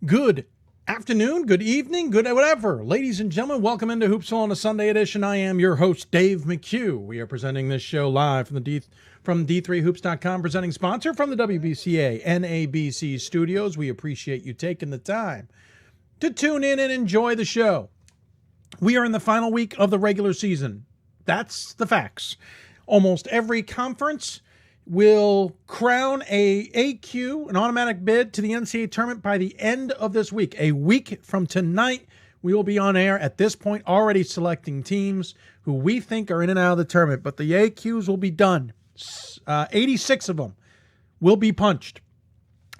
Good afternoon, good evening, good whatever. Ladies and gentlemen, welcome into Hoopsville on a Sunday edition. I am your host, Dave McHugh. We are presenting this show live from D3Hoops.com, presenting sponsor from the WBCA NABC studios. We appreciate you taking the time to tune in and enjoy the show. We are in the final week of the regular season. That's the facts. Almost every conference will crown a AQ, an automatic bid to the NCAA tournament by the end of this week. A week from tonight, we will be on air at this point already selecting teams who we think are in and out of the tournament, but the AQs will be done. 86 of them will be punched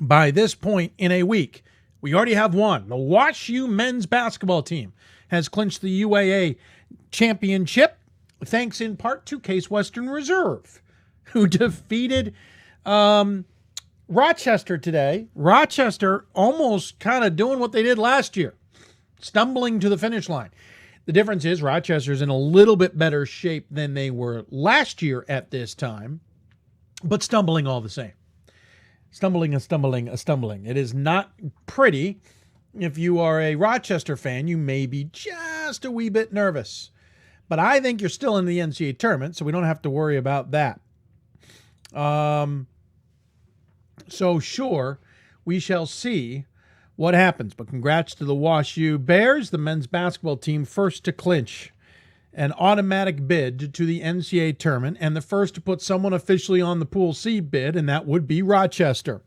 by this point in a week. We already have one. The WashU men's basketball team has clinched the UAA championship, thanks in part to Case Western Reserve, who defeated Rochester today. Rochester almost kind of doing what they did last year, stumbling to the finish line. The difference is Rochester's in a little bit better shape than they were last year at this time, but stumbling all the same. Stumbling. It is not pretty. If you are a Rochester fan, you may be just a wee bit nervous. But I think you're still in the NCAA tournament, so we don't have to worry about that. So sure, we shall see what happens. But congrats to the WashU Bears, the men's basketball team, first to clinch an automatic bid to the NCAA tournament, and the first to put someone officially on the Pool C bid, and that would be Rochester.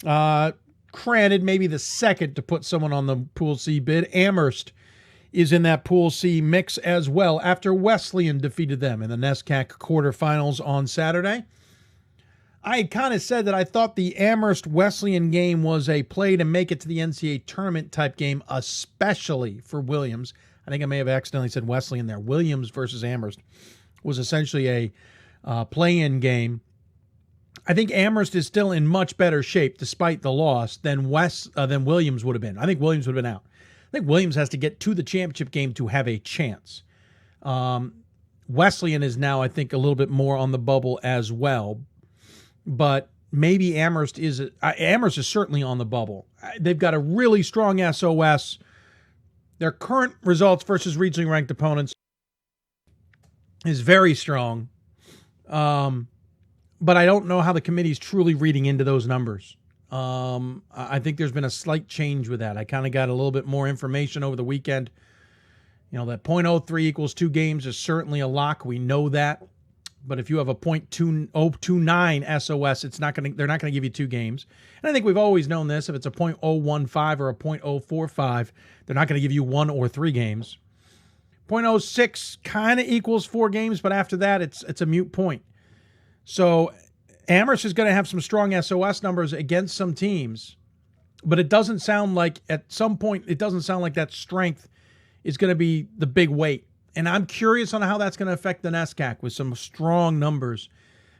Granted, maybe the second to put someone on the Pool C bid. Amherst is in that Pool C mix as well after Wesleyan defeated them in the NESCAC quarterfinals on Saturday. I had kind of said that I thought the Amherst-Wesleyan game was a play to make it to the NCAA tournament type game, especially for Williams. I think I may have accidentally said Wesleyan there. Williams versus Amherst was essentially a play-in game. I think Amherst is still in much better shape despite the loss than Williams would have been. I think Williams would have been out. I think Williams has to get to the championship game to have a chance. Wesleyan is now, I think, a little bit more on the bubble as well. But maybe Amherst is certainly on the bubble. They've got a really strong SOS. Their current results versus regionally ranked opponents is very strong. But I don't know how the committee's truly reading into those numbers. I think there's been a slight change with that. I kind of got a little bit more information over the weekend. You know, that .03 equals 2 games is certainly a lock. We know that. But if you have a .2029 SOS, they're not going to give you 2 games. And I think we've always known this. If it's a .015 or a .045, they're not going to give you 1 or 3 games. .06 kind of equals 4 games, but after that, it's a moot point. So Amherst is going to have some strong SOS numbers against some teams, but it doesn't sound like at some point, that strength is going to be the big weight. And I'm curious on how that's going to affect the NESCAC with some strong numbers.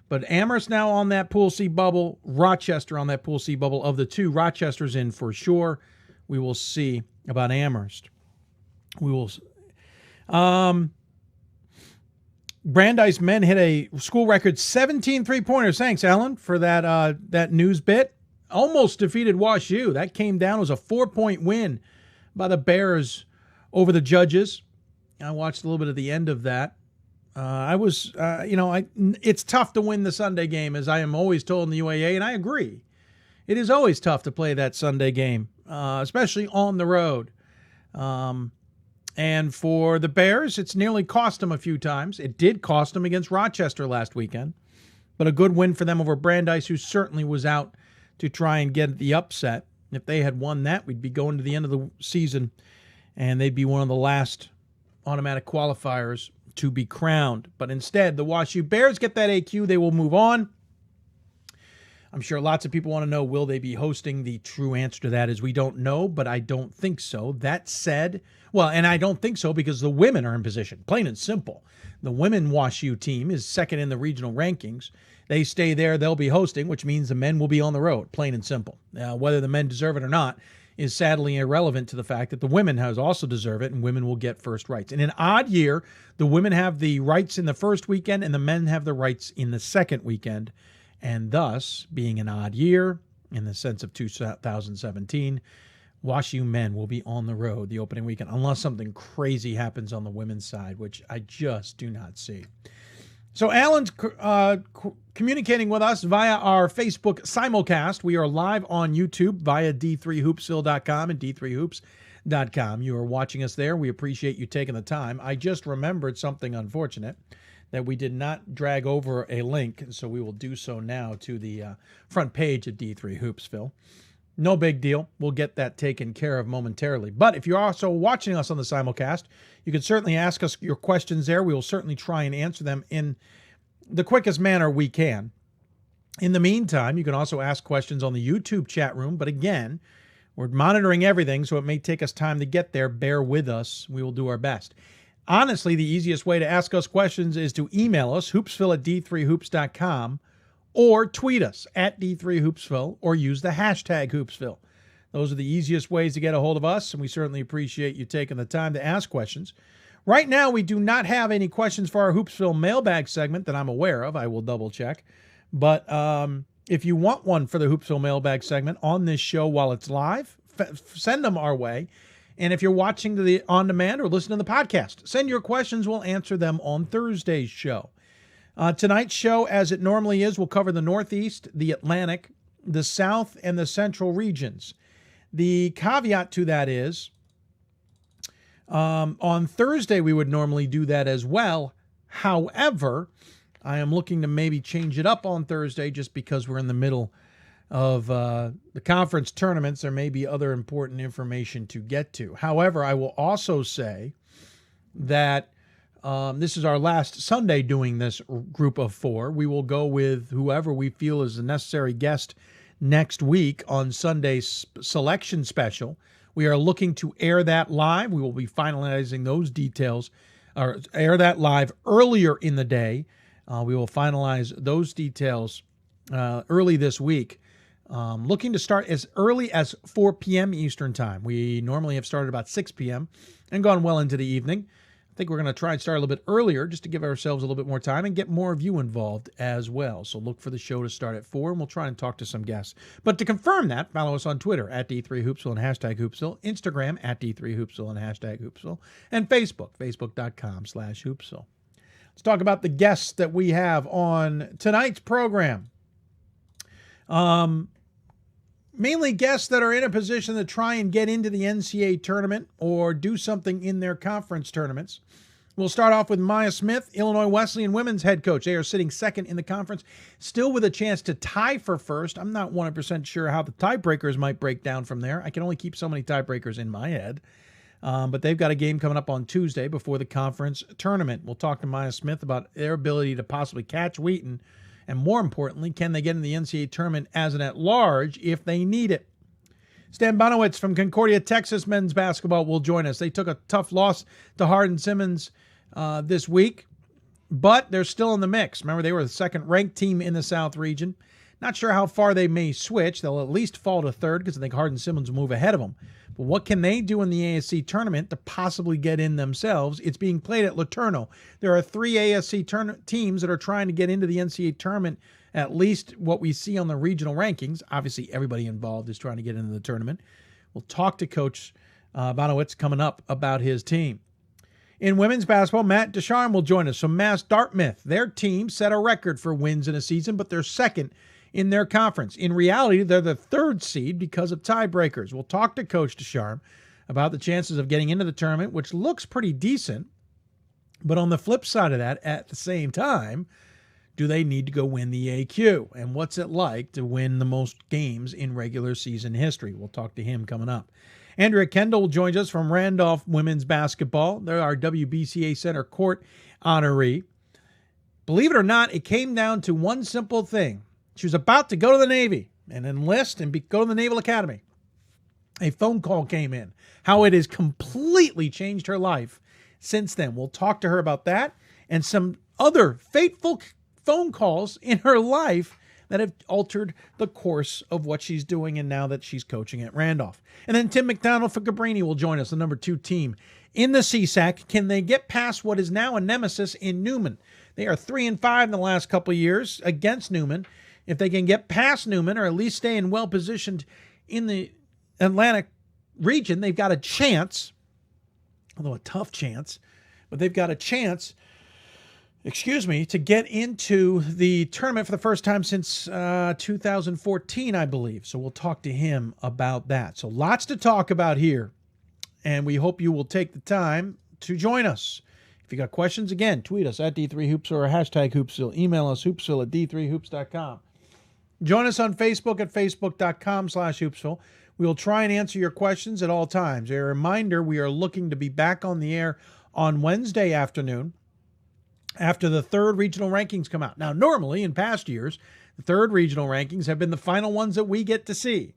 But Amherst now on that Pool C bubble, Rochester on that Pool C bubble. Of the two, Rochester's in for sure. We will see about Amherst. We will. Brandeis men hit a school record 17 three-pointers. Thanks, Alan, for that news bit. Almost defeated WashU. That came down. It was a 4-point win by the Bears over the Judges. I watched a little bit of the end of that. It's tough to win the Sunday game, as I am always told in the UAA, and I agree. It is always tough to play that Sunday game, especially on the road. And for the Bears, it's nearly cost them a few times. It did cost them against Rochester last weekend, but a good win for them over Brandeis, who certainly was out to try and get the upset. If they had won that, we'd be going to the end of the season, and they'd be one of the last automatic qualifiers to be crowned. But instead, the WashU Bears get that AQ. They will move on. I'm sure lots of people want to know, will they be hosting? The true answer to that is we don't know, but I don't think so. That said, and I don't think so because the women are in position, plain and simple. The women WashU team is second in the regional rankings. They stay there, they'll be hosting, which means the men will be on the road, plain and simple. Whether the men deserve it or not is sadly irrelevant to the fact that the women has also deserve it, and women will get first rights. In an odd year, the women have the rights in the first weekend, and the men have the rights in the second weekend. And thus, being an odd year, in the sense of 2017, WashU men will be on the road the opening weekend, unless something crazy happens on the women's side, which I just do not see. So Alan's communicating with us via our Facebook simulcast. We are live on YouTube via d3hoopsville.com and d3hoops.com. You are watching us there. We appreciate you taking the time. I just remembered something unfortunate, that we did not drag over a link, so we will do so now to the front page of D3 Hoopsville. No big deal. We'll get that taken care of momentarily. But if you're also watching us on the simulcast, you can certainly ask us your questions there. We will certainly try and answer them in the quickest manner we can. In the meantime, you can also ask questions on the YouTube chat room. But again, we're monitoring everything, so it may take us time to get there. Bear with us. We will do our best. Honestly, the easiest way to ask us questions is to email us, hoopsville@d3hoops.com, or tweet us at D3Hoopsville, or use the hashtag Hoopsville. Those are the easiest ways to get a hold of us, and we certainly appreciate you taking the time to ask questions. Right now, we do not have any questions for our Hoopsville mailbag segment that I'm aware of. I will double check. But if you want one for the Hoopsville mailbag segment on this show while it's live, send them our way. And if you're watching the on demand or listening to the podcast, send your questions. We'll answer them on Thursday's show. Tonight's show, as it normally is, will cover the Northeast, the Atlantic, the South, and the Central regions. The caveat to that is, on Thursday, we would normally do that as well. However, I am looking to maybe change it up on Thursday just because we're in the middle of the conference tournaments. There may be other important information to get to. However, I will also say that this is our last Sunday doing this group of four. We will go with whoever we feel is the necessary guest next week on Sunday's selection special. We are looking to air that live. We will be finalizing those details, or air that live earlier in the day. We will finalize those details early this week. Looking to start as early as 4 p.m. Eastern Time. We normally have started about 6 p.m. and gone well into the evening. I think we're going to try and start a little bit earlier just to give ourselves a little bit more time and get more of you involved as well. So look for the show to start at 4, and we'll try and talk to some guests. But to confirm that, follow us on Twitter at D3Hoopsville and hashtag Hoopsville, Instagram at D3Hoopsville and hashtag Hoopsville, and Facebook, facebook.com/Hoopsville. Let's talk about the guests that we have on tonight's program. Mainly guests that are in a position to try and get into the NCAA tournament or do something in their conference tournaments. We'll start off with Maya Smith, Illinois Wesleyan women's head coach. They are sitting second in the conference, still with a chance to tie for first. I'm not 100% sure how the tiebreakers might break down from there. I can only keep so many tiebreakers in my head. But they've got a game coming up on Tuesday before the conference tournament. We'll talk to Maya Smith about their ability to possibly catch Wheaton. And more importantly, can they get in the NCAA tournament as an at-large if they need it? Stan Bonowitz from Concordia, Texas men's basketball will join us. They took a tough loss to Hardin-Simmons this week, but they're still in the mix. Remember, they were the second-ranked team in the South region. Not sure how far they may switch. They'll at least fall to third because I think Hardin-Simmons will move ahead of them. But what can they do in the ASC tournament to possibly get in themselves? It's being played at Laterno. There are 3 ASC teams that are trying to get into the NCAA tournament, at least what we see on the regional rankings. Obviously, everybody involved is trying to get into the tournament. We'll talk to Coach Bonowitz coming up about his team. In women's basketball, Matt Descharme will join us from Mass Dartmouth. Their team set a record for wins in a season, but they're second in their conference. In reality, they're the third seed because of tiebreakers. We'll talk to Coach Descharme about the chances of getting into the tournament, which looks pretty decent. But on the flip side of that, at the same time, do they need to go win the AQ? And what's it like to win the most games in regular season history? We'll talk to him coming up. Andrea Kendall joins us from Randolph Women's Basketball. They're our WBCA Center Court honoree. Believe it or not, it came down to one simple thing. She was about to go to the Navy and enlist and go to the Naval Academy. A phone call came in. How it has completely changed her life since then. We'll talk to her about that and some other fateful phone calls in her life that have altered the course of what she's doing and now that she's coaching at Randolph. And then Tim McDonald for Cabrini will join us, the number 2 team in the CSAC. Can they get past what is now a nemesis in Newman? They are 3-5 in the last couple of years against Newman. If they can get past Newman or at least stay in well-positioned in the Atlantic region, they've got a chance, although a tough chance, but they've got a chance, to get into the tournament for the first time since 2014, I believe. So we'll talk to him about that. So lots to talk about here, and we hope you will take the time to join us. If you got questions, again, tweet us at D3Hoops or hashtag Hoopsville. Email us, hoopsville@d3hoops.com. Join us on Facebook at facebook.com/Hoopsville. We will try and answer your questions at all times. A reminder, we are looking to be back on the air on Wednesday afternoon after the third regional rankings come out. Now, normally, in past years, the third regional rankings have been the final ones that we get to see.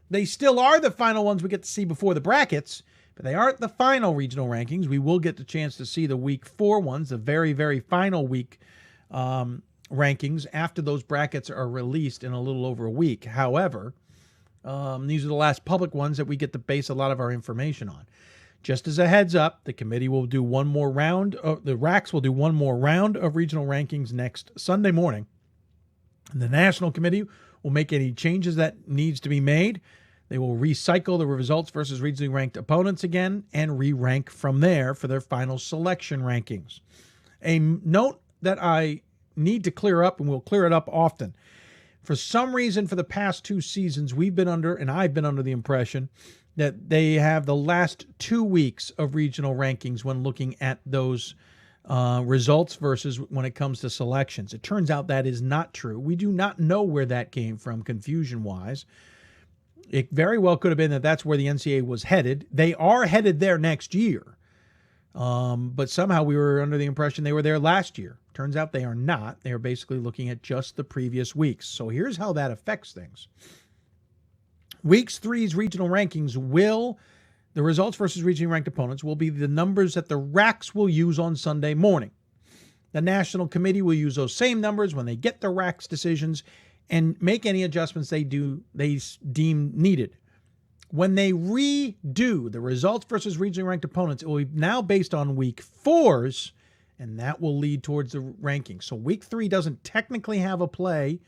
They still are the final ones we get to see before the brackets, but they aren't the final regional rankings. We will get the chance to see the week 4 ones, the very, very final week rankings after those brackets are released in a little over a week. However, these are the last public ones that we get to base a lot of our information on. Just as a heads up, the committee will do one more round. The RACs will do one more round of regional rankings next Sunday morning. And the national committee will make any changes that needs to be made. They will recycle the results versus regionally ranked opponents again and re-rank from there for their final selection rankings. A note that I need to clear up, and we'll clear it up often. For some reason, for the past 2 seasons, we've been under, and I've been under the impression that they have the last 2 weeks of regional rankings when looking at those results versus when it comes to selections. It turns out that is not true. We do not know where that came from confusion-wise. It very well could have been that that's where the NCAA was headed. They are headed there next year. But somehow we were under the impression they were there last year. Turns out they are not. They are basically looking at just the previous weeks. So here's how that affects things. Week 3's regional rankings the results versus regionally ranked opponents will be the numbers that the RACs will use on Sunday morning. The national committee will use those same numbers when they get the RACs decisions and make any adjustments they deem needed. When they redo the results versus regionally ranked opponents, it will be now based on week 4's, and that will lead towards the rankings. So week 3 doesn't technically have a play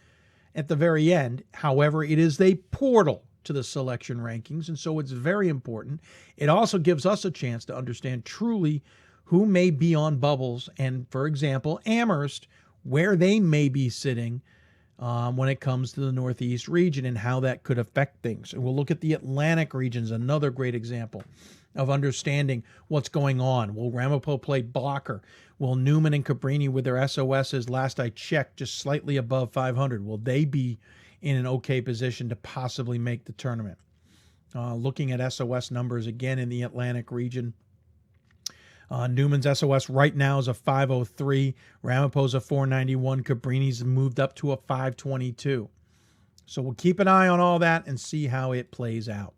at the very end. However, it is a portal to the selection rankings, and so it's very important. It also gives us a chance to understand truly who may be on bubbles and, for example, Amherst, where they may be sitting when it comes to the Northeast region and how that could affect things. And we'll look at the Atlantic regions, another great example of understanding what's going on. Will Ramapo play blocker? Will Newman and Cabrini with their SOSs, last I checked, just slightly above 500? Will they be in an okay position to possibly make the tournament? Looking at SOS numbers again in the Atlantic region, Newman's SOS right now is a 503. Ramapo's a 491. Cabrini's moved up to a 522. So we'll keep an eye on all that and see how it plays out.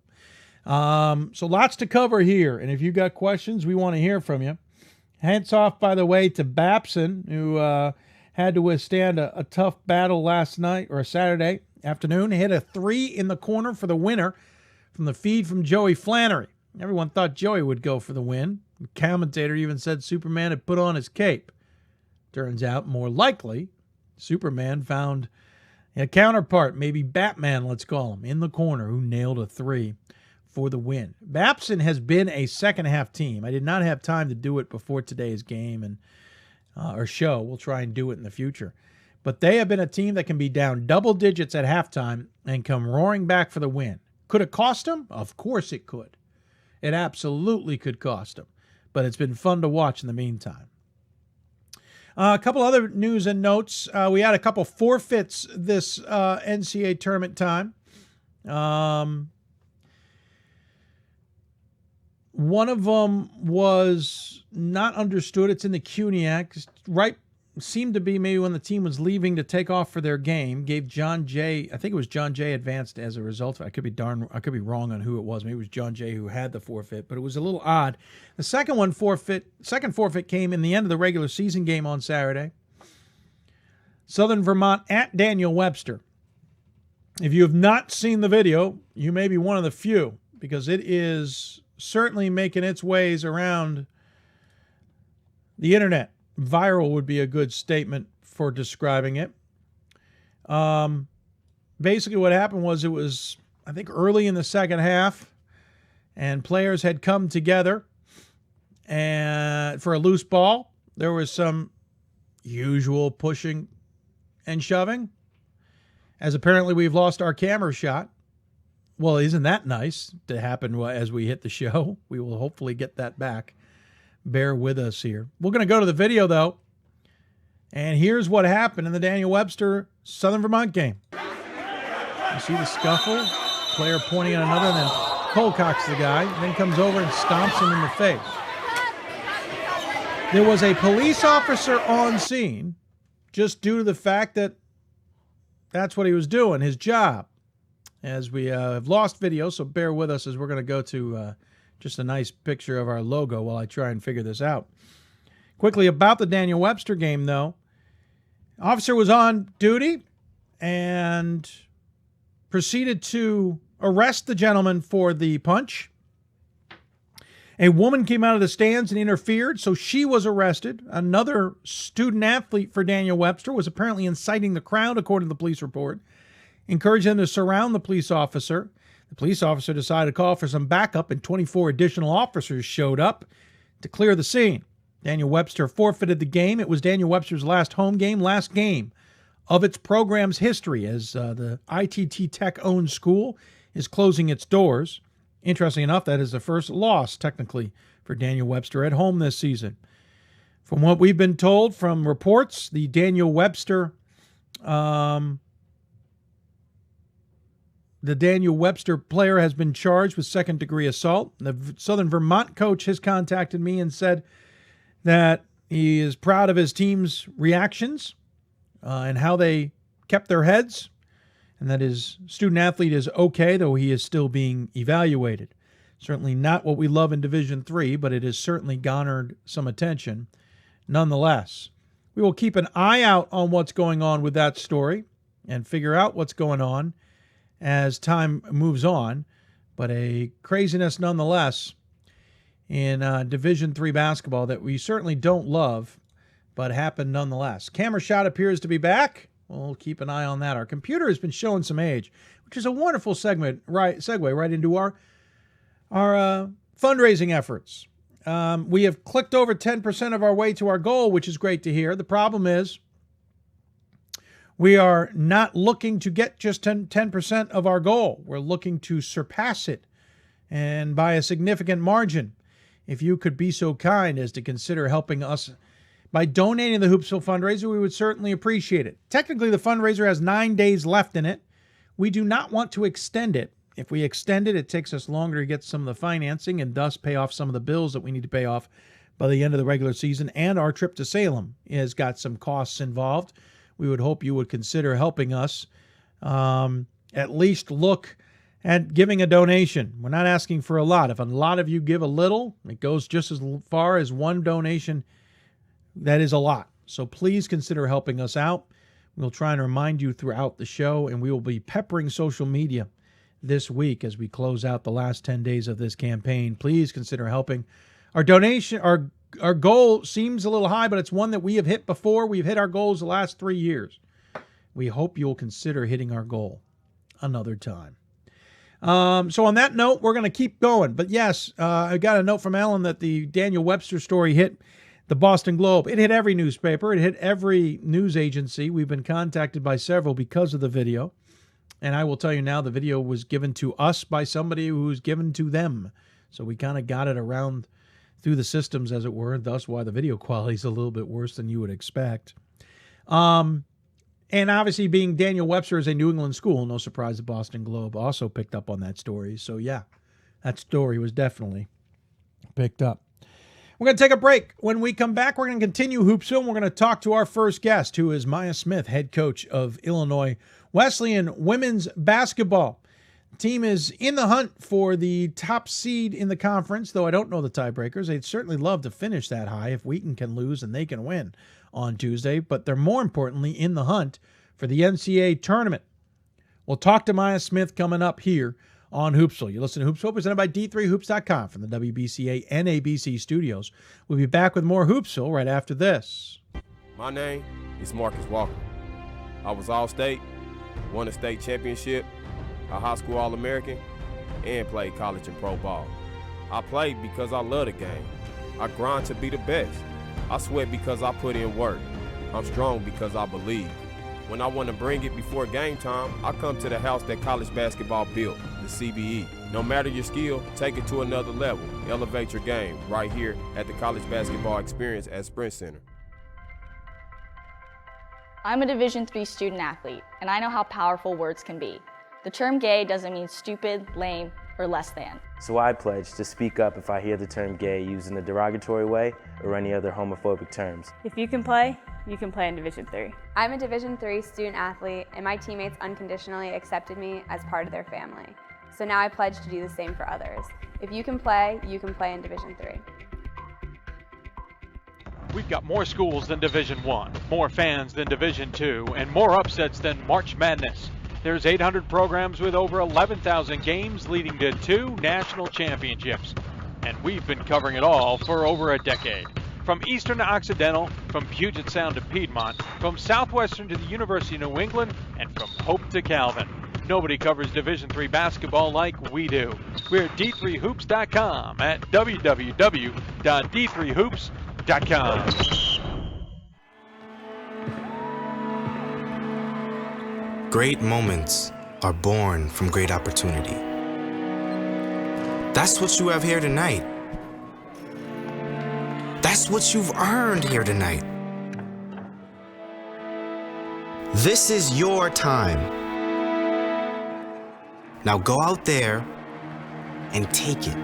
So lots to cover here. And if you've got questions, we want to hear from you. Hats off, by the way, to Babson, who had to withstand a tough battle last night or Saturday afternoon. He hit a 3 in the corner for the winner from the feed from Joey Flannery. Everyone thought Joey would go for the win. The commentator even said Superman had put on his cape. Turns out, more likely, Superman found a counterpart, maybe Batman, let's call him, in the corner, who nailed a 3 for the win. Babson has been a second-half team. I did not have time to do it before today's game and or show. We'll try and do it in the future. But they have been a team that can be down double digits at halftime and come roaring back for the win. Could it cost them? Of course it could. It absolutely could cost them. But it's been fun to watch in the meantime. A couple other news and notes. We had a couple forfeits this NCAA tournament time. One of them was not understood. It's in the CUNY Act. Right, seemed to be maybe when the team was leaving to take off for their game. Gave John Jay, I think it was John Jay advanced as a result. I could be wrong on who it was. Maybe it was John Jay who had the forfeit, but it was a little odd. The second forfeit came in the end of the regular season game on Saturday. Southern Vermont at Daniel Webster. If you have not seen the video, you may be one of the few, because it is certainly making its ways around the internet. Viral would be a good statement for describing it. Basically what happened was, it was, I think, early in the second half, and players had come together and for a loose ball. There was some usual pushing and shoving, as apparently we've lost our camera shot. Well, isn't that nice to happen as we hit the show? We will hopefully get that back. Bear with us here. We're going to go to the video, though. And here's what happened in the Daniel Webster Southern Vermont game. You see the scuffle, player pointing at another, and then Colcocks the guy, and then comes over and stomps him in the face. There was a police officer on scene just due to the fact that that's what he was doing, his job. As we have lost video, so bear with us as we're going to go to just a nice picture of our logo while I try and figure this out. Quickly about the Daniel Webster game, though. Officer was on duty and proceeded to arrest the gentleman for the punch. A woman came out of the stands and interfered, so she was arrested. Another student athlete for Daniel Webster was apparently inciting the crowd, according to the police report, encouraging them to surround the police officer. The police officer decided to call for some backup, and 24 additional officers showed up to clear the scene. Daniel Webster forfeited the game. It was Daniel Webster's last home game, last game of its program's history, as the ITT Tech-owned school is closing its doors. Interesting enough, that is the first loss, technically, for Daniel Webster at home this season. From what we've been told from reports, the Daniel Webster player has been charged with second-degree assault. The Southern Vermont coach has contacted me and said that he is proud of his team's reactions and how they kept their heads, and that his student-athlete is okay, though he is still being evaluated. Certainly not what we love in Division III, but it has certainly garnered some attention nonetheless. We will keep an eye out on what's going on with that story and figure out what's going on as time moves on, but a craziness nonetheless in Division III basketball that we certainly don't love, but happened nonetheless. Camera shot appears to be back. We'll keep an eye on that. Our computer has been showing some age, which is a wonderful segue right into our fundraising efforts. We have clicked over 10% of our way to our goal, which is great to hear. The problem is we are not looking to get just 10% of our goal. We're looking to surpass it, and by a significant margin. If you could be so kind as to consider helping us by donating the Hoopsville fundraiser, we would certainly appreciate it. Technically, the fundraiser has 9 days left in it. We do not want to extend it. If we extend it, it takes us longer to get some of the financing and thus pay off some of the bills that we need to pay off by the end of the regular season. And our trip to Salem has got some costs involved. We would hope you would consider helping us. At least look at giving a donation. We're not asking for a lot. If a lot of you give a little, it goes just as far as one donation. That is a lot. So please consider helping us out. We'll try and remind you throughout the show, and we will be peppering social media this week as we close out the last 10 days of this campaign. Please consider helping. Our donation, our goal seems a little high, but it's one that we have hit before. We've hit our goals the last 3 years. We hope you'll consider hitting our goal another time. So on that note, we're going to keep going. But yes, I got a note from Ellen that the Daniel Webster story hit the Boston Globe. It hit every newspaper. It hit every news agency. We've been contacted by several because of the video. And I will tell you now, the video was given to us by somebody who was given to them. So we kind of got it around through the systems, as it were, thus why the video quality is a little bit worse than you would expect. And obviously, being Daniel Webster is a New England school, no surprise the Boston Globe also picked up on that story. So yeah, that story was definitely picked up. We're going to take a break. When we come back, we're going to continue Hoopsville. We're going to talk to our first guest, who is Maya Smith, head coach of Illinois Wesleyan women's basketball. The team is in the hunt for the top seed in the conference, though I don't know the tiebreakers. They'd certainly love to finish that high if Wheaton can lose and they can win on Tuesday, but they're more importantly in the hunt for the NCAA tournament. We'll talk to Maya Smith coming up here on Hoopsville. You listen to Hoopsville, presented by D3Hoops.com from the WBCA and ABC studios. We'll be back with more Hoopsville right after this. My name is Marcus Walker. I was All-State, won a state championship, a high school All-American, and played college and pro ball. I play because I love the game. I grind to be the best. I sweat because I put in work. I'm strong because I believe. When I want to bring it before game time, I come to the house that college basketball built, the CBE. No matter your skill, take it to another level. Elevate your game right here at the College Basketball Experience at Sprint Center. I'm a Division III student athlete, and I know how powerful words can be. The term gay doesn't mean stupid, lame, or less than. So I pledge to speak up if I hear the term gay used in a derogatory way or any other homophobic terms. If you can play in Division III. I'm a Division III student athlete, and my teammates unconditionally accepted me as part of their family. So now I pledge to do the same for others. If you can play in Division III. We've got more schools than Division I, more fans than Division II, and more upsets than March Madness. There's 800 programs with over 11,000 games leading to 2 national championships. And we've been covering it all for over a decade. From Eastern to Occidental, from Puget Sound to Piedmont, from Southwestern to the University of New England, and from Hope to Calvin. Nobody covers Division III basketball like we do. We're at d3hoops.com at www.d3hoops.com. Great moments are born from great opportunity. That's what you have here tonight. That's what you've earned here tonight. This is your time. Now go out there and take it.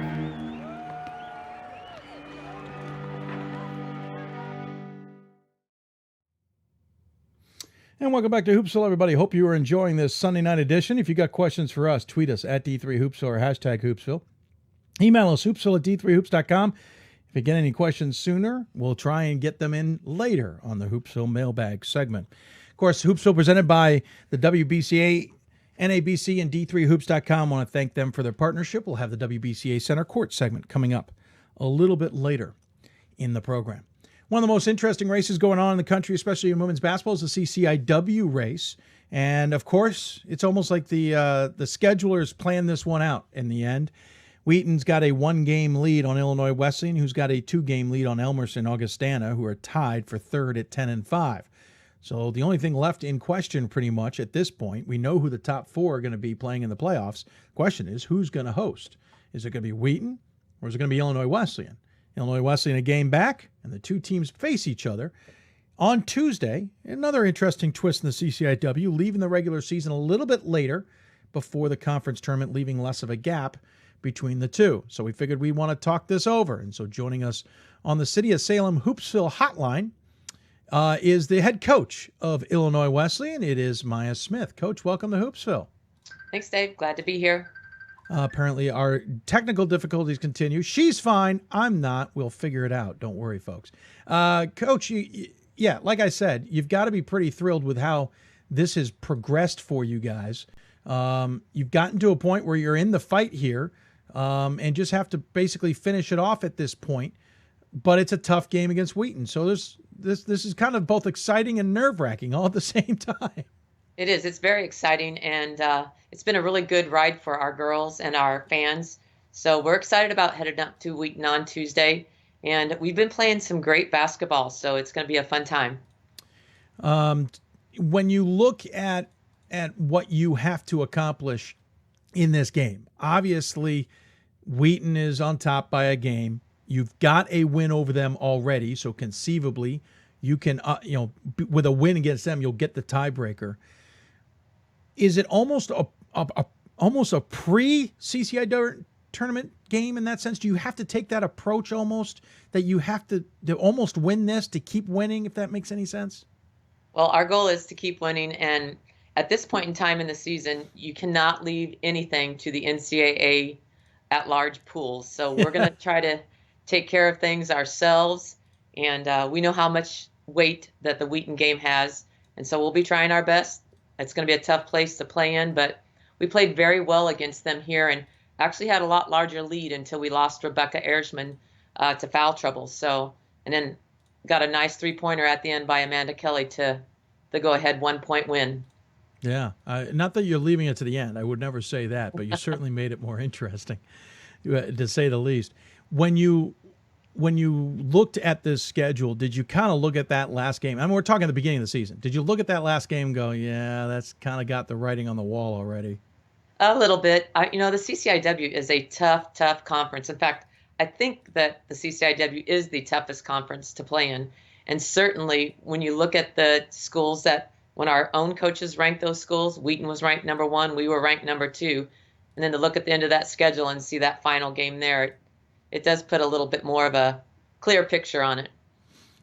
And welcome back to Hoopsville, everybody. Hope you are enjoying this Sunday night edition. If you got questions for us, tweet us at D3Hoopsville or hashtag Hoopsville. Email us, hoopsville at d3hoops.com. If you get any questions sooner, we'll try and get them in later on the Hoopsville mailbag segment. Of course, Hoopsville presented by the WBCA, NABC, and D3hoops.com. I want to thank them for their partnership. We'll have the WBCA Center Court segment coming up a little bit later in the program. One of the most interesting races going on in the country, especially in women's basketball, is the CCIW race. And, of course, it's almost like the schedulers planned this one out in the end. Wheaton's got a 1-game lead on Illinois Wesleyan, who's got a 2-game lead on Elmerson and Augustana, who are tied for third at 10-5. So the only thing left in question pretty much at this point, we know who the top 4 are going to be playing in the playoffs. The question is, who's going to host? Is it going to be Wheaton or is it going to be Illinois Wesleyan? Illinois Wesleyan a game back, and the two teams face each other on Tuesday. Another interesting twist in the CCIW, leaving the regular season a little bit later before the conference tournament, leaving less of a gap between the two. So we figured we want to talk this over. And so joining us on the City of Salem Hoopsville hotline is the head coach of Illinois Wesleyan. It is Maya Smith. Coach, welcome to Hoopsville. Thanks, Dave. Glad to be here. Apparently our technical difficulties continue. She's fine. I'm not. We'll figure it out. Don't worry, folks. Coach, yeah, like I said, you've got to be pretty thrilled with how this has progressed for you guys. You've gotten to a point where you're in the fight here and just have to basically finish it off at this point. But it's a tough game against Wheaton. So this is kind of both exciting and nerve-wracking all at the same time. It is. It's very exciting, and it's been a really good ride for our girls and our fans. So we're excited about heading up to Wheaton on Tuesday, and we've been playing some great basketball, so it's going to be a fun time. When you look at what you have to accomplish in this game, obviously Wheaton is on top by a game. You've got a win over them already, so conceivably you can, with a win against them, you'll get the tiebreaker. Is it almost a pre-CCI tournament game in that sense? Do you have to take that approach almost, that you have to almost win this to keep winning, if that makes any sense? Well, our goal is to keep winning, and at this point in time in the season, you cannot leave anything to the NCAA at-large pools. So we're going to try to take care of things ourselves, and we know how much weight that the Wheaton game has, and so we'll be trying our best. It's going to be a tough place to play in, but we played very well against them here and actually had a lot larger lead until we lost Rebecca Ehrschman to foul trouble. So, and then got a nice three-pointer at the end by Amanda Kelly to the go-ahead 1-point win. Yeah, not that you're leaving it to the end. I would never say that, but you certainly made it more interesting. to say the least. When you looked at this schedule, did you kind of look at that last game? I mean, we're talking at the beginning of the season. Did you look at that last game and go, yeah, that's kind of got the writing on the wall already? A little bit. The CCIW is a tough conference. In fact, I think that the CCIW is the toughest conference to play in. And certainly when you look at the schools that, when our own coaches ranked those schools, Wheaton was ranked number 1, we were ranked number 2. And then to look at the end of that schedule and see that final game there, it does put a little bit more of a clear picture on it.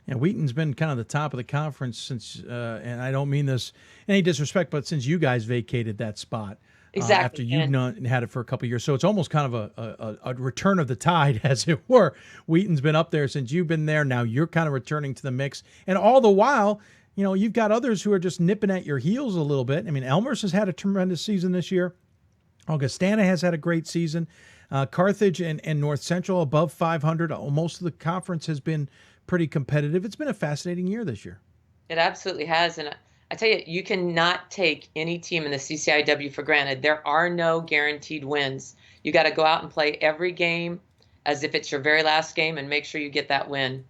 Yeah, Wheaton's been kind of the top of the conference since, and I don't mean this any disrespect, but since you guys vacated that spot. Exactly. After you've had it for a couple of years. So it's almost kind of a return of the tide, as it were. Wheaton's been up there since you've been there. Now you're kind of returning to the mix. And all the while, you've got others who are just nipping at your heels a little bit. I mean, Elmhurst has had a tremendous season this year. Augustana has had a great season. Carthage and North Central above 500. Most of the conference has been pretty competitive. It's been a fascinating year this year. It absolutely has. And I tell you, you cannot take any team in the CCIW for granted. There are no guaranteed wins. You got to go out and play every game as if it's your very last game and make sure you get that win.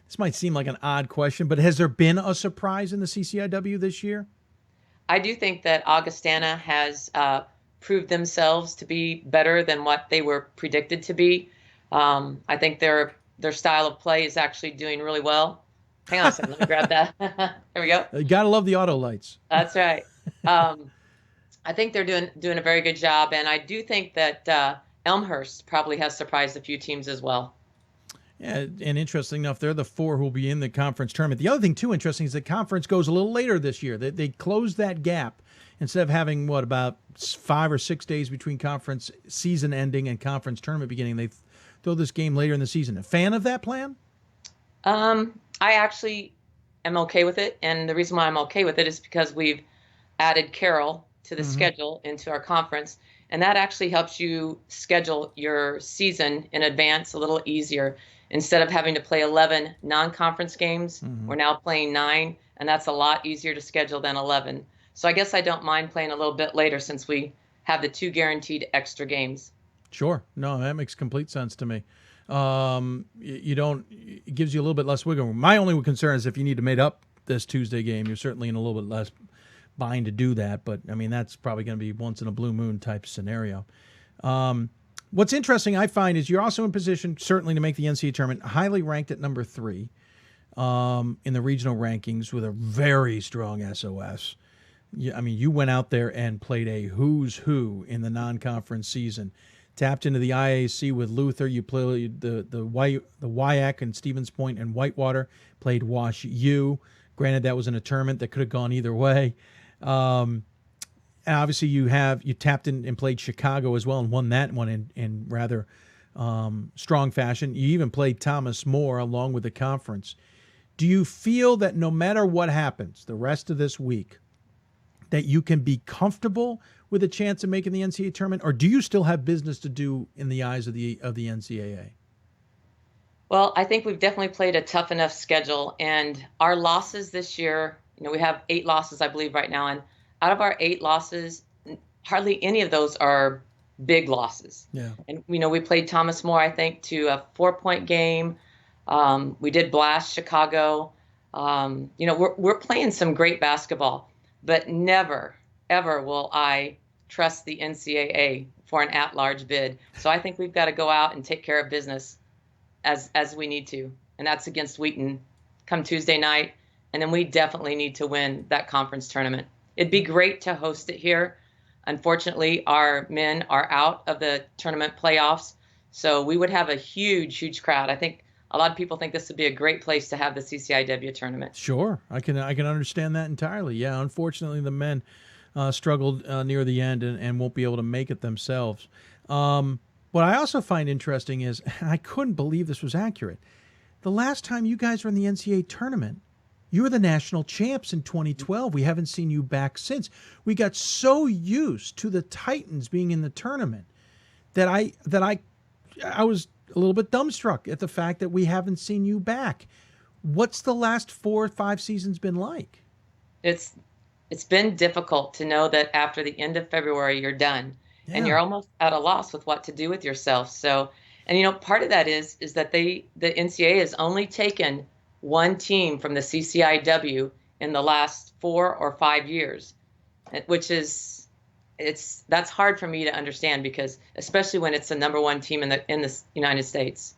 This might seem like an odd question, but has there been a surprise in the CCIW this year? I do think that Augustana has proved themselves to be better than what they were predicted to be. I think their style of play is actually doing really well. Hang on a second. Let me grab that. There we go. You got to love the auto lights. That's right. I think they're doing a very good job. And I do think that Elmhurst probably has surprised a few teams as well. Yeah, and interesting enough, they're the 4 who will be in the conference tournament. The other thing, too, interesting is the conference goes a little later this year. They closed that gap. Instead of having, about 5 or 6 days between conference season ending and conference tournament beginning, they throw this game later in the season. A fan of that plan? I actually am okay with it, and the reason why I'm okay with it is because we've added Carroll to the schedule into our conference, and that actually helps you schedule your season in advance a little easier. Instead of having to play 11 non-conference games, we're now playing 9, and that's a lot easier to schedule than 11. So I guess I don't mind playing a little bit later since we have the 2 guaranteed extra games. Sure. No, that makes complete sense to me. It gives you a little bit less wiggle room. My only concern is if you need to make up this Tuesday game, you're certainly in a little bit less bind to do that. But, I mean, that's probably going to be once in a blue moon type scenario. What's interesting, I find, is you're also in position, certainly, to make the NCAA tournament, highly ranked at number 3 in the regional rankings with a very strong SOS. You went out there and played a who's who in the non-conference season. Tapped into the IAC with Luther. You played the WIAC and Stevens Point and Whitewater. Played Wash U. Granted, that was in a tournament that could have gone either way. And obviously, you tapped in and played Chicago as well and won that one in rather strong fashion. You even played Thomas More along with the conference. Do you feel that no matter what happens the rest of this week, that you can be comfortable with a chance of making the NCAA tournament, or do you still have business to do in the eyes of the NCAA? Well, I think we've definitely played a tough enough schedule, and our losses this year, we have 8 losses, I believe, right now, and out of our 8 losses, hardly any of those are big losses. Yeah. And we played Thomas More, I think, to a 4-point game. We did blast Chicago. We're playing some great basketball. But never, ever will I trust the NCAA for an at-large bid. So I think we've got to go out and take care of business as we need to. And that's against Wheaton come Tuesday night. And then we definitely need to win that conference tournament. It'd be great to host it here. Unfortunately, our men are out of the tournament playoffs. So we would have a huge, huge crowd. I think a lot of people think this would be a great place to have the CCIW tournament. Sure. I can understand that entirely. Yeah, unfortunately, the men struggled near the end and won't be able to make it themselves. What I also find interesting is, and I couldn't believe this was accurate, the last time you guys were in the NCAA tournament, you were the national champs in 2012. We haven't seen you back since. We got so used to the Titans being in the tournament that I was a little bit dumbstruck at the fact that we haven't seen you back. What's the last 4 or 5 seasons been like? It's been difficult to know that after the end of February, you're done. and you're almost at a loss with what to do with yourself. So, and part of that is that the NCAA has only taken one team from the CCIW in the last 4 or 5 years, which is that's hard for me to understand, because especially when it's the number one team in the United States.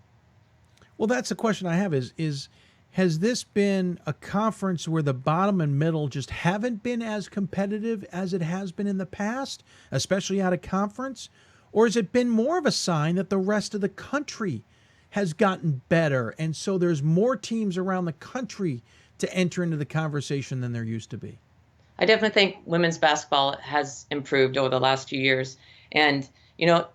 Well, that's the question I have is has this been a conference where the bottom and middle just haven't been as competitive as it has been in the past, especially out of conference? Or has it been more of a sign that the rest of the country has gotten better, and so there's more teams around the country to enter into the conversation than there used to be? I definitely think women's basketball has improved over the last few years. And,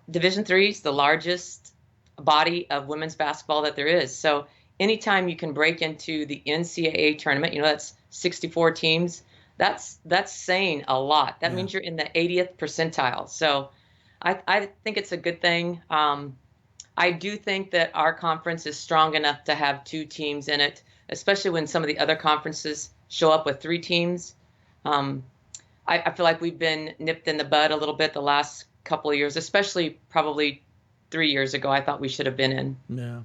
Division III is the largest body of women's basketball that there is. So anytime you can break into the NCAA tournament, that's 64 teams, that's saying a lot. That means you're in the 80th percentile. So I think it's a good thing. I do think that our conference is strong enough to have 2 teams in it, especially when some of the other conferences show up with 3 teams. I feel like we've been nipped in the bud a little bit the last couple of years, especially probably 3 years ago. I thought we should have been in. Yeah,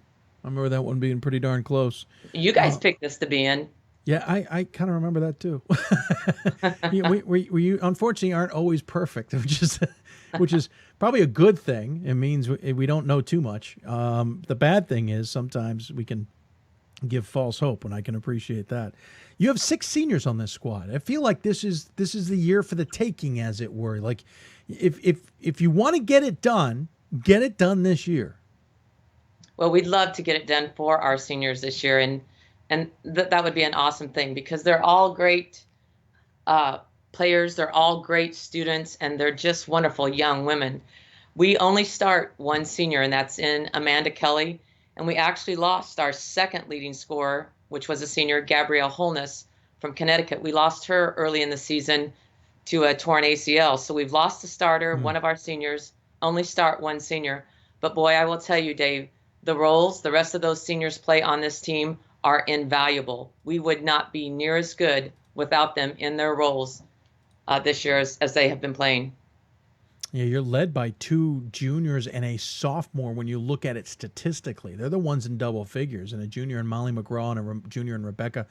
I remember that one being pretty darn close. You guys picked us to be in. Yeah, I kind of remember that too. we unfortunately aren't always perfect, which is probably a good thing. It means we don't know too much. The bad thing is sometimes we can give false hope, and I can appreciate that. You have 6 seniors on this squad. I feel like this is the year for the taking, as it were. Like if you want to get it done this year. Well, we'd love to get it done for our seniors this year, and that would be an awesome thing, because they're all great players, they're all great students, and they're just wonderful young women. We only start one senior, and that's in Amanda Kelly, and we actually lost our second leading scorer, which was a senior, Gabrielle Holness from Connecticut. We lost her early in the season to a torn ACL. So we've lost the starter, one of our seniors, only start one senior. But boy, I will tell you, Dave, the roles the rest of those seniors play on this team are invaluable. We would not be near as good without them in their roles this year as they have been playing. Yeah, you're led by 2 juniors and a sophomore when you look at it statistically. They're the ones in double figures, and a junior in Molly McGraw and a junior in Rebecca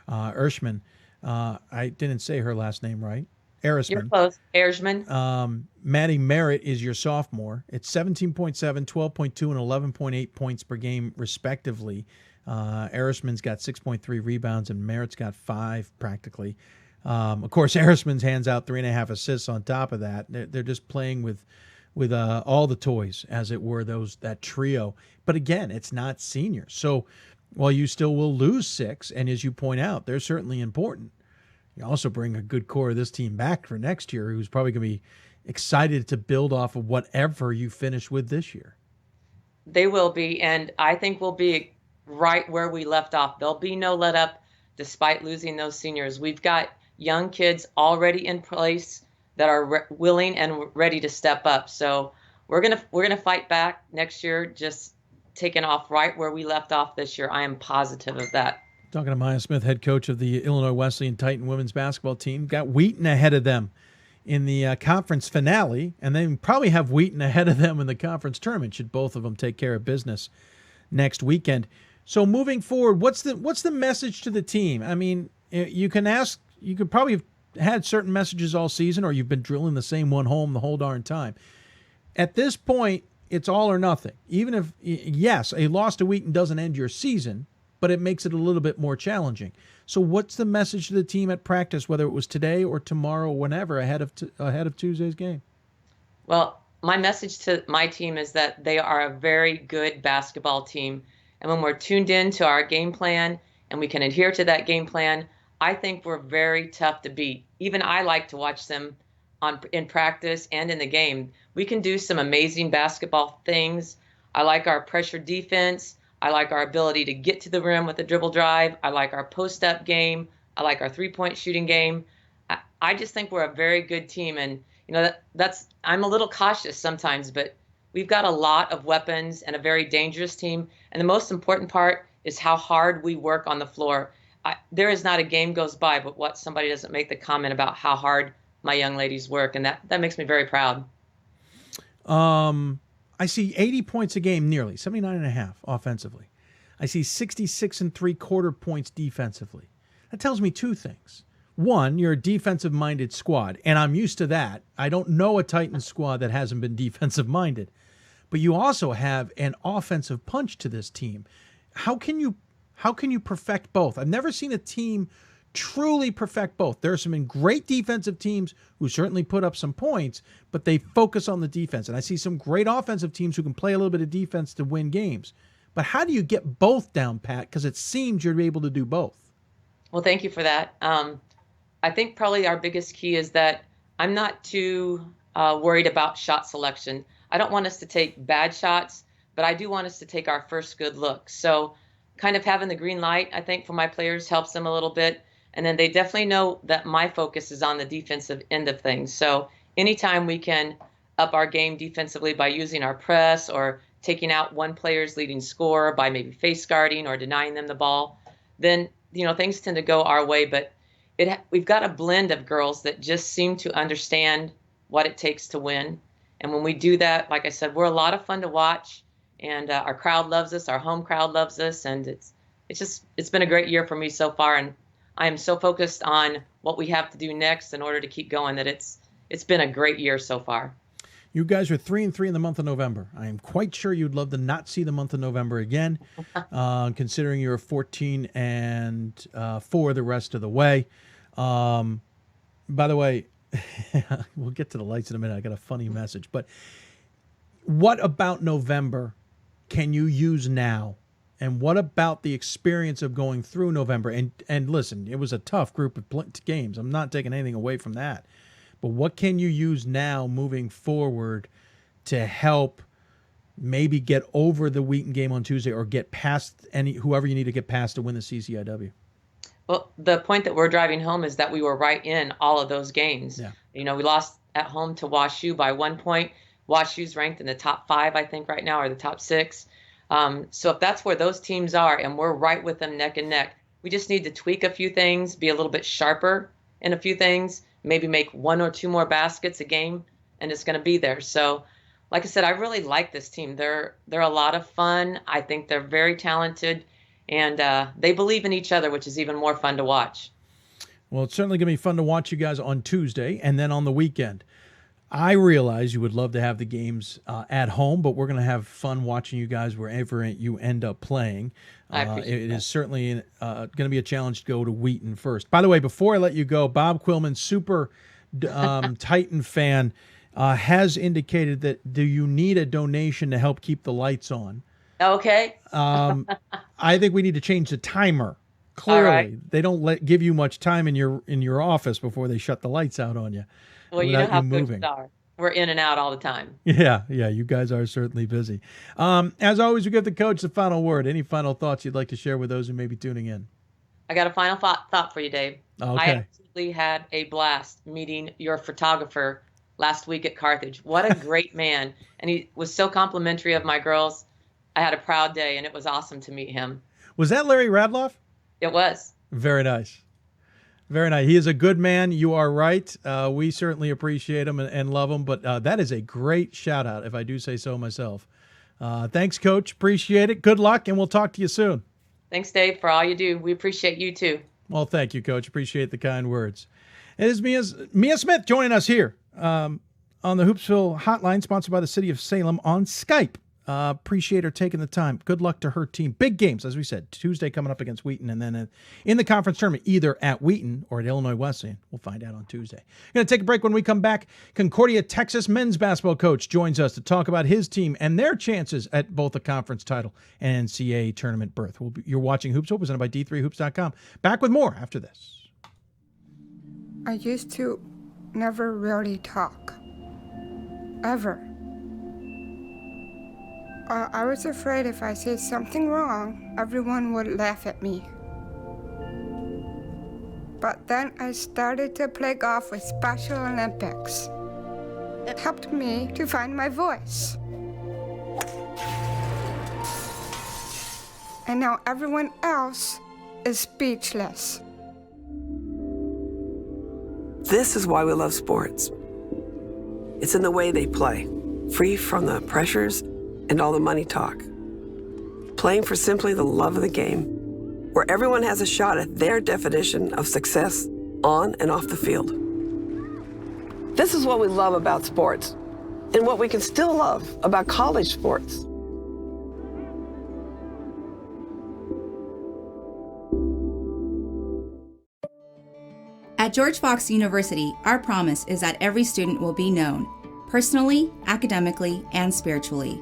Ershman. I didn't say her last name right. Erisman. You're close. Ershman. Maddie Merritt is your sophomore. It's 17.7, 12.2, and 11.8 points per game, respectively. Erisman's got 6.3 rebounds, and Merritt's got 5 practically. Of course, Erisman's hands out 3.5 assists on top of that. They're just playing with all the toys, as it were, that trio. But again, it's not seniors. So while you still will lose 6, and as you point out, they're certainly important, you also bring a good core of this team back for next year, who's probably going to be excited to build off of whatever you finish with this year. They will be, and I think we'll be right where we left off. There'll be no let up despite losing those seniors. We've got young kids already in place that are willing and ready to step up. So we're gonna fight back next year, just taking off right where we left off this year. I am positive of that. Talking to Maya Smith, head coach of the Illinois Wesleyan Titan women's basketball team. Got Wheaton ahead of them in the conference finale, and then probably have Wheaton ahead of them in the conference tournament should both of them take care of business next weekend. So moving forward, what's the message to the team? I mean, you could probably have had certain messages all season, or you've been drilling the same one home the whole darn time. At this point, it's all or nothing. Even if, yes, a loss to Wheaton doesn't end your season, but it makes it a little bit more challenging. So what's the message to the team at practice, whether it was today or tomorrow, whenever, ahead of Tuesday's game? Well, my message to my team is that they are a very good basketball team. And when we're tuned in to our game plan and we can adhere to that game plan, I think we're very tough to beat. Even I like to watch them in practice and in the game. We can do some amazing basketball things. I like our pressure defense. I like our ability to get to the rim with a dribble drive. I like our post-up game. I like our three-point shooting game. I just think we're a very good team. And, that's I'm a little cautious sometimes, but we've got a lot of weapons and a very dangerous team. And the most important part is how hard we work on the floor. There is not a game goes by but what somebody doesn't make the comment about how hard my young ladies work, and that makes me very proud. I see 80 points a game, nearly 79.5 offensively. I see 66.75 points defensively. That tells me two things. One, you're a defensive-minded squad, and I'm used to that. I don't know a Titans squad that hasn't been defensive-minded. But you also have an offensive punch to this team. How can you perfect both? I've never seen a team truly perfect both. There are some great defensive teams who certainly put up some points, but they focus on the defense. And I see some great offensive teams who can play a little bit of defense to win games. But how do you get both down, Pat? Because it seems you're able to do both. Well, thank you for that. I think probably our biggest key is that I'm not too worried about shot selection. I don't want us to take bad shots, but I do want us to take our first good look. So kind of having the green light, I think, for my players helps them a little bit. And then they definitely know that my focus is on the defensive end of things. So anytime we can up our game defensively by using our press or taking out one player's leading scorer by maybe face guarding or denying them the ball, then, things tend to go our way. But we've got a blend of girls that just seem to understand what it takes to win. And when we do that, like I said, we're a lot of fun to watch, and our crowd loves us. Our home crowd loves us, and it's been a great year for me so far. And I am so focused on what we have to do next in order to keep going that it's been a great year so far. You guys are 3-3 in the month of November. I am quite sure you'd love to not see the month of November again, considering you're 14-4 the rest of the way. By the way, we'll get to the lights in a minute. I got a funny message. But what about November can you use now? And what about the experience of going through November? And listen, it was a tough group of games. I'm not taking anything away from that. But what can you use now moving forward to help maybe get over the Wheaton game on Tuesday or get past whoever you need to get past to win the CCIW? Well, the point that we're driving home is that we were right in all of those games. Yeah. We lost at home to WashU by 1 point. WashU's ranked in the top 5, I think, right now, or the top 6. So if that's where those teams are and we're right with them neck and neck, we just need to tweak a few things, be a little bit sharper in a few things, maybe make 1 or 2 more baskets a game, and it's going to be there. So like I said, I really like this team. They're a lot of fun. I think they're very talented, and they believe in each other, which is even more fun to watch. Well, it's certainly going to be fun to watch you guys on Tuesday and then on the weekend. I realize you would love to have the games at home, but we're going to have fun watching you guys wherever you end up playing. I appreciate it that. is certainly going to be a challenge to go to Wheaton first. By the way, before I let you go, Bob Quillman, super Titan fan, has indicated that do you need a donation to help keep the lights on? Okay. I think we need to change the timer. Clearly, right. They don't give you much time in your office before they shut the lights out on you. Well, you know how coaches are. We're in and out all the time. Yeah, you guys are certainly busy. As always, we give the coach the final word. Any final thoughts you'd like to share with those who may be tuning in? I got a final thought for you, Dave. Okay. I absolutely had a blast meeting your photographer last week at Carthage. What a great man. And he was so complimentary of my girls. I had a proud day, and it was awesome to meet him. Was that Larry Radloff? It was. Very nice. Very nice. He is a good man. You are right. We certainly appreciate him and love him, but that is a great shout out, if I do say so myself. Thanks, Coach. Appreciate it. Good luck, and we'll talk to you soon. Thanks, Dave, for all you do. We appreciate you, too. Well, thank you, Coach. Appreciate the kind words. It is Mia Smith joining us here on the Hoopsville Hotline, sponsored by the City of Salem on Skype. Appreciate her taking the time. Good luck to her team. Big games, as we said. Tuesday coming up against Wheaton, and then in the conference tournament, either at Wheaton or at Illinois Wesleyan. We'll find out on Tuesday. Going to take a break. When we come back, Concordia, Texas men's basketball coach joins us to talk about his team and their chances at both a conference title and NCAA tournament berth. You're watching Hoopsville, presented by D3Hoops.com. Back with more after this. I used to never really talk. Ever. I was afraid if I said something wrong, everyone would laugh at me. But then I started to play golf with Special Olympics. It helped me to find my voice. And now everyone else is speechless. This is why we love sports. It's in the way they play. free from the pressures and all the money talk. Playing for simply the love of the game, where everyone has a shot at their definition of success on and off the field. This is what we love about sports, and what we can still love about college sports. At George Fox University, our promise is that every student will be known, personally, academically, and spiritually.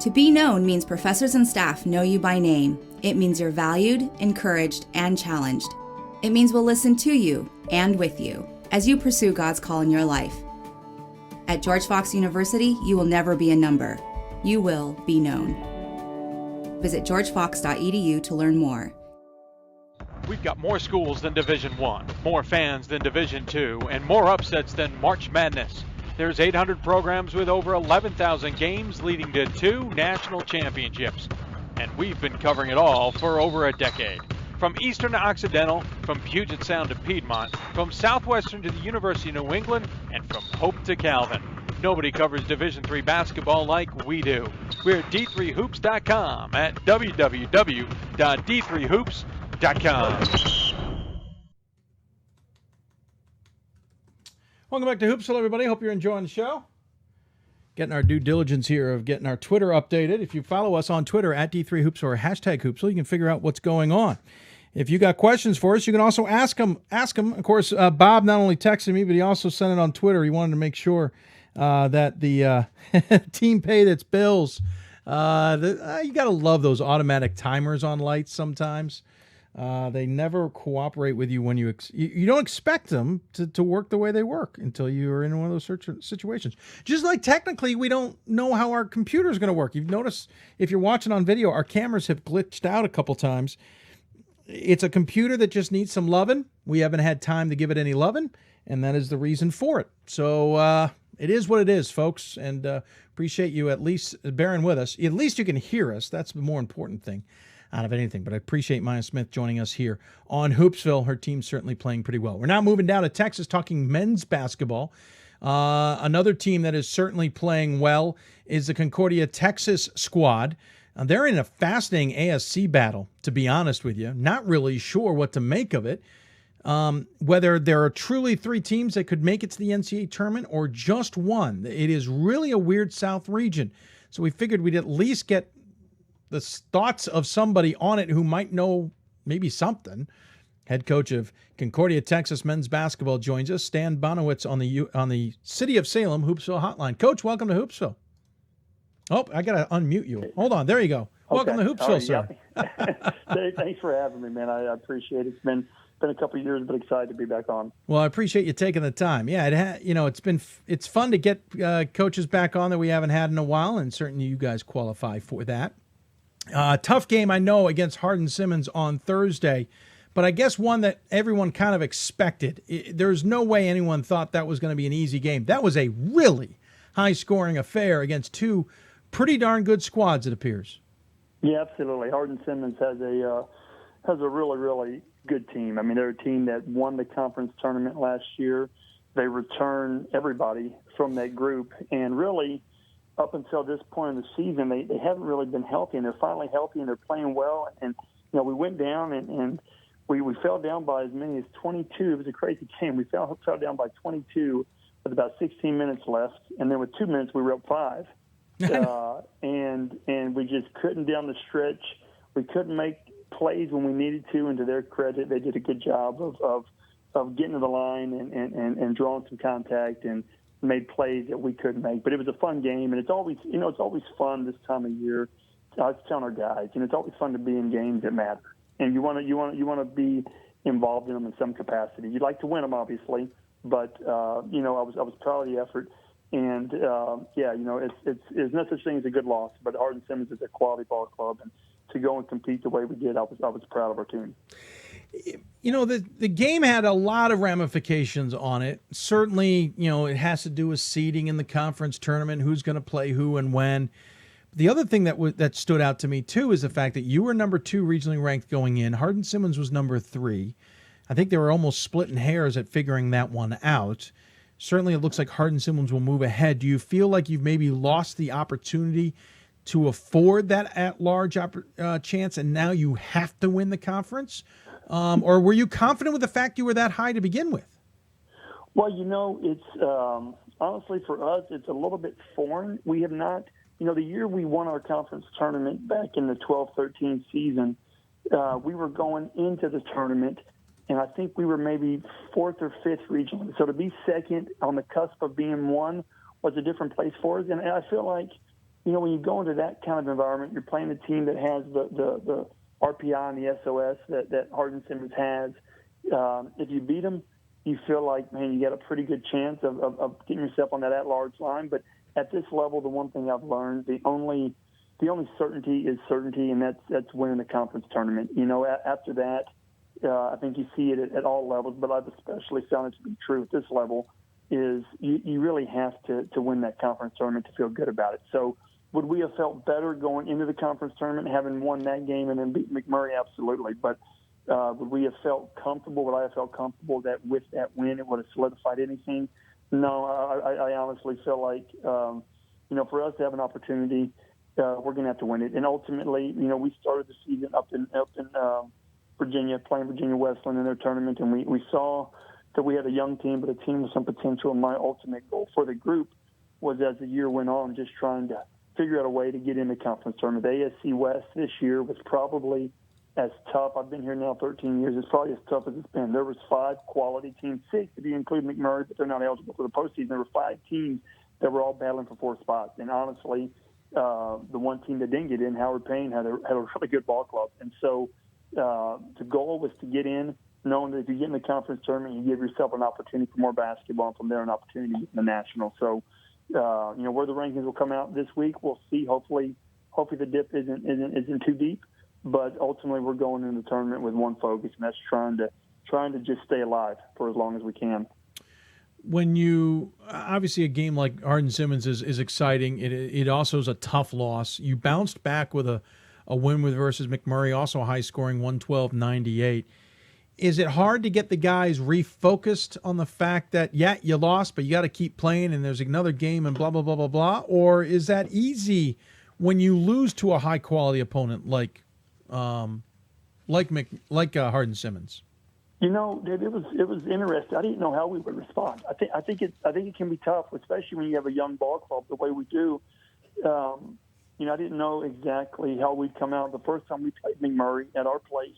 To be known means professors and staff know you by name. It means you're valued, encouraged, and challenged. It means we'll listen to you and with you as you pursue God's call in your life. At George Fox University, you will never be a number. You will be known. Visit georgefox.edu to learn more. We've got more schools than Division I, more fans than Division II, and more upsets than March Madness. There's 800 programs with over 11,000 games leading to 2 national championships. And we've been covering it all for over a decade. From Eastern to Occidental, from Puget Sound to Piedmont, from Southwestern to the University of New England, and from Hope to Calvin. Nobody covers Division III basketball like we do. We're at d3hoops.com at www.d3hoops.com. Welcome back to Hoopsville, everybody. Hope you're enjoying the show. Getting our due diligence here of getting our Twitter updated. If you follow us on Twitter at D3Hoops or hashtag Hoopsville, you can figure out what's going on. If you got questions for us, you can also ask them. Of course, Bob not only texted me, but he also sent it on Twitter. He wanted to make sure that the team paid its bills. You got to love those automatic timers on lights sometimes. They never cooperate with you when you don't expect them to work the way they work until you are in one of those situations. Just like technically we don't know how our computer is going to work. You've noticed if you're watching on video, our cameras have glitched out a couple times. It's a computer that just needs some loving. We haven't had time to give it any loving, and that is the reason for it. So it is what it is, folks, and appreciate you at least bearing with us. At least you can hear us. That's the more important thing out of anything. But I appreciate Maya Smith joining us here on Hoopsville. Her team's certainly playing pretty well. We're now moving down to Texas, talking men's basketball. Another team that is certainly playing well is the Concordia Texas squad. They're in a fascinating ASC battle, to be honest with you. Not really sure what to make of it. Whether there are truly 3 teams that could make it to the NCAA tournament or just one. It is really a weird South region. So we figured we'd at least get the thoughts of somebody on it who might know maybe something. Head coach of Concordia Texas men's basketball joins us, Stan Bonowitz on the City of Salem Hoopsville hotline. Coach, welcome to Hoopsville. Oh, I got to unmute you. Hold on. There you go. Welcome to Hoopsville, sir. Thanks for having me, man. I appreciate it. It's been a couple of years, but excited to be back on. Well, I appreciate you taking the time. Yeah, it's fun to get coaches back on that we haven't had in a while, and certainly you guys qualify for that. Tough game, I know, against Hardin-Simmons on Thursday, but I guess one that everyone kind of expected. There's no way anyone thought that was going to be an easy game. That was a really high-scoring affair against 2 pretty darn good squads, it appears. Yeah, absolutely. Hardin-Simmons has a really, really good team. I mean, they're a team that won the conference tournament last year. They returned everybody from that group, and really, up until this point in the season, they haven't really been healthy, and they're finally healthy, and they're playing well. And, we went down, and we fell down by as many as 22. It was a crazy game. We fell down by 22 with about 16 minutes left, and then with 2 minutes, we were up 5. And we just couldn't down the stretch. We couldn't make plays when we needed to, and to their credit, they did a good job of getting to the line and drawing some contact and made plays that we couldn't make. But it was a fun game, and it's always fun this time of year. I was telling our guys, it's always fun to be in games that matter, and you want to be involved in them in some capacity. You'd like to win them, obviously, but I was proud of the effort. And it's no such thing as a good loss, but Hardin-Simmons is a quality ball club, and to go and compete the way we did, I was proud of our team. The game had a lot of ramifications on it. Certainly, it has to do with seeding in the conference tournament, who's going to play who and when. The other thing that stood out to me, too, is the fact that you were number 2 regionally ranked going in. Hardin-Simmons was number 3. I think they were almost splitting hairs at figuring that one out. certainly it looks like Hardin-Simmons will move ahead. Do you feel like you've maybe lost the opportunity to afford that at-large chance, and now you have to win the conference? Or were you confident with the fact you were that high to begin with? Well, it's honestly for us, it's a little bit foreign. We have not, the year we won our conference tournament back in the 12-13 season, we were going into the tournament, and I think we were maybe fourth or fifth regionally. So to be second on the cusp of being one was a different place for us. And I feel like, when you go into that kind of environment, you're playing a team that has the RPI and the SOS that Hardin-Simmons has. If you beat them, you feel like, man, you got a pretty good chance of getting yourself on that at-large line. But at this level, the one thing I've learned, the only certainty is certainty, and that's winning the conference tournament. After that, I think you see it at all levels, but I've especially found it to be true at this level, is you really have to win that conference tournament to feel good about it. So would we have felt better going into the conference tournament, having won that game and then beat McMurray? Absolutely. But would we have felt comfortable? Would I have felt comfortable that with that win it would have solidified anything? No, I honestly feel like, for us to have an opportunity, we're going to have to win it. And ultimately, we started the season up in Virginia, playing Virginia Westland in their tournament, and we saw that we had a young team, but a team with some potential. And my ultimate goal for the group was, as the year went on, just trying to figure out a way to get in the conference tournament. The ASC West this year was probably as tough. I've been here now 13 years. It's probably as tough as it's been. There was 5 quality teams, 6 if you include McMurray, but they're not eligible for the postseason. There were 5 teams that were all battling for 4 spots. And honestly, the one team that didn't get in, Howard Payne, had a really good ball club. And so the goal was to get in, knowing that if you get in the conference tournament, you give yourself an opportunity for more basketball, and from there an opportunity to get in the national. So, where the rankings will come out this week, we'll see. Hopefully the dip isn't too deep. But ultimately, we're going into the tournament with one focus, and that's trying to just stay alive for as long as we can. When you obviously a game like Hardin-Simmons is exciting. It also is a tough loss. You bounced back with a win versus McMurray, also a high scoring 112-98. Is it hard to get the guys refocused on the fact that, you lost, but you got to keep playing and there's another game and blah, blah, blah, blah, blah? Or is that easy when you lose to a high-quality opponent like Hardin-Simmons? It was interesting. I didn't know how we would respond. I think it can be tough, especially when you have a young ball club the way we do. I didn't know exactly how we'd come out. The first time we played McMurray at our place,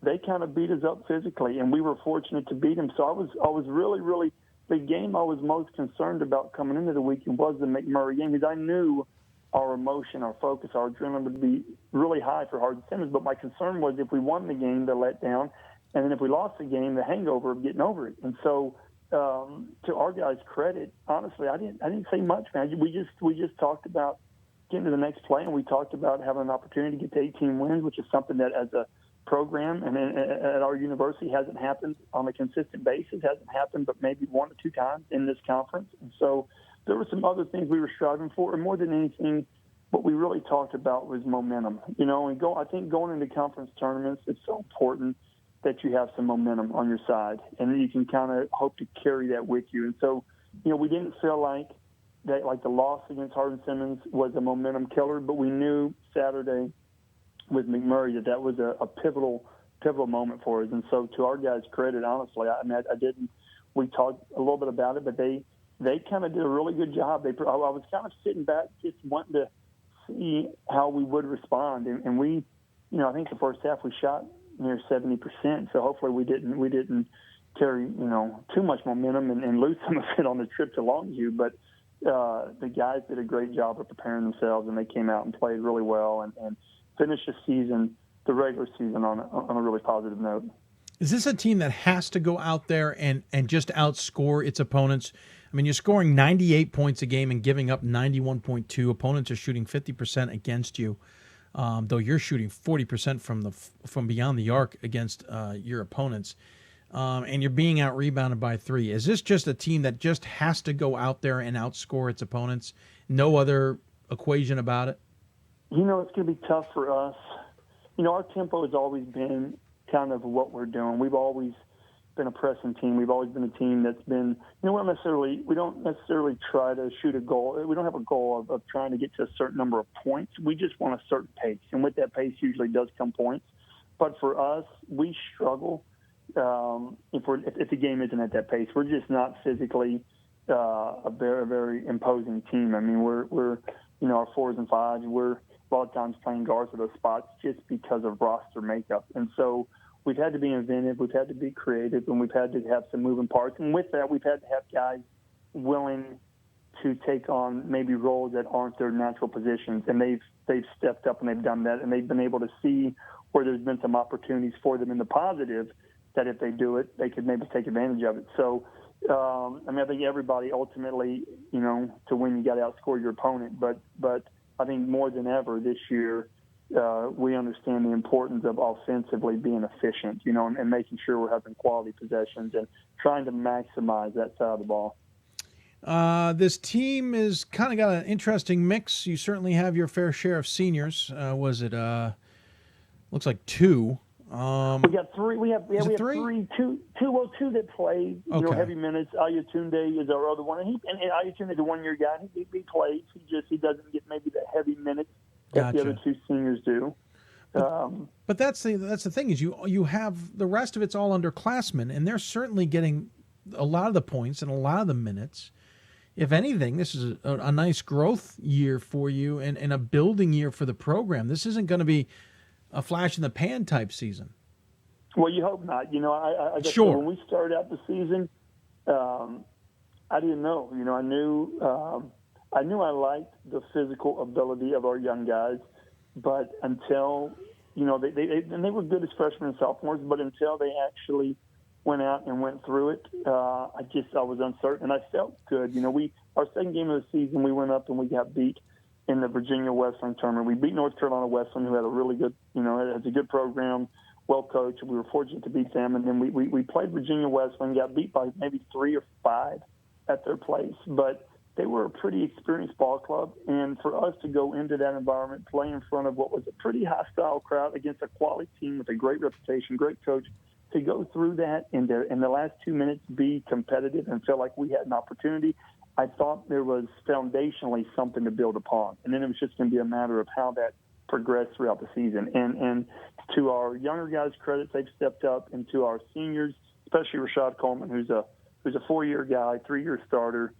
they kind of beat us up physically, and we were fortunate to beat them. So I was really, really, the game I was most concerned about coming into the weekend was the McMurray game, because I knew our emotion, our focus, our adrenaline would be really high for Hardin-Simmons. But my concern was if we won the game, the letdown, and then if we lost the game, the hangover of getting over it. And so, to our guys' credit, honestly, I didn't say much, man. We just talked about getting to the next play, and we talked about having an opportunity to get to 18 wins, which is something that as a program and at our university hasn't happened on a consistent basis, hasn't happened but maybe 1 or 2 times in this conference. And so there were some other things we were striving for, and more than anything, what we really talked about was momentum. I think going into conference tournaments, it's so important that you have some momentum on your side, and then you can kind of hope to carry that with you. And so, we didn't feel like that, like the loss against Hardin-Simmons was a momentum killer, but we knew Saturday with McMurray that was a pivotal moment for us. And so, to our guys' credit, honestly, we talked a little bit about it, but they kind of did a really good job. I was kind of sitting back just wanting to see how we would respond. And we, I think the first half we shot near 70%. So hopefully we didn't carry, too much momentum and lose some of it on the trip to Longview. But the guys did a great job of preparing themselves, and they came out and played really well and finished the regular season on a really positive note. Is this a team that has to go out there and just outscore its opponents? I mean, you're scoring 98 points a game and giving up 91.2. Opponents are shooting 50% against you, though you're shooting 40% from beyond the arc against your opponents, and you're being out-rebounded by 3. Is this just a team that just has to go out there and outscore its opponents? No other equation about it? It's going to be tough for us. Our tempo has always been kind of what we're doing. We've always been a pressing team. We've always been a team that's been, we don't necessarily try to shoot a goal. We don't have a goal of trying to get to a certain number of points. We just want a certain pace. And with that pace usually does come points. But for us, we struggle if the game isn't at that pace. We're just not physically a very, very imposing team. I mean, we're our 4s and 5s, we're a lot of times playing guards at those spots just because of roster makeup. And so we've had to be inventive, we've had to be creative, and we've had to have some moving parts. And with that, we've had to have guys willing to take on maybe roles that aren't their natural positions. And they've stepped up and they've done that, and they've been able to see where there's been some opportunities for them in the positive that if they do it, they could maybe take advantage of it. So, I think everybody ultimately, to win, you got to outscore your opponent. But I think more than ever this year, we understand the importance of offensively being efficient, and making sure we're having quality possessions and trying to maximize that side of the ball. This team is kind of got an interesting mix. You certainly have your fair share of seniors. Looks like 2. We got 3. We have three. Two that play heavy minutes. Ayatunde is our other one, and Ayatunde is a 1-year guy. He plays. He doesn't get maybe the heavy minutes that the other 2 seniors do. But that's the thing is you have the rest of it's all underclassmen, and they're certainly getting a lot of the points and a lot of the minutes. If anything, this is a nice growth year for you and a building year for the program. This isn't going to be a flash in the pan type season. Well, you hope not. I guess sure. When we started out the season, I didn't know. I knew I liked the physical ability of our young guys, but until they were good as freshmen and sophomores, but until they actually went out and went through it, I was uncertain, and I felt good. Our second game of the season, we went up and we got beat in the Virginia Westland tournament. We beat North Carolina Westland, who had a really good, has a good program, well coached. We were fortunate to beat them, and then we played Virginia Westland, got beat by maybe 3 or 5 at their place. But they were a pretty experienced ball club, and for us to go into that environment, play in front of what was a pretty hostile crowd against a quality team with a great reputation, great coach, to go through that in the last 2 minutes, be competitive and feel like we had an opportunity, I thought there was foundationally something to build upon. And then it was just going to be a matter of how that progressed throughout the season. And to our younger guys' credit, they've stepped up, and to our seniors, especially Rashad Coleman, who's a 4-year guy, 3-year starter,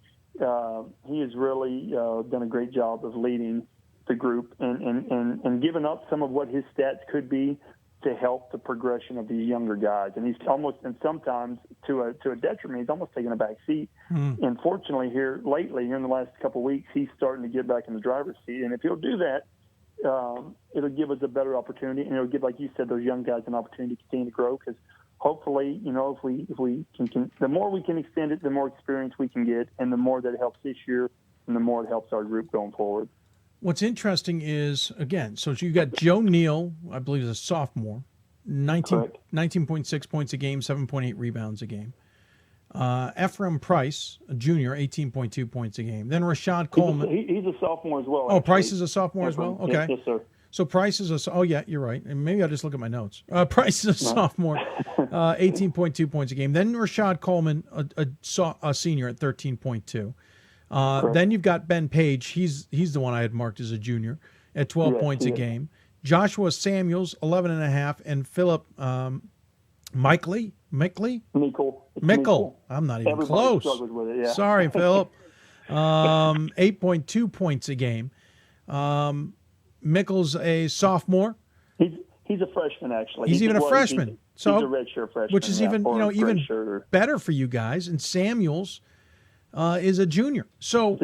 he has really done a great job of leading the group and giving up some of what his stats could be to help the progression of these younger guys. And he's almost, and sometimes to a detriment, he's almost taking a back seat. And fortunately here lately, in the last couple of weeks, he's starting to get back in the driver's seat. And if he'll do that, it'll give us a better opportunity, and it'll give, like you said, those young guys an opportunity to continue to grow, because hopefully, if we can, the more we can extend it, the more experience we can get, and the more that it helps this year, and the more it helps our group going forward. What's interesting is, again, so you got Joe Neal, I believe is a sophomore, 19.6 points a game, 7.8 rebounds a game. Ephraim Price, a junior, 18.2 points a game. Then Rashad Coleman. He's a sophomore as well. Oh, Price is a sophomore as well? Okay. Yes, sir. So Price is oh, yeah, you're right. And maybe I'll just look at my notes. Price is a sophomore, 18.2 points a game. Then Rashad Coleman, a senior at 13.2. Then you've got Ben Page. He's the one I had marked as a junior at 12 points a game. Joshua Samuels, 11.5, and Philip Mickle. I'm not even close. With it, yeah. Sorry, Philip. 8.2 points a game. Mickle's a sophomore. He's a freshman, actually. He's even a freshman. He's a redshirt freshman, which is even better for you guys. And Samuels is a junior. So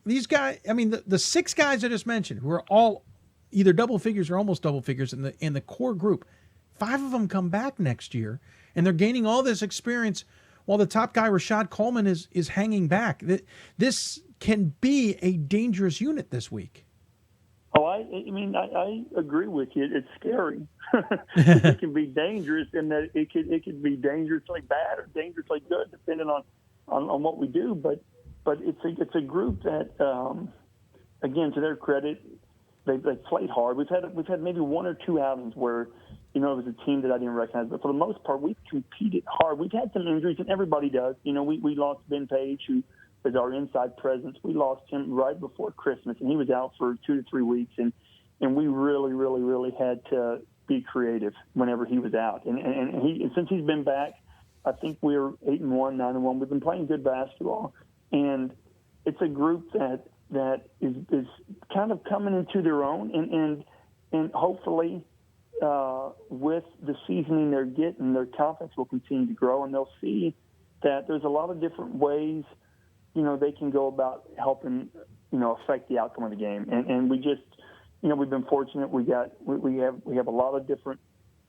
these guys, I mean, the 6 guys I just mentioned, who are all either double figures or almost double figures in the core group, 5 of them come back next year, and they're gaining all this experience while the top guy, Rashad Coleman, is hanging back. This can be a dangerous unit this week. Oh, I agree with you. It's scary. It can be dangerous in that it could be dangerously bad or dangerously good, depending on what we do. But it's a group that, again, to their credit, they played hard. We've had maybe 1 or 2 outings where it was a team that I didn't recognize. But for the most part, we've competed hard. We've had some injuries, and everybody does. We lost Ben Page, who is our inside presence. We lost him right before Christmas, and he was out for 2 to 3 weeks. And we really, really, really had to be creative whenever he was out. And since he's been back, I think we're 8-1, 9-1. We've been playing good basketball, and it's a group that is kind of coming into their own, and hopefully with the seasoning they're getting, their confidence will continue to grow, and they'll see that there's a lot of different ways, they can go about helping, affect the outcome of the game. And we just, we've been fortunate. We have a lot of different,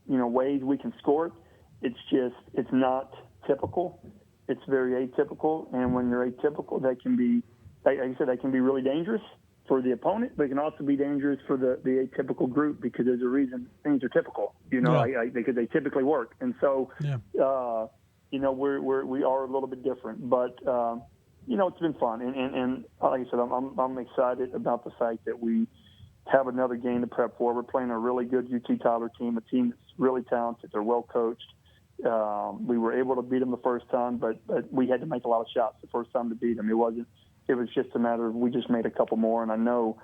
ways we can score it. It's not typical. It's very atypical. And when you're atypical, that can be, like I said, that can be really dangerous for the opponent, but it can also be dangerous for the atypical group, because there's a reason things are typical, because they typically work. And so, we are a little bit different, but, it's been fun. And like I said, I'm excited about the fact that we have another game to prep for. We're playing a really good UT Tyler team, a team that's really talented. They're well coached. We were able to beat them the first time, but we had to make a lot of shots the first time to beat them. It was just a matter of we just made a couple more. And I know,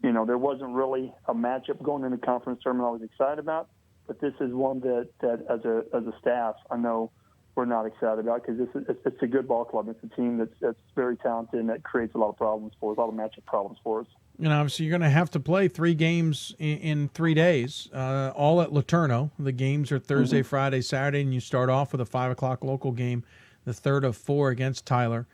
there wasn't really a matchup going into the conference tournament I was excited about, but this is one that as a staff, I know we're not excited about, because it's a good ball club. It's a team that's very talented, and that creates a lot of problems for us, a lot of matchup problems for us. Obviously, you're going to have to play 3 games in 3 days, all at Laterno. The games are Thursday, Friday, Saturday, and you start off with a 5 o'clock local game, the third of 4 against Tyler.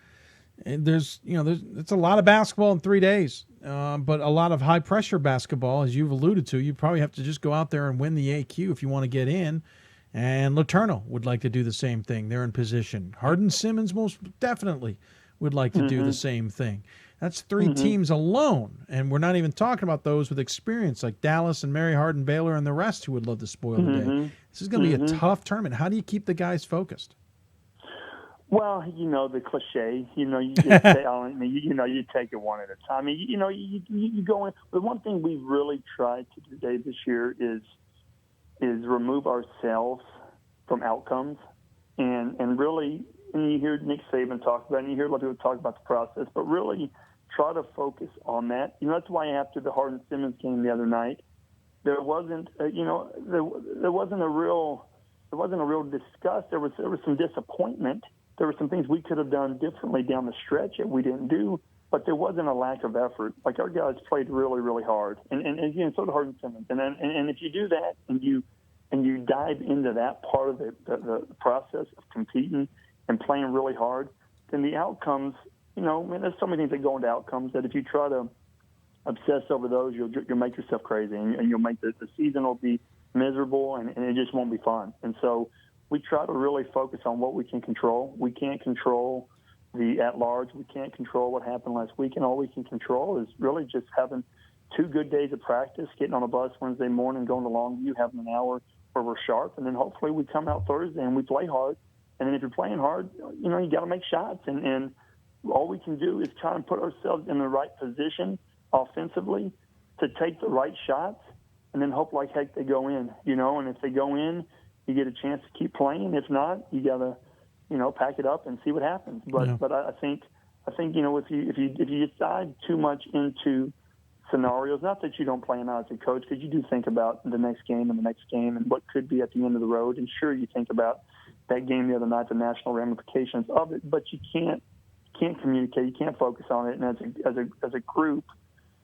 And it's a lot of basketball in 3 days, but a lot of high-pressure basketball, as you've alluded to. You probably have to just go out there and win the AQ if you want to get in. And Laterno would like to do the same thing. They're in position. Hardin-Simmons most definitely would like to do the same thing. That's 3 teams alone, and we're not even talking about those with experience like Dallas and Mary Hardin, Baylor, and the rest who would love to spoil the day. This is going to be a tough tournament. How do you keep the guys focused? Well, the cliche, you just say, you take it one at a time. You go in. The one thing we've really tried to do, Dave, this year is remove ourselves from outcomes, and really, and you hear Nick Saban talk about it, and you hear a lot of people talk about the process, but really try to focus on that. That's why after the Hardin-Simmons game the other night, there wasn't a real disgust. There was some disappointment. There were some things we could have done differently down the stretch that we didn't do, but there wasn't a lack of effort. Like, our guys played really, really hard, and so did Hardin-Simmons. And if you do that and you dive into that part of the process of competing and playing really hard, then the outcomes, there's so many things that go into outcomes that if you try to obsess over those, you'll make yourself crazy, and you'll make the season will be miserable, and it just won't be fun. And so we try to really focus on what we can control. We can't control the at-large. We can't control what happened last weekend. All we can control is really just having 2 good days of practice, getting on a bus Wednesday morning, going to Longview, having an hour where we're sharp, and then hopefully we come out Thursday and we play hard. And then if you're playing hard, you got to make shots. And all we can do is try and put ourselves in the right position offensively to take the right shots, and then hope like heck they go in, And if they go in, you get a chance to keep playing. If not, you got to, pack it up and see what happens. But I think if you dive too much into scenarios, not that you don't plan out as a coach, because you do think about the next game and what could be at the end of the road. And sure, you think about that game the other night, the national ramifications of it, but you can't communicate, you can't focus on it. And as a group,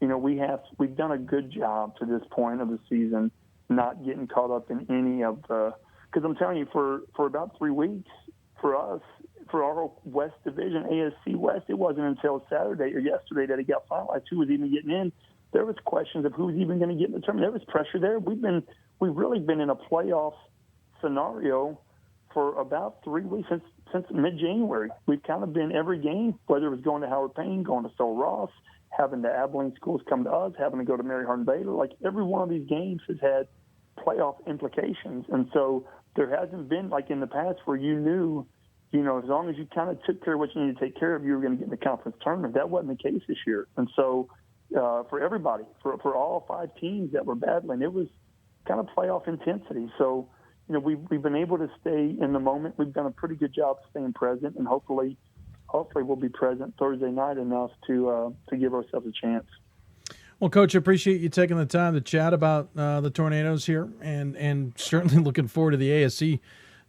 we've done a good job to this point of the season, not getting caught up in any of the, because I'm telling you, for about 3 weeks for us, for our West Division, ASC West, it wasn't until Saturday or yesterday that it got finalized who was even getting in. There was questions of who was even going to get in the tournament. There was pressure there. We've really been in a playoff scenario for about 3 weeks since mid-January. We've kind of been every game, whether it was going to Howard Payne, going to Sol Ross, having the Abilene schools come to us, having to go to Mary Hardin Baylor. Like, every one of these games has had playoff implications. And so there hasn't been, like in the past, where you knew, as long as you kind of took care of what you needed to take care of, you were going to get in the conference tournament. That wasn't the case this year. And so for everybody, for all 5 teams that were battling, it was kind of playoff intensity. So, we've been able to stay in the moment. We've done a pretty good job staying present, and hopefully we'll be present Thursday night enough to give ourselves a chance. Well, Coach, I appreciate you taking the time to chat about the Tornadoes here, and certainly looking forward to the ASC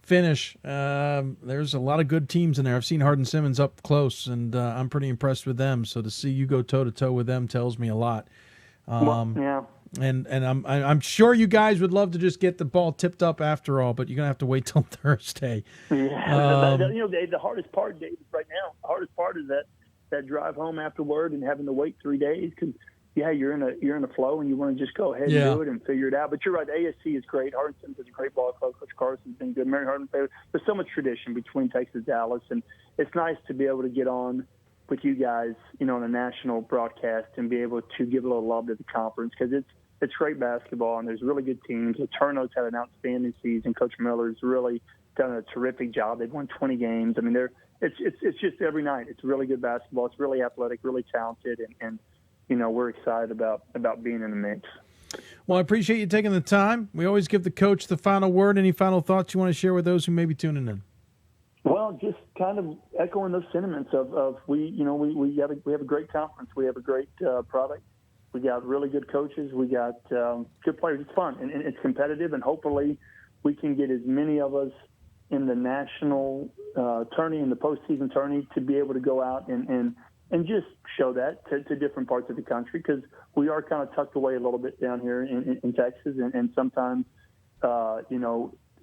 finish. There's a lot of good teams in there. I've seen Hardin Simmons up close, and I'm pretty impressed with them. So to see you go toe-to-toe with them tells me a lot. Yeah. And I'm sure you guys would love to just get the ball tipped up after all, but you're going to have to wait till Thursday. Yeah. The hardest part, Dave, right now, the hardest part is that drive home afterward and having to wait 3 days because, you're in a flow and you want to just go ahead and do it and figure it out. But you're right, the ASC is great. Hardin Simmons is a great ball club. Coach Carson's been good. Mary Hardin, there's so much tradition between Texas and Dallas, and it's nice to be able to get on with you guys, on a national broadcast and be able to give a little love to the conference because it's great basketball and there's really good teams. The Turno's had an outstanding season. Coach Miller's really done a terrific job. They've won 20 games. I mean, it's just every night. It's really good basketball. It's really athletic, really talented, and we're excited about being in the mix. Well, I appreciate you taking the time. We always give the coach the final word. Any final thoughts you want to share with those who may be tuning in? Well, just kind of echoing those sentiments of we have a great conference. We have a great product. We got really good coaches. We got good players. It's fun and it's competitive, and hopefully we can get as many of us in the national tourney and the postseason tourney to be able to go out and just show that to different parts of the country because we are kind of tucked away a little bit down here in Texas, and sometimes,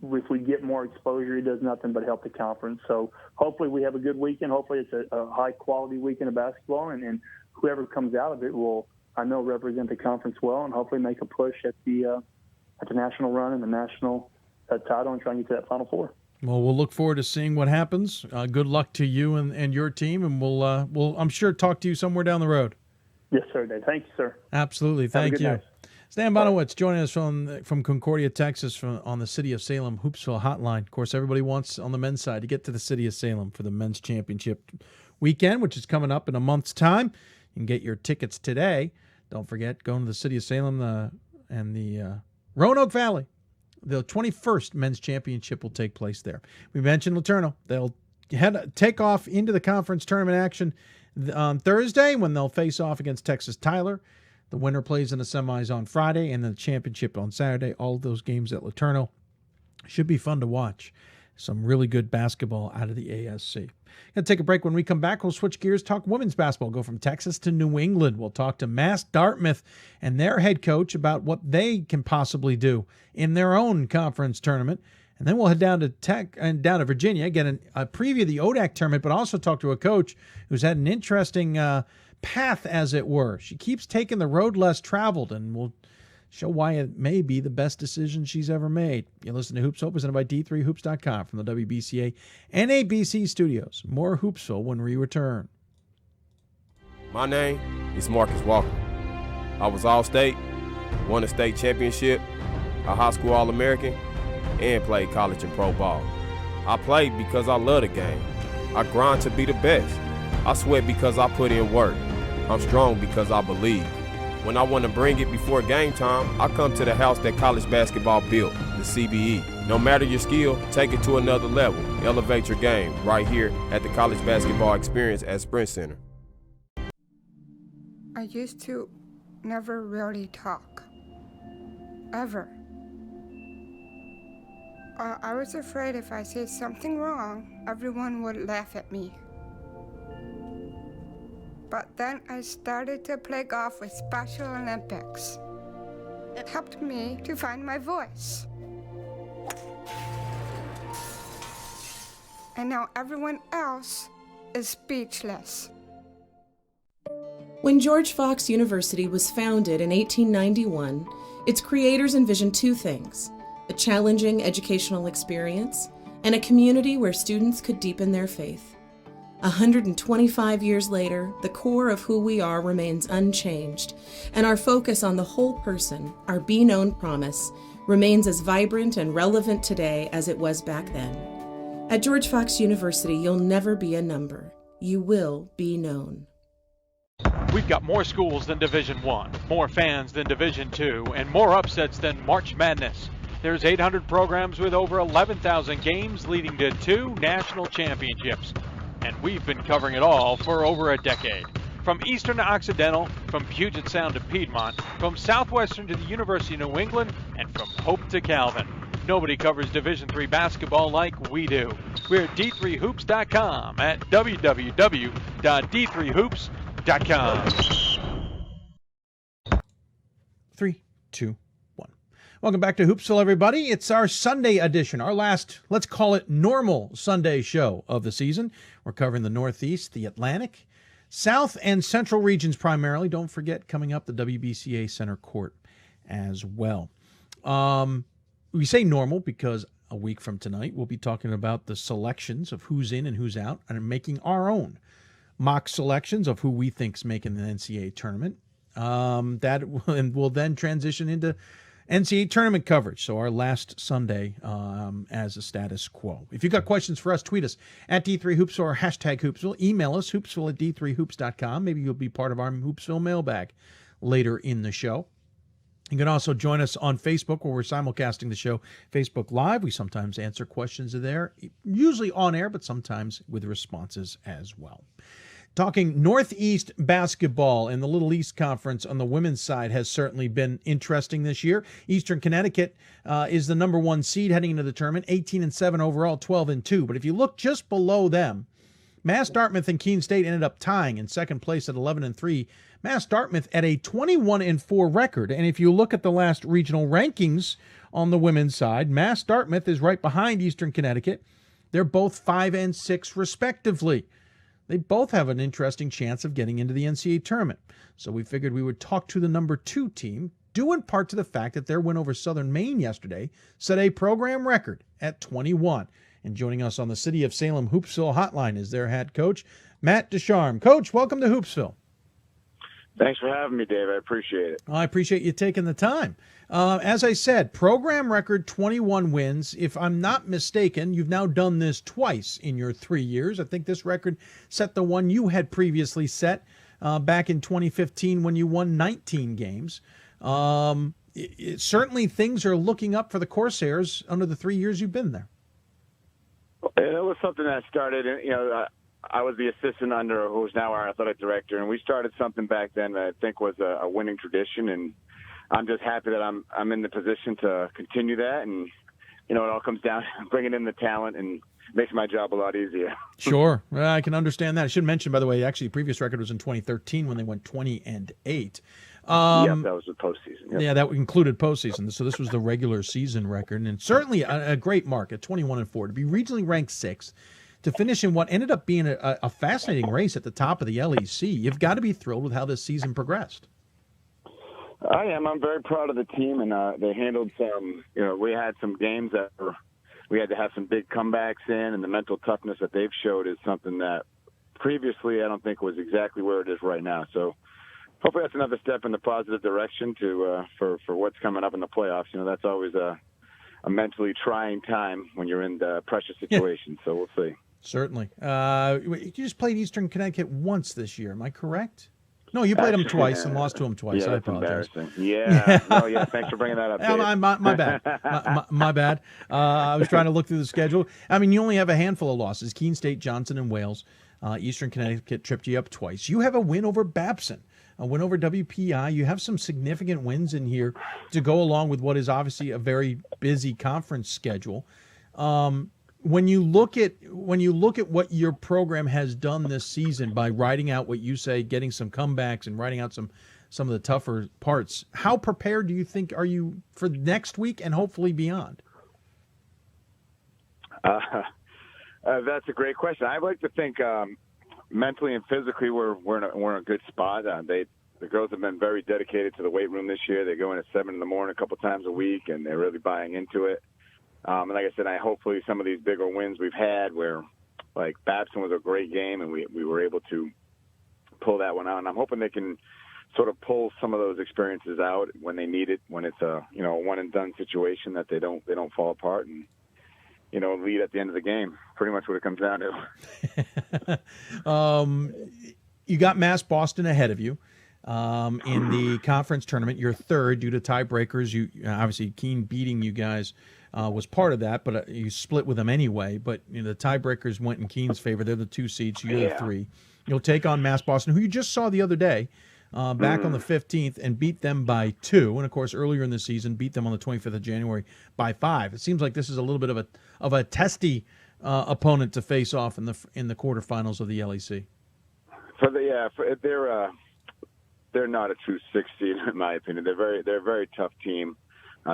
if we get more exposure, it does nothing but help the conference. So hopefully we have a good weekend. Hopefully it's a high-quality weekend of basketball, and whoever comes out of it will, I know, represent the conference well and hopefully make a push at the national run and the national title and try and get to that Final Four. Well, we'll look forward to seeing what happens. Good luck to you and your team, and we'll I'm sure talk to you somewhere down the road. Yes, sir, Dave. Thank you, sir. Absolutely. Thank you. Night. Stan Bonowitz joining us from Concordia, Texas, on the City of Salem Hoopsville Hotline. Of course, everybody wants on the men's side to get to the City of Salem for the men's championship weekend, which is coming up in a month's time. You can get your tickets today. Don't forget, going to the City of Salem and the Roanoke Valley. The 21st men's championship will take place there. We mentioned LeTourneau. They'll take off into the conference tournament action on Thursday when they'll face off against Texas Tyler. The winner plays in the semis on Friday and the championship on Saturday. All of those games at LeTourneau should be fun to watch. Some really good basketball out of the ASC. Going to take a break. When we come back, we'll switch gears, talk women's basketball, go from Texas to New England. We'll talk to Mass Dartmouth and their head coach about what they can possibly do in their own conference tournament. And then we'll head down to Virginia, get a preview of the ODAC tournament, but also talk to a coach who's had an interesting path, as it were. She keeps taking the road less traveled, and we'll show why it may be the best decision she's ever made. You listen to Hoopsville, presented by D3Hoops.com from the WBCA and ABC studios. More Hoopsville when we return. My name is Marcus Walker. I was All-State, won a state championship, a high school All-American, and played college and pro ball. I played because I love the game. I grind to be the best. I sweat because I put in work. I'm strong because I believe. When I want to bring it before game time, I come to the house that college basketball built, the CBE. No matter your skill, take it to another level. Elevate your game right here at the College Basketball Experience at Sprint Center. I used to never really talk. Ever. I was afraid if I said something wrong, everyone would laugh at me. But then I started to play golf with Special Olympics. It helped me to find my voice. And now everyone else is speechless. When George Fox University was founded in 1891, its creators envisioned two things: a challenging educational experience and a community where students could deepen their faith. 125 years later, the core of who we are remains unchanged, and our focus on the whole person, our Be Known promise, remains as vibrant and relevant today as it was back then. At George Fox University, you'll never be a number. You will be known. We've got more schools than Division I, more fans than Division II, and more upsets than March Madness. There's 800 programs with over 11,000 games leading to 2 national championships. And we've been covering it all for over a decade. From Eastern to Occidental, from Puget Sound to Piedmont, from Southwestern to the University of New England, and from Hope to Calvin. Nobody covers Division III basketball like we do. We're at d3hoops.com at www.d3hoops.com. 3, 2, 1. Welcome back to Hoopsville, everybody. It's our Sunday edition, our last, let's call it normal Sunday show of the season. We're covering the Northeast, the Atlantic, South and Central regions primarily. Don't forget, coming up, the WBCA Center Court as well. We say normal because a week from tonight, we'll be talking about the selections of who's in and who's out and making our own mock selections of who we think's making the NCAA tournament. And we'll then transition into NCAA tournament coverage. So our last Sunday as a status quo. If you've got questions for us, tweet us at D3Hoops or hashtag Hoopsville. Email us, hoopsville at d3hoops.com. Maybe you'll be part of our Hoopsville mailbag later in the show. You can also join us on Facebook where we're simulcasting the show Facebook Live. We sometimes answer questions there, usually on air, but sometimes with responses as well. Talking Northeast basketball in the Little East Conference on the women's side has certainly been interesting this year. Eastern Connecticut is the number 1 seed heading into the tournament, 18-7 overall, 12-2. But if you look just below them, Mass Dartmouth and Keene State ended up tying in second place at 11-3. Mass Dartmouth at a 21-4 record. And if you look at the last regional rankings on the women's side, Mass Dartmouth is right behind Eastern Connecticut. They're both 5-6 respectively. They both have an interesting chance of getting into the NCAA tournament. So we figured we would talk to the number 2 team, due in part to the fact that their win over Southern Maine yesterday set a program record at 21. And joining us on the City of Salem Hoopsville hotline is their head coach, Matt Descharme. Coach, welcome to Hoopsville. Thanks for having me, Dave. I appreciate it. I appreciate you taking the time. As I said, program record 21 wins. If I'm not mistaken, you've now done this twice in your 3 years. I think this record set the one you had previously set back in 2015 when you won 19 games. Certainly things are looking up for the Corsairs under the 3 years you've been there. It was something that started, I was the assistant under who's now our athletic director, and we started something back then that I think was a winning tradition, and I'm just happy that I'm in the position to continue that, and it all comes down to bringing in the talent and makes my job a lot easier. Sure, I can understand that. I should mention, by the way, actually the previous record was in 2013 when they went 20-8. Yeah, that was the postseason. Yep. Yeah, that included postseason. So this was the regular season record, and certainly a great mark at 21-4 to be regionally ranked 6th. To finish in what ended up being a fascinating race at the top of the LEC. You've got to be thrilled with how this season progressed. I am. I'm very proud of the team, and they handled some, we had some games that we had to have some big comebacks in, and the mental toughness that they've showed is something that previously I don't think was exactly where it is right now. So hopefully that's another step in the positive direction for what's coming up in the playoffs. That's always a mentally trying time when you're in the pressure situation. So we'll see. Certainly. You just played Eastern Connecticut once this year. Am I correct? No, you played them twice and lost to them twice. Yeah, I that's apologize. embarrassing. Yeah. Oh, yeah. Thanks for bringing that up, Dave. My bad. My bad. I was trying to look through the schedule. I mean, you only have a handful of losses. Keene State, Johnson, and Wales. Eastern Connecticut tripped you up twice. You have a win over Babson, a win over WPI. You have some significant wins in here to go along with what is obviously a very busy conference schedule. When you look at what your program has done this season by riding out what you say, getting some comebacks and riding out some of the tougher parts, how prepared do you think are you for next week and hopefully beyond? That's a great question. I like to think mentally and physically we're in a good spot. The girls have been very dedicated to the weight room this year. They go in at 7 in the morning a couple times a week, and they're really buying into it. And like I said, hopefully some of these bigger wins we've had where, like, Babson was a great game, and we were able to pull that one out. And I'm hoping they can sort of pull some of those experiences out when they need it, when it's a one-and-done situation, that they don't fall apart and, lead at the end of the game. Pretty much what it comes down to. You got Mass Boston ahead of you. in the conference tournament. You're third due to tiebreakers. You obviously Keene beating you guys was part of that, but you split with them anyway. But the tiebreakers went in Keene's favor. They're the 2 seeds. You're the 3. You'll take on Mass Boston, who you just saw the other day, back on the 15th, and beat them by 2. And of course, earlier in the season, beat them on the 25th of January by 5. It seems like this is a little bit of a testy opponent to face off in the quarterfinals of the LEC. They're not a true 6 seed in my opinion. They're a very tough team.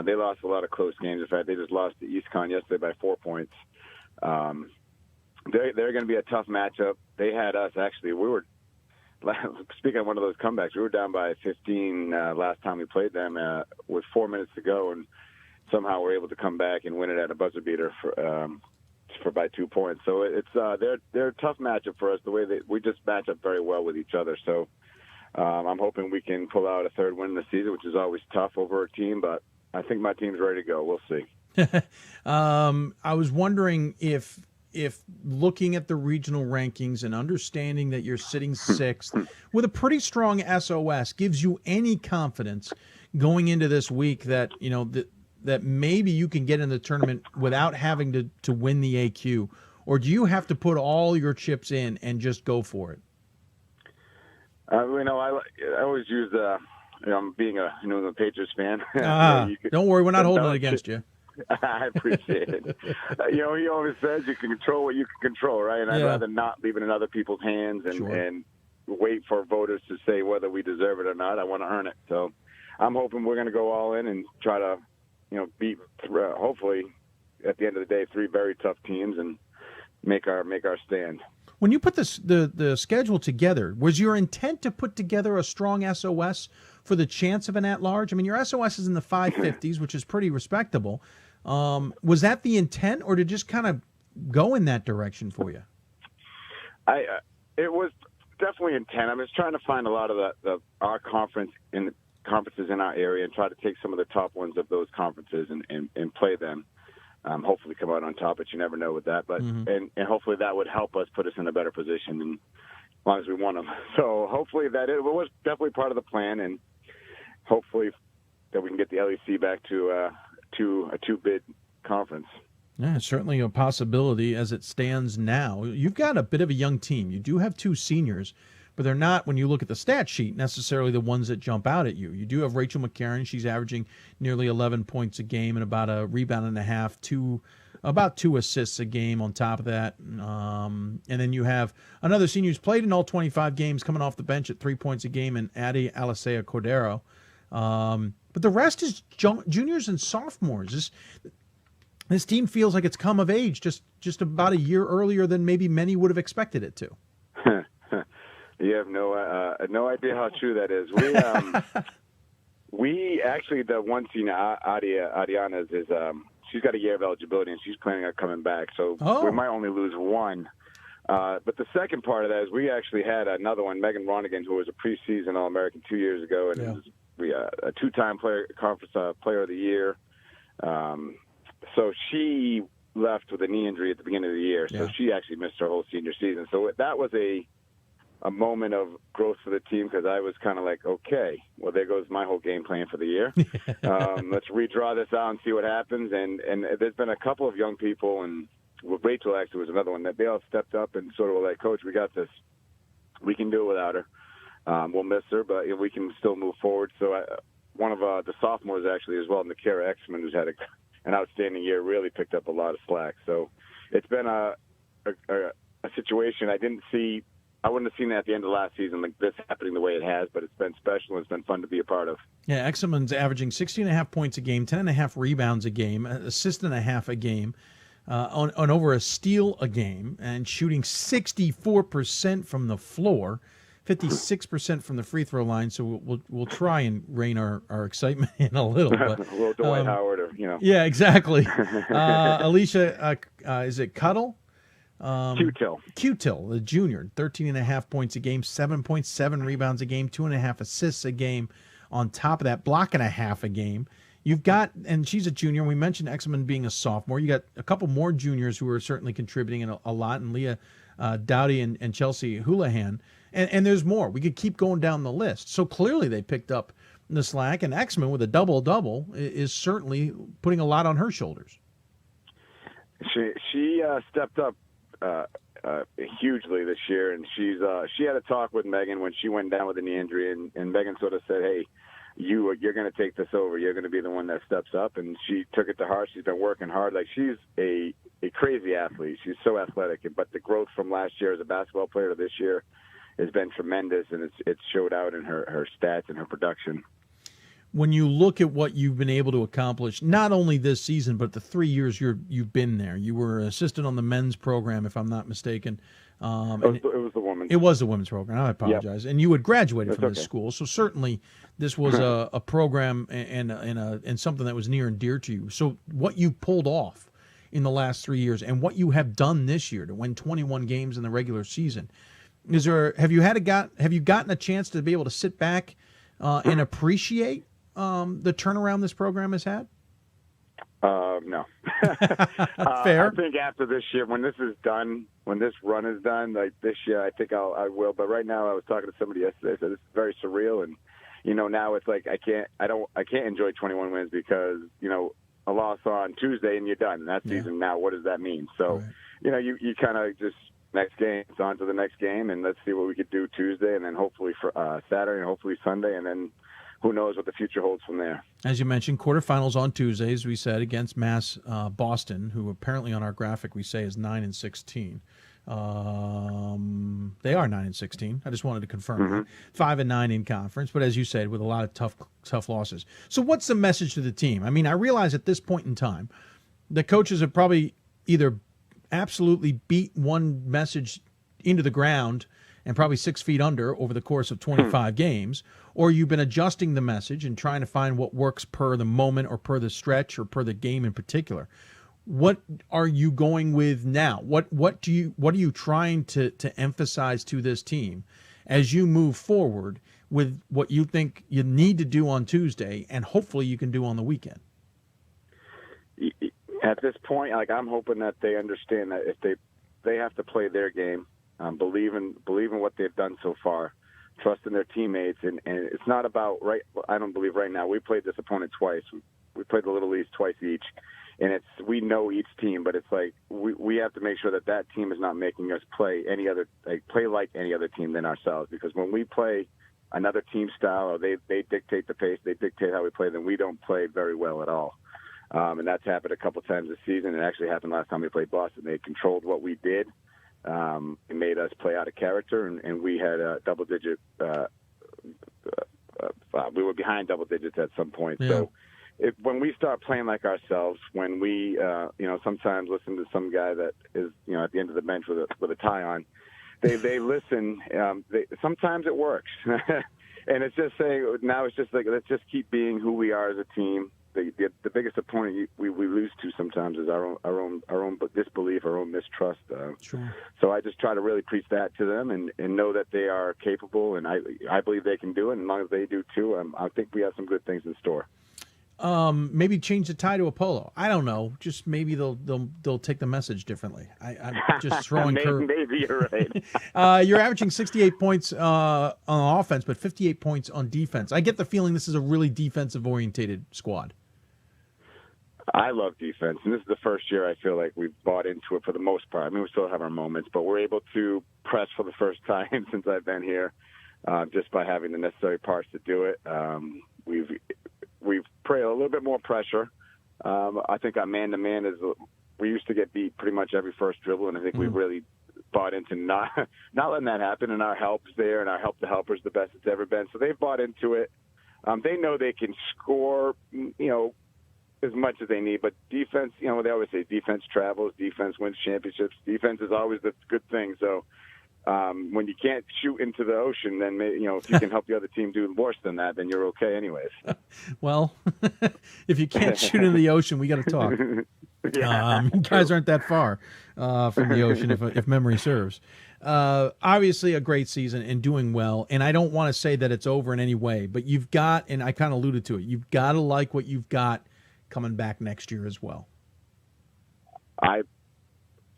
They lost a lot of close games. In fact, they just lost to EastCon yesterday by 4 points. They're going to be a tough matchup. They had us actually. We were speaking of one of those comebacks. We were down by 15 last time we played them with 4 minutes to go, and somehow we're able to come back and win it at a buzzer beater for by 2 points. So it's they're a tough matchup for us. The way we just match up very well with each other. So I'm hoping we can pull out a third win in the season, which is always tough over a team. But I think my team's ready to go. We'll see. I was wondering if looking at the regional rankings and understanding that you're sitting 6th with a pretty strong SOS gives you any confidence going into this week that that maybe you can get in the tournament without having to win the AQ, or do you have to put all your chips in and just go for it? I always use I'm being a New England Patriots fan. Don't worry, we're not holding it against you. I appreciate it. He always says you can control what you can control, right? And I'd rather not leave it in other people's hands and wait for voters to say whether we deserve it or not. I want to earn it. So I'm hoping we're going to go all in and try to, beat, hopefully, at the end of the day, 3 very tough teams and make our stand. When you put the schedule together, was your intent to put together a strong SOS for the chance of an at-large? I mean, your SOS is in the 550s, which is pretty respectable. Was that the intent, or did it just kind of go in that direction for you? It was definitely intent. I'm just trying to find a lot of our conferences in our area and try to take some of the top ones of those conferences and play them. Hopefully come out on top, but you never know with that. But and hopefully that would help us put us in a better position, and as long as we won them. So hopefully it was definitely part of the plan, and hopefully that we can get the LEC back to a 2-bid conference. Yeah, it's certainly a possibility as it stands now. You've got a bit of a young team. You do have 2 seniors, but they're not, when you look at the stat sheet, necessarily the ones that jump out at you. You do have Rachel McCarron. She's averaging nearly 11 points a game and about a rebound and a half, about 2 assists a game on top of that. And then you have another senior who's played in all 25 games coming off the bench at 3 points a game, and Addie Alicea Cordero. But the rest is juniors and sophomores. This team feels like it's come of age just about a year earlier than maybe many would have expected it to. You have no idea how true that is. We actually, the one senior, Adiana, is she's got a year of eligibility, and she's planning on coming back. So we might only lose 1. But the second part of that is we actually had another one, Megan Ronigan, who was a preseason All-American 2 years ago, and was a 2-time conference player of the year. So she left with a knee injury at the beginning of the year, so she actually missed her whole senior season. So that was a moment of growth for the team, because I was kind of like, okay, well, there goes my whole game plan for the year. Let's redraw this out and see what happens. And there's been a couple of young people, and Rachel actually was another one, that they all stepped up and sort of were like, Coach, we got this. We can do it without her. We'll miss her, but we can still move forward. So one of the sophomores actually as well, Nakara Exman, who's had an outstanding year, really picked up a lot of slack. So it's been a situation I didn't see. I wouldn't have seen that at the end of last season, like this happening the way it has, but it's been special and it's been fun to be a part of. Yeah, Exman's averaging 16.5 points a game, 10.5 rebounds a game, assist and a half a game, on over a steal a game, and shooting 64% from the floor, 56% from the free throw line. So we'll try and rein our excitement in a little. But, a little Dwight Howard, or Yeah, exactly. Alicia, is it Cuddle? Q-Till, the junior, 13.5 points a game, 7.7 rebounds a game, 2.5 assists a game. On top of that, block and a half a game. You've got, and she's a junior. We mentioned Exman being a sophomore. You got a couple more juniors who are certainly contributing a lot, and Leah Dowdy and Chelsea Houlihan. And there's more. We could keep going down the list. So clearly they picked up the slack, and Exman with a double-double is certainly putting a lot on her shoulders. She stepped up hugely this year, and she had a talk with Megan when she went down with a knee injury, and Megan sort of said, hey, you're going to take this over. You're going to be the one that steps up, and she took it to heart. She's been working hard. Like, she's a crazy athlete. She's so athletic, but the growth from last year as a basketball player to this year has been tremendous, and it's showed out in her stats and her production. When you look at what you've been able to accomplish, not only this season, but the 3 years you've been there, you were an assistant on the men's program, if I'm not mistaken. It was the women's. It was the women's program. I apologize. Yep. And you had graduated from this school, so certainly this was a program and something that was near and dear to you. So what you pulled off in the last 3 years and what you have done this year to win 21 games in the regular season, have you gotten a chance to be able to sit back and appreciate the turnaround this program has had? No. Fair. I think after this year, when this run is done, like this year, I think I will. But right now, I was talking to somebody yesterday. I said, this is very surreal. And, now it's like I can't enjoy 21 wins because, a loss on Tuesday and you're done. And that season now, what does that mean? So, you kind of just next game, it's on to the next game, and let's see what we could do Tuesday, and then hopefully for Saturday, and hopefully Sunday, and then who knows what the future holds from there. As you mentioned, quarterfinals on Tuesdays, we said, against Mass Boston, who apparently on our graphic we say is 9-16. They are 9-16. I just wanted to confirm that. 5-9 in conference, but as you said, with a lot of tough losses. So what's the message to the team? I mean, I realize at this point in time, the coaches have probably either absolutely beat one message into the ground and probably 6 feet under over the course of 25 games, or you've been adjusting the message and trying to find what works per the moment or per the stretch or per the game in particular. What are you going with now? What are you trying to emphasize to this team as you move forward with what you think you need to do on Tuesday and hopefully you can do on the weekend? At this point, I'm hoping that they understand that if they have to play their game, believe in what they've done so far, trust in their teammates, and it's not about I don't believe right now. We played this opponent twice. We played the Little Leagues twice each, and we know each team, but it's like we have to make sure that team is not making us play like any other team than ourselves. Because when we play another team style, or they dictate the pace, they dictate how we play, then we don't play very well at all. And that's happened a couple times this season. It actually happened last time we played Boston. They controlled what we did. It made us play out of character, and we had a double-digit we were behind double digits at some point. Yeah. So when we start playing like ourselves, when we, sometimes listen to some guy that is, at the end of the bench with a tie on, they listen. Sometimes it works. And it's just saying, now it's just like, let's just keep being who we are as a team. The biggest opponent we lose to sometimes is our own disbelief, our own mistrust. Sure. So I just try to really preach that to them and know that they are capable, and I believe they can do it. And as long as they do too, I think we have some good things in store. Maybe change the tie to a polo. I don't know. Just maybe they'll take the message differently. I'm just throwing maybe you're right. You're averaging 68 points on offense, but 58 points on defense. I get the feeling this is a really defensive-orientated squad. I love defense, and this is the first year I feel like we've bought into it for the most part. I mean, we still have our moments, but we're able to press for the first time since I've been here, just by having the necessary parts to do it. We've put a little bit more pressure. I think our man-to-man we used to get beat pretty much every first dribble, and I think we've really bought into not letting that happen, and our help's there, and our help to helper's the best it's ever been. So they've bought into it. They know they can score, as much as they need, but defense, they always say defense travels, defense wins championships. Defense is always the good thing. So when you can't shoot into the ocean, then if you can help the other team do worse than that, then you're okay anyways. Well, if you can't shoot into the ocean, we got to talk. Yeah, you guys aren't that far from the ocean, if memory serves. Obviously a great season and doing well, and I don't want to say that it's over in any way, but you've got, and I kind of alluded to it, you've got to like what you've got coming back next year as well.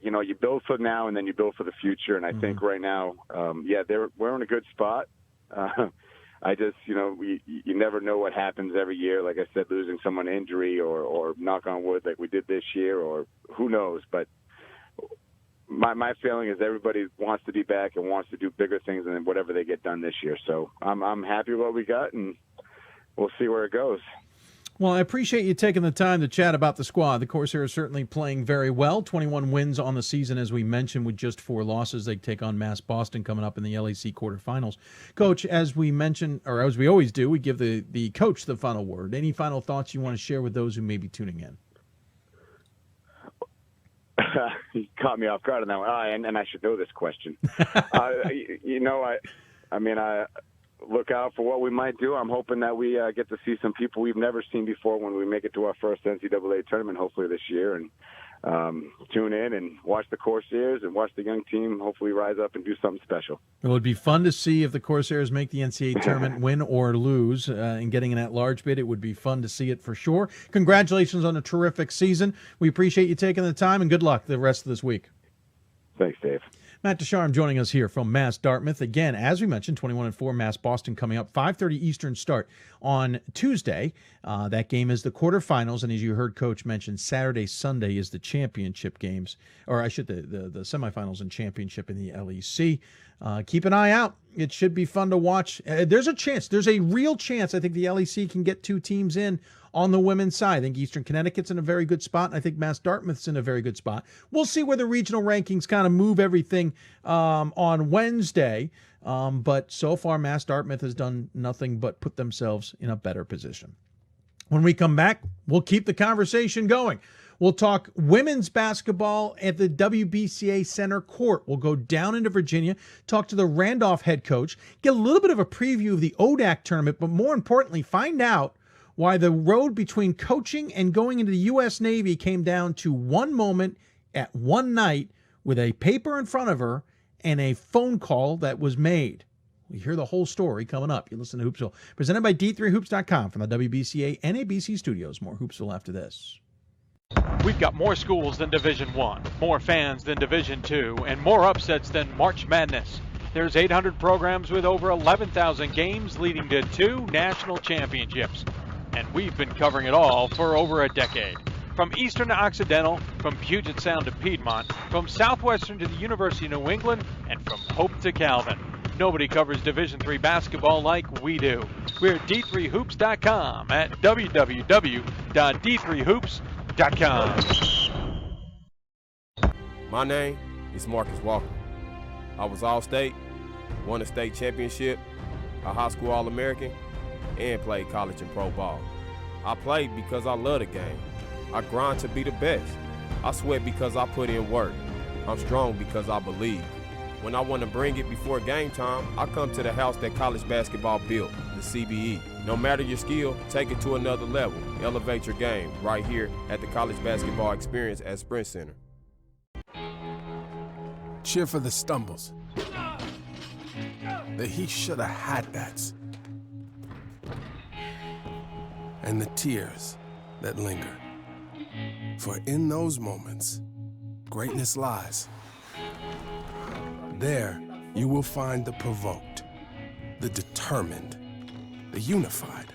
you build for now and then you build for the future. And I think right now, we're in a good spot. I just, you never know what happens every year. Like I said, losing someone to injury or knock on wood like we did this year, or who knows. But my feeling is everybody wants to be back and wants to do bigger things than whatever they get done this year. So I'm happy with what we got, and we'll see where it goes. Well, I appreciate you taking the time to chat about the squad. The Corsairs are certainly playing very well. 21 wins on the season, as we mentioned, with just 4 losses. They take on Mass Boston coming up in the LEC quarterfinals. Coach, as we mentioned, or as we always do, we give the coach the final word. Any final thoughts you want to share with those who may be tuning in? You caught me off guard on that one. And I should know this question. I look out for what we might do. I'm hoping that we get to see some people we've never seen before when we make it to our first NCAA tournament, hopefully this year, and tune in and watch the Corsairs and watch the young team hopefully rise up and do something special. It would be fun to see if the Corsairs make the NCAA tournament, win or lose, and getting an at-large bid. It would be fun to see it for sure. Congratulations on a terrific season. We appreciate you taking the time, and good luck the rest of this week. Thanks, Dave. Matt Ducharme joining us here from Mass Dartmouth. Again, as we mentioned, 21-4 Mass Boston coming up, 5:30 Eastern start on Tuesday. That game is the quarterfinals, and as you heard Coach mention, Saturday, Sunday is the championship games, or I should the semifinals and championship in the LEC. Keep an eye out. It should be fun to watch. There's a real chance I think the LEC can get 2 teams in on the women's side. I think Eastern Connecticut's in a very good spot, and I think Mass Dartmouth's in a very good spot. We'll see where the regional rankings kind of move everything on Wednesday. But so far, Mass Dartmouth has done nothing but put themselves in a better position. When we come back, we'll keep the conversation going. We'll talk women's basketball at the WBCA Center Court. We'll go down into Virginia, talk to the Randolph head coach, get a little bit of a preview of the ODAC tournament, but more importantly, find out why the road between coaching and going into the U.S. Navy came down to one moment at one night with a paper in front of her and a phone call that was made. We hear the whole story coming up. You listen to Hoopsville, presented by D3Hoops.com from the WBCA and ABC studios. More Hoopsville after this. We've got more schools than Division I, more fans than Division II, and more upsets than March Madness. There's 800 programs with over 11,000 games leading to 2 national championships. And we've been covering it all for over a decade. From Eastern to Occidental, from Puget Sound to Piedmont, from Southwestern to the University of New England, and from Hope to Calvin. Nobody covers Division III basketball like we do. We're at D3Hoops.com at www.D3Hoops.com. My name is Marcus Walker. I was All-State, won a state championship, a high school All-American, and played college and pro ball. I played because I love the game. I grind to be the best. I sweat because I put in work. I'm strong because I believe. When I want to bring it before game time, I come to the house that college basketball built, the CBE. No matter your skill, take it to another level. Elevate your game right here at the College Basketball Experience at Sprint Center. Cheer for the stumbles, the he shoulda had that's, and the tears that linger. For in those moments, greatness lies. There, you will find the provoked, the determined, the unified.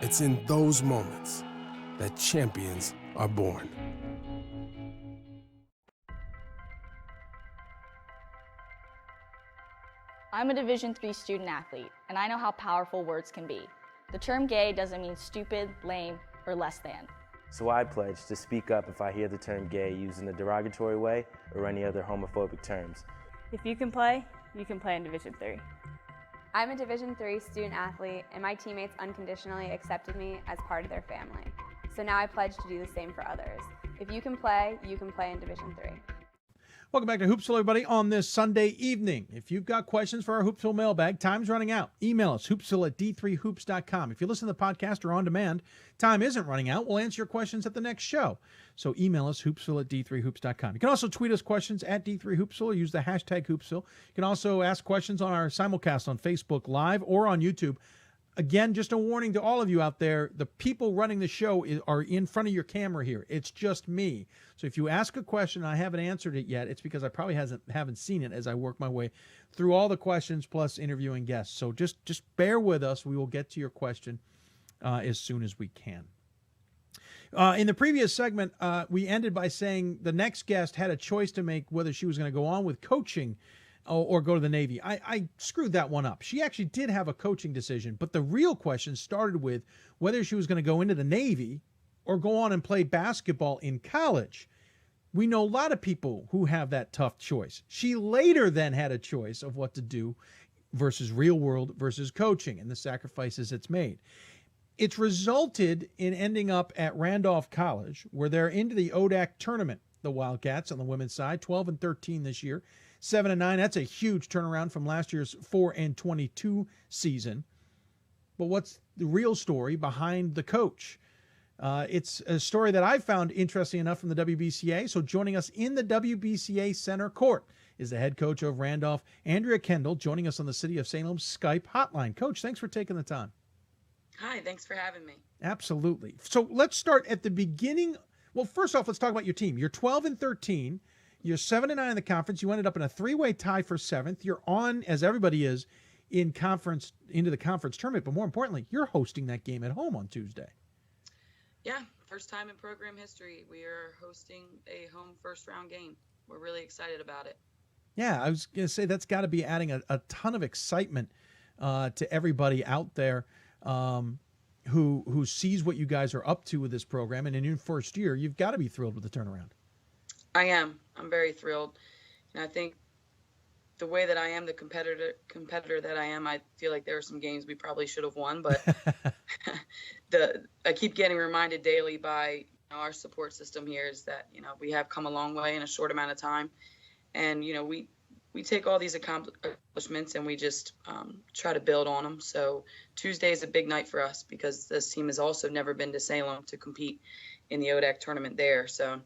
It's in those moments that champions are born. I'm a Division III student athlete, and I know how powerful words can be. The term gay doesn't mean stupid, lame, or less than. So I pledge to speak up if I hear the term gay used in a derogatory way or any other homophobic terms. If you can play in Division III. I'm a Division III student athlete, and my teammates unconditionally accepted me as part of their family. So now I pledge to do the same for others. If you can play in Division III. Welcome back to Hoopsville, everybody, on this Sunday evening. If you've got questions for our Hoopsville mailbag, time's running out. Email us, hoopsville@d3hoops.com. If you listen to the podcast or on demand, time isn't running out. We'll answer your questions at the next show. So email us, hoopsville@d3hoops.com. You can also tweet us questions at D3Hoopsville or use the hashtag Hoopsville. You can also ask questions on our simulcast on Facebook Live or on YouTube. Again, just a warning to all of you out there, the people running the show are in front of your camera here. It's just me. So if you ask a question and I haven't answered it yet, it's because I probably haven't seen it as I work my way through all the questions plus interviewing guests. So just bear with us. We will get to your question as soon as we can. In the previous segment, we ended by saying the next guest had a choice to make whether she was going to go on with coaching or go to the Navy. I screwed that one up. She actually did have a coaching decision, but the real question started with whether she was going to go into the Navy or go on and play basketball in college. We know a lot of people who have that tough choice. She later then had a choice of what to do versus real world versus coaching and the sacrifices it's made. It's resulted in ending up at Randolph College, where they're into the ODAC tournament, the Wildcats on the women's side, 12-13 this year. 7-9, that's a huge turnaround from last year's 4-22 season. But what's the real story behind the coach? It's a story that I found interesting enough from the WBCA. So joining us in the WBCA Center Court is the head coach of Randolph, Andrea Kendall, joining us on the City of Salem Skype hotline. Coach, thanks for taking the time. Hi, thanks for having me. Absolutely. So let's start at the beginning. Well, first off, let's talk about your team. You're 12-13. You're 7-9 in the conference. You ended up in a three-way tie for 7th. You're on, as everybody is, into the conference tournament. But more importantly, you're hosting that game at home on Tuesday. Yeah, first time in program history. We are hosting a home first-round game. We're really excited about it. Yeah, I was going to say that's got to be adding a ton of excitement to everybody out there who sees what you guys are up to with this program. And in your first year, you've got to be thrilled with the turnaround. I am. I'm very thrilled. And I think the way that I am, the competitor that I am, I feel like there are some games we probably should have won, but I keep getting reminded daily by our support system here is that, we have come a long way in a short amount of time. And, we take all these accomplishments and we just try to build on them. So Tuesday is a big night for us because this team has also never been to Salem to compete in the ODAC tournament there. So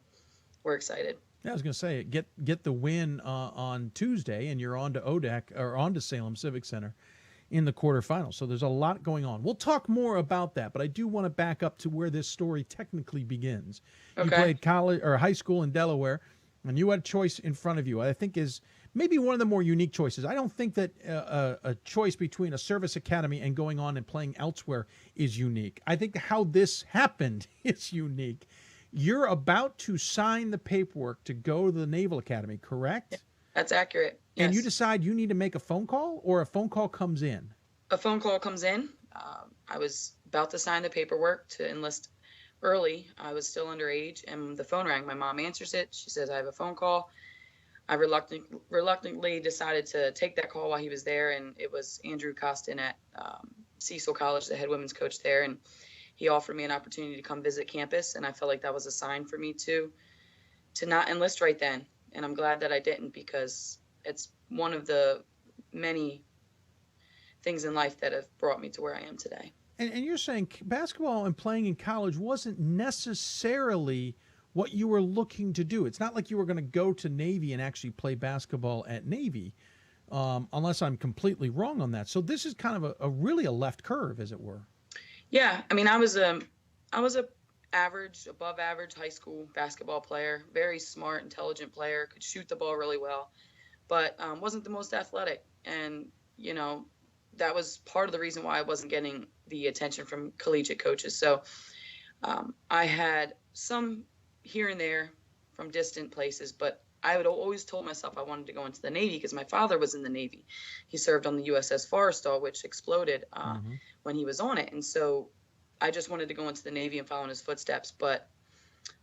we're excited. Yeah, I was going to say, get the win on Tuesday, and you're on to ODAC or on to Salem Civic Center in the quarterfinals. So there's a lot going on. We'll talk more about that, but I do want to back up to where this story technically begins. Okay. You played college or high school in Delaware, and you had a choice in front of you. I think is maybe one of the more unique choices. I don't think that a choice between a service academy and going on and playing elsewhere is unique. I think how this happened is unique. You're about to sign the paperwork to go to the Naval Academy, correct? Yeah, that's accurate. Yes. And you decide you need to make a phone call, or a phone call comes in? A phone call comes in. I was about to sign the paperwork to enlist early. I was still underage, and the phone rang. My mom answers it. She says, I have a phone call. I reluctantly decided to take that call while he was there, and it was Andrew Costin at Cecil College, the head women's coach there, and he offered me an opportunity to come visit campus, and I felt like that was a sign for me to not enlist right then. And I'm glad that I didn't, because it's one of the many things in life that have brought me to where I am today. And you're saying basketball and playing in college wasn't necessarily what you were looking to do. It's not like you were going to go to Navy and actually play basketball at Navy, unless I'm completely wrong on that. So this is kind of a really a left curve, as it were. Yeah, I mean, I was a average, above average high school basketball player, very smart, intelligent player, could shoot the ball really well, but wasn't the most athletic. And, that was part of the reason why I wasn't getting the attention from collegiate coaches. So I had some here and there from distant places, but I would always told myself I wanted to go into the Navy because my father was in the Navy. He served on the USS Forrestal, which exploded when he was on it. And so I just wanted to go into the Navy and follow in his footsteps. But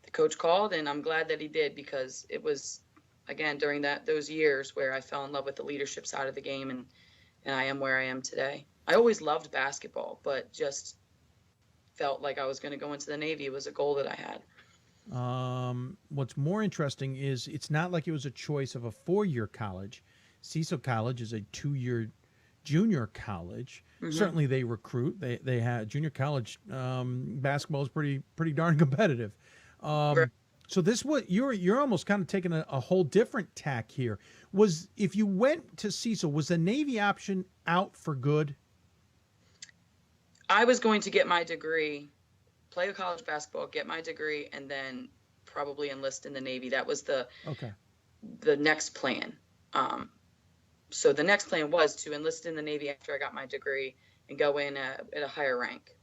the coach called, and I'm glad that he did, because it was, again, during those years where I fell in love with the leadership side of the game, and I am where I am today. I always loved basketball, but just felt like I was going to go into the Navy. It was a goal that I had. What's more interesting is it's not like it was a choice of a 4-year college. Cecil College is a 2-year junior college. Mm-hmm. Certainly they recruit. They have junior college basketball is pretty darn competitive. Right. So this you're almost kind of taking a whole different tack here. If you went to Cecil, was the Navy option out for good? I was going to get my degree, play college basketball, get my degree, and then probably enlist in the Navy. That was the next plan. So the next plan was to enlist in the Navy after I got my degree and go in at a higher rank.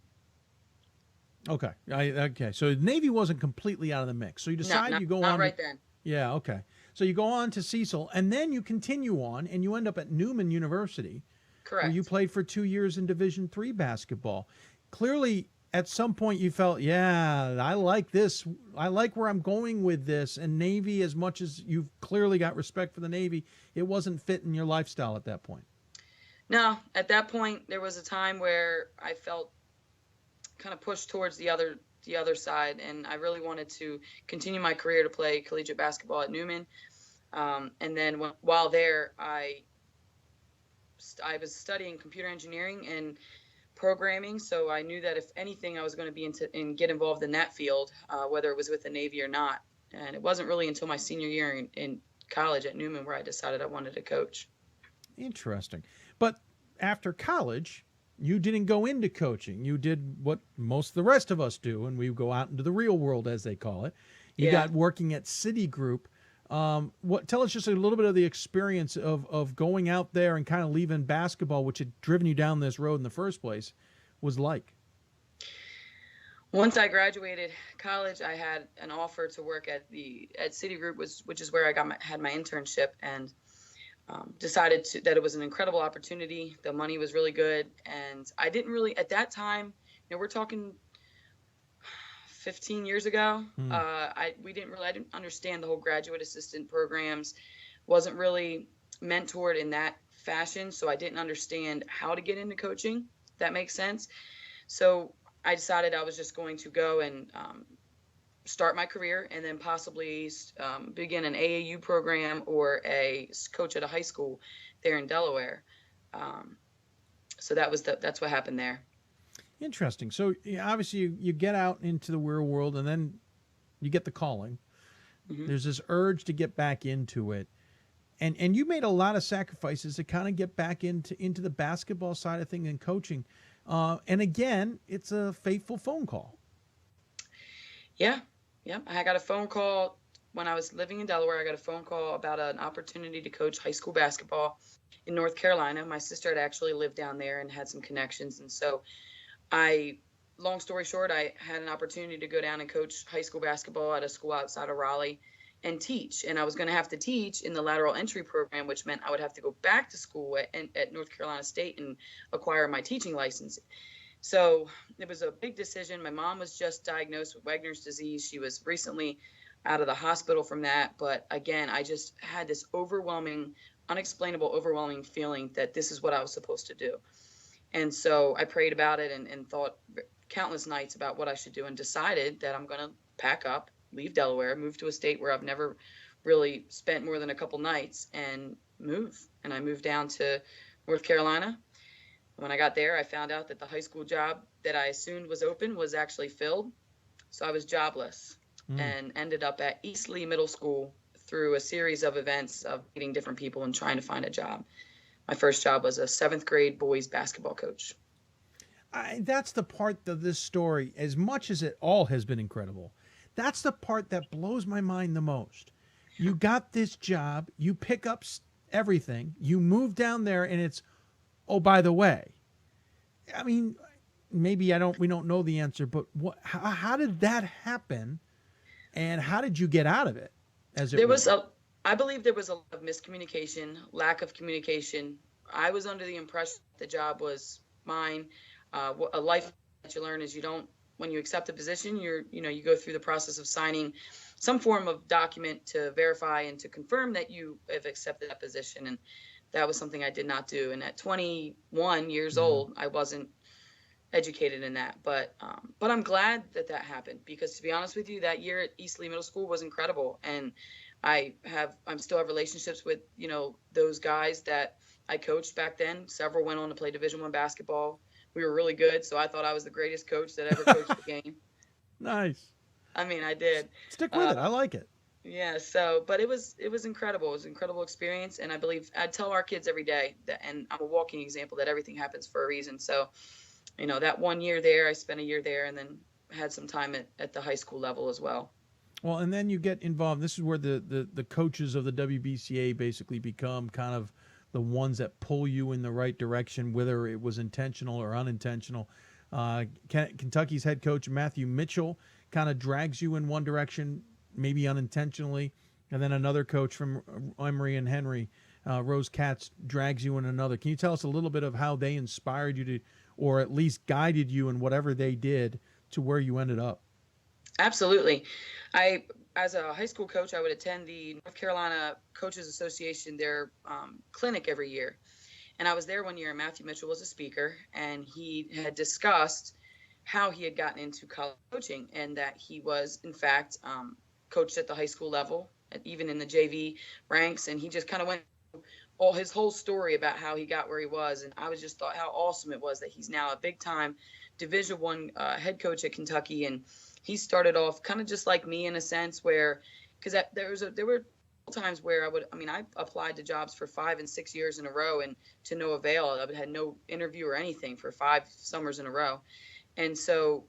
Okay. Okay. So Navy wasn't completely out of the mix. So you decide you go not on. Right then. Yeah. Okay. So you go on to Cecil, and then you continue on, and you end up at Newman University. Correct. Where you played for 2 years in Division III basketball. Clearly, at some point, you felt, yeah, I like this. I like where I'm going with this. And Navy, as much as you've clearly got respect for the Navy, it wasn't fitting your lifestyle at that point. No, at that point, there was a time where I felt kind of pushed towards the other side, and I really wanted to continue my career to play collegiate basketball at Newman. And then while there, I was studying computer engineering and programming, so I knew that if anything, I was going to be and get involved in that field, whether it was with the Navy or not. And it wasn't really until my senior year in college at Newman where I decided I wanted to coach. Interesting. But after college, you didn't go into coaching. You did what most of the rest of us do, and we go out into the real world, as they call it. You got working at Citigroup. Tell us just a little bit of the experience of going out there and kind of leaving basketball, which had driven you down this road in the first place, was like. Once I graduated college, I had an offer to work at Citigroup, which is where I had my internship, and decided that it was an incredible opportunity. The money was really good, and I didn't really at that time. We're talking 15 years ago. I didn't understand the whole graduate assistant programs. Wasn't really mentored in that fashion, so I didn't understand how to get into coaching. If that makes sense. So I decided I was just going to go and start my career, and then possibly begin an AAU program or a coach at a high school there in Delaware. So that's what happened there. Interesting. So obviously you get out into the real world, and then you get the calling. Mm-hmm. There's this urge to get back into it. And you made a lot of sacrifices to kind of get back into the basketball side of things and coaching. And again, it's a fateful phone call. Yeah. I got a phone call when I was living in Delaware. I got a phone call about an opportunity to coach high school basketball in North Carolina. My sister had actually lived down there and had some connections. And so long story short, I had an opportunity to go down and coach high school basketball at a school outside of Raleigh and teach. And I was going to have to teach in the lateral entry program, which meant I would have to go back to school at North Carolina State and acquire my teaching license. So it was a big decision. My mom was just diagnosed with Wegener's disease. She was recently out of the hospital from that. But again, I just had this unexplainable, overwhelming feeling that this is what I was supposed to do. And so I prayed about it and thought countless nights about what I should do, and decided that I'm going to pack up, leave Delaware, move to a state where I've never really spent more than a couple nights, and move. And I moved down to North Carolina. When I got there, I found out that the high school job that I assumed was open was actually filled. So I was jobless and ended up at East Lee Middle School through a series of events of meeting different people and trying to find a job. My first job was a 7th grade boys basketball coach. That's the part of this story, as much as it all has been incredible, that's the part that blows my mind the most. You got this job, you pick up everything, you move down there, and it's, oh, by the way, I mean, maybe we don't know the answer, but how did that happen, and how did you get out of it? I believe there was a lot of miscommunication, lack of communication. I was under the impression the job was mine. A life that you learn is when you accept a position, you go through the process of signing some form of document to verify and to confirm that you have accepted that position. And that was something I did not do. And at 21 years old, I wasn't educated in that. But I'm glad that happened, because to be honest with you, that year at East Lee Middle School was incredible. And I still have relationships with, those guys that I coached back then. Several went on to play Division I basketball. We were really good, so I thought I was the greatest coach that ever coached the game. Nice. I mean, I did. Stick with it. I like it. Yeah. But it was incredible. It was an incredible experience, and I believe I tell our kids every day that, and I'm a walking example that everything happens for a reason. So, that 1 year there, I spent a year there, and then had some time at the high school level as well. Well, and then you get involved. This is where the coaches of the WBCA basically become kind of the ones that pull you in the right direction, whether it was intentional or unintentional. Kentucky's head coach, McHugh Mitchell, kind of drags you in one direction, maybe unintentionally, and then another coach from Emory and Henry, Rose Katz, drags you in another. Can you tell us a little bit of how they inspired you to, or at least guided you in whatever they did to where you ended up? Absolutely. As a high school coach, I would attend the North Carolina Coaches Association, their clinic every year. And I was there one year, and McHugh Mitchell was a speaker, and he had discussed how he had gotten into college coaching, and that he was, in fact, coached at the high school level, even in the JV ranks. And he just kind of went through his whole story about how he got where he was. And I was just thought how awesome it was that he's now a big-time Division I head coach at Kentucky. And he started off kind of just like me in a sense, where, because there were times where I applied to jobs for 5 and 6 years in a row, and to no avail. I had no interview or anything for 5 summers in a row. And so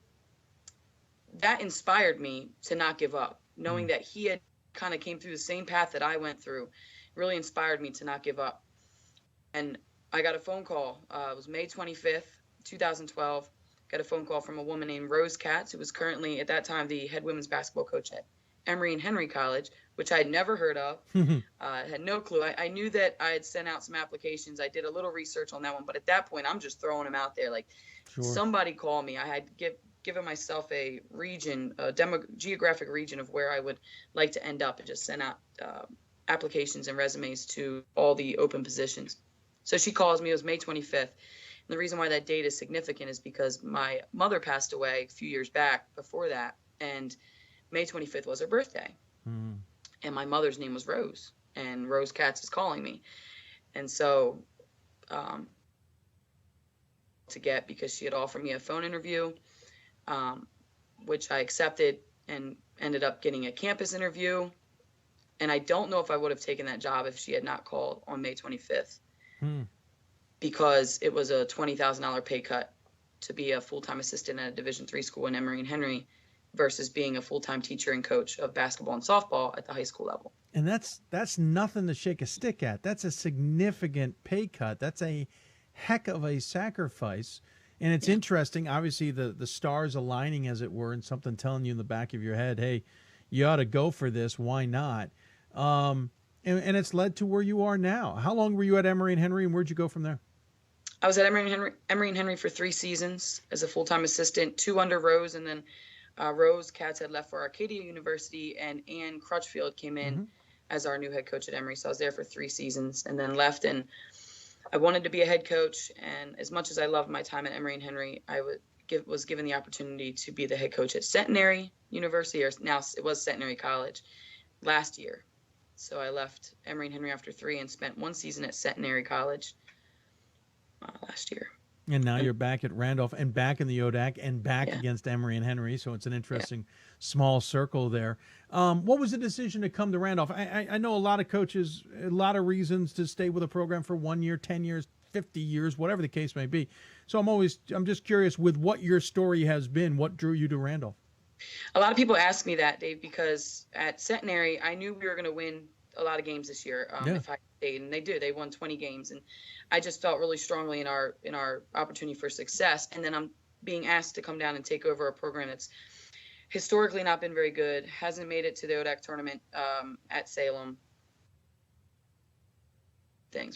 that inspired me to not give up, knowing that he had kind of came through the same path that I went through, really inspired me to not give up. And I got a phone call. It was May 25th, 2012. Got a phone call from a woman named Rose Katz, who was currently at that time the head women's basketball coach at Emory and Henry College, which I had never heard of. Had no clue. I knew that I had sent out some applications. I did a little research on that one, but at that point, I'm just throwing them out there. Like, somebody call me. I had given myself a region, geographic region of where I would like to end up, and just sent out applications and resumes to all the open positions. So she calls me. It was May 25th. And the reason why that date is significant is because my mother passed away a few years back before that, and May 25th was her birthday. And my mother's name was Rose, and Rose Katz is calling me. And so because she had offered me a phone interview, which I accepted, and ended up getting a campus interview. And I don't know if I would have taken that job if she had not called on May 25th. Because it was a $20,000 pay cut to be a full-time assistant at a Division III school in Emory and Henry versus being a full-time teacher and coach of basketball and softball at the high school level. And that's nothing to shake a stick at. That's a significant pay cut. That's a heck of a sacrifice. And it's interesting, obviously, the stars aligning, as it were, and something telling you in the back of your head, hey, you ought to go for this. Why not? And it's led to where you are now. How long were you at Emory and Henry, and where'd you go from there? I was at Emory and Henry for 3 seasons as a full-time assistant, 2 under Rose, and then Rose Katz had left for Arcadia University, and Ann Crutchfield came in as our new head coach at Emory. So I was there for 3 seasons and then left. And I wanted to be a head coach, and as much as I loved my time at Emory and Henry, I was given the opportunity to be the head coach at Centenary University, or now it was Centenary College, last year. So I left Emory and Henry after 3 and spent 1 season at Centenary College last year. And now you're back at Randolph and back in the ODAC and back against Emory and Henry. So it's an interesting small circle there. What was the decision to come to Randolph? I know a lot of coaches, a lot of reasons to stay with a program for 1 year, 10 years, 50 years, whatever the case may be. So I'm just curious with what your story has been, what drew you to Randolph? A lot of people ask me that, Dave, because at Centenary, I knew we were going to win a lot of games this year if I stayed, and they did. They won 20 games, and I just felt really strongly in our opportunity for success. And then I'm being asked to come down and take over a program that's historically not been very good, hasn't made it to the ODAC tournament at Salem.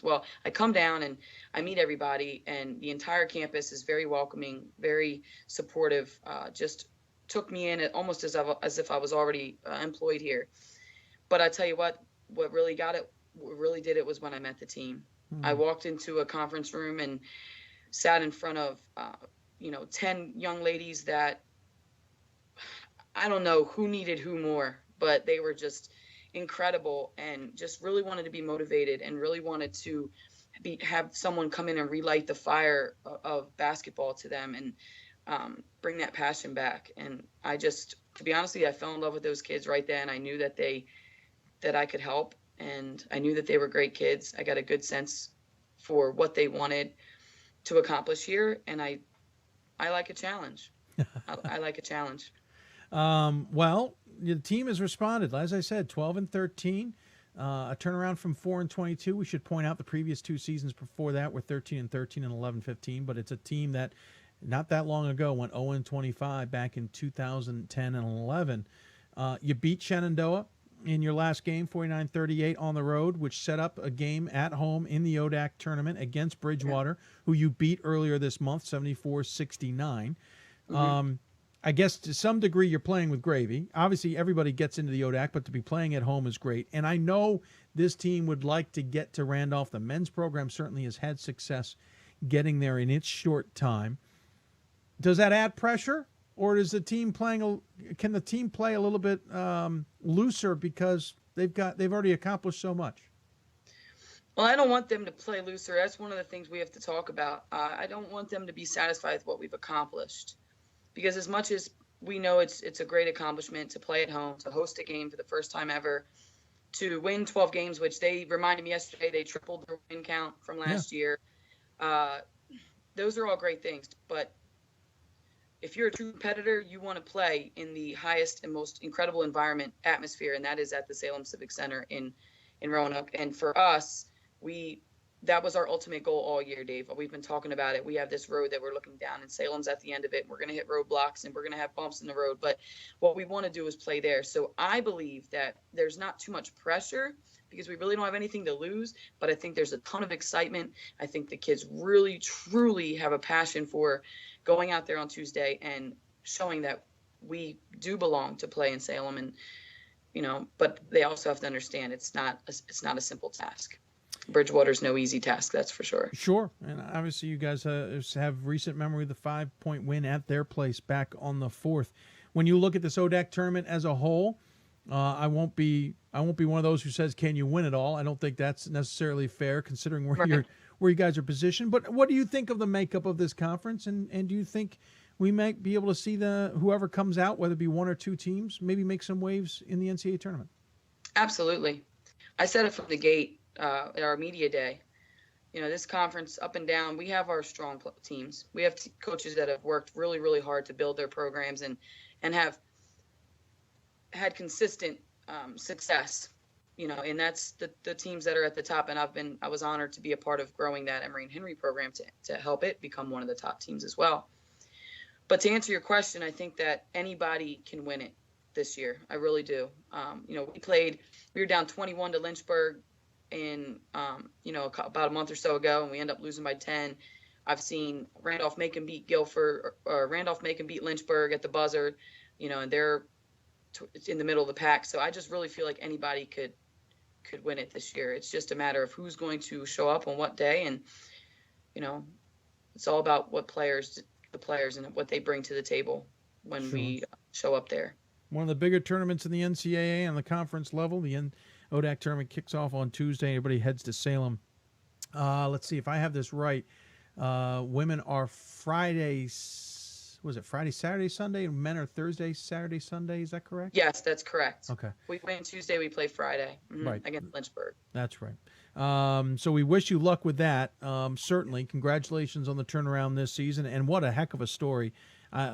Well, I come down and I meet everybody, and the entire campus is very welcoming, very supportive. Just took me in almost as if I was already employed here. But I tell you what really did it was when I met the team. I walked into a conference room and sat in front of 10 young ladies that I don't know who needed who more, but they were just incredible and just really wanted to be motivated and really wanted to have someone come in and relight the fire of basketball to them and bring that passion back. And I just, to be honest with you, I fell in love with those kids right then. I knew that I could help, and I knew that they were great kids. I got a good sense for what they wanted to accomplish here, and I I like a challenge. I like a challenge. Well, the team has responded. As I said, 12-13, a turnaround from 4-22. We should point out the previous 2 seasons before that were 13-13 and 11-15. But it's a team that not that long ago went 0-25 back in 2010 and 11. You beat Shenandoah in your last game, 49-38 on the road, which set up a game at home in the ODAC tournament against Bridgewater, who you beat earlier this month, 74-69. I guess to some degree you're playing with gravy. Obviously, everybody gets into the ODAC, but to be playing at home is great. And I know this team would like to get to Randolph. The men's program certainly has had success getting there in its short time. Does that add pressure? Or is the team can the team play a little bit looser because they've already accomplished so much? Well, I don't want them to play looser. That's one of the things we have to talk about. I don't want them to be satisfied with what we've accomplished, because as much as we know it's a great accomplishment to play at home, to host a game for the first time ever, to win 12 games, which they reminded me yesterday they tripled their win count from last year. Those are all great things, but if you're a true competitor, you want to play in the highest and most incredible atmosphere, and that is at the Salem Civic Center in Roanoke. And for us, that was our ultimate goal all year, Dave. We've been talking about it. We have this road that we're looking down, and Salem's at the end of it. We're going to hit roadblocks, and we're going to have bumps in the road. But what we want to do is play there. So I believe that there's not too much pressure because we really don't have anything to lose. But I think there's a ton of excitement. I think the kids really, truly have a passion for going out there on Tuesday and showing that we do belong to play in Salem. And, but they also have to understand it's not a simple task. Bridgewater's no easy task, that's for sure. Sure, and obviously you guys have recent memory of the 5-point win at their place back on the 4th. When you look at this ODAC tournament as a whole, I won't be one of those who says, "Can you win it all?" I don't think that's necessarily fair, considering where you guys are positioned. But what do you think of the makeup of this conference, and do you think we might be able to see whoever comes out, whether it be 1 or 2 teams, maybe make some waves in the NCAA tournament? Absolutely. I said it from the gate. At our media day, this conference up and down, we have our strong teams. We have coaches that have worked really, really hard to build their programs and have had consistent success, and that's the teams that are at the top. And I was honored to be a part of growing that Emory and Henry program to help it become one of the top teams as well. But to answer your question, I think that anybody can win it this year. I really do. We were down 21 to Lynchburg in about a month or so ago, and we end up losing by 10. I've seen Randolph make and beat Guilford, or Randolph make and beat Lynchburg at the buzzer, and they're in the middle of the pack. So I just really feel like anybody could win it this year. It's just a matter of who's going to show up on what day, and it's all about the players and what they bring to the table when we show up there. One of the bigger tournaments in the NCAA on the conference level, the ODAC tournament kicks off on Tuesday. Everybody heads to Salem. Let's see if I have this right. Women are Fridays. Was it Friday, Saturday, Sunday? And men are Thursday, Saturday, Sunday. Is that correct? Yes, that's correct. Okay. We win Tuesday. We play Friday right. against Lynchburg. That's right. So we wish you luck with that. Certainly. Congratulations on the turnaround this season. And what a heck of a story.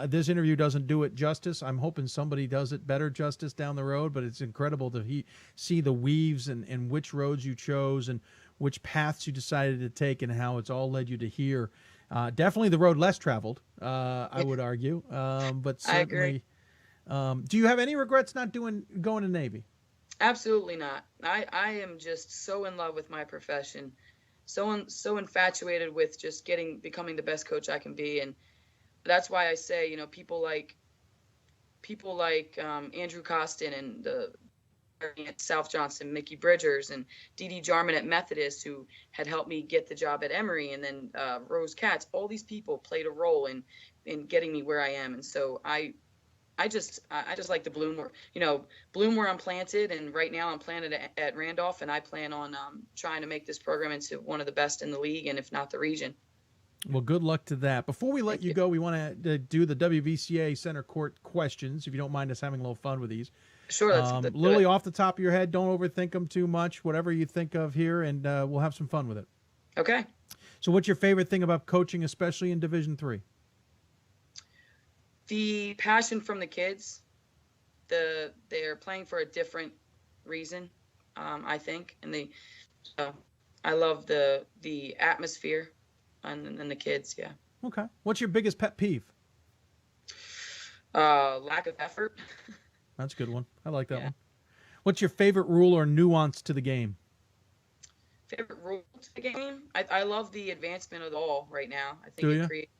This interview doesn't do it justice. I'm hoping somebody does it better justice down the road, but it's incredible to see the weaves and which roads you chose and which paths you decided to take and how it's all led you to here. Definitely the road less traveled, I would argue. But certainly, I agree. Do you have any regrets not going to Navy? Absolutely not. I am just so in love with my profession, so infatuated with just becoming the best coach I can be. And that's why I say, people like Andrew Costin and at South Johnson, Mickey Bridgers, and Dee Dee Jarman at Methodist, who had helped me get the job at Emory, and then Rose Katz. All these people played a role in getting me where I am, and so I just like to bloom where I'm planted. And right now I'm planted at Randolph, and I plan on trying to make this program into one of the best in the league, and if not the region. Well, good luck to that. Before we let you go, we want to do the WVCA Center Court questions, if you don't mind us having a little fun with these. Sure. Let's Lily, off the top of your head, don't overthink them too much. Whatever you think of here, and we'll have some fun with it. Okay. So what's your favorite thing about coaching, especially in Division III? The passion from the kids, they're playing for a different reason, I think, and I love the atmosphere and the kids. Yeah. Okay. What's your biggest pet peeve? Lack of effort. That's a good one. I like that one. What's your favorite rule or nuance to the game? Favorite rule to the game? I love the advancement of the ball right now. I think it creates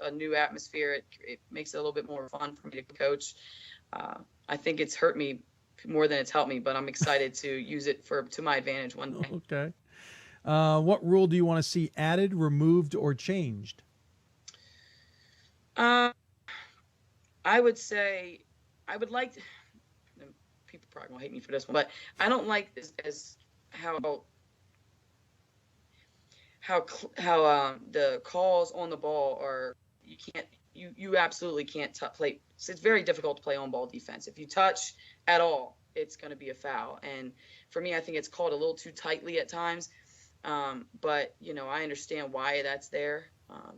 a new atmosphere. It makes it a little bit more fun for me to coach. I think it's hurt me more than it's helped me, but I'm excited to use it to my advantage one day. Okay. What rule do you want to see added, removed, or changed? I would say I would like to, people probably gonna hate me for this one, but I don't like this as how the calls on the ball are. You absolutely can't play. So it's very difficult to play on ball defense. If you touch at all, it's going to be a foul. And for me, I think it's called a little too tightly at times. But I understand why that's there.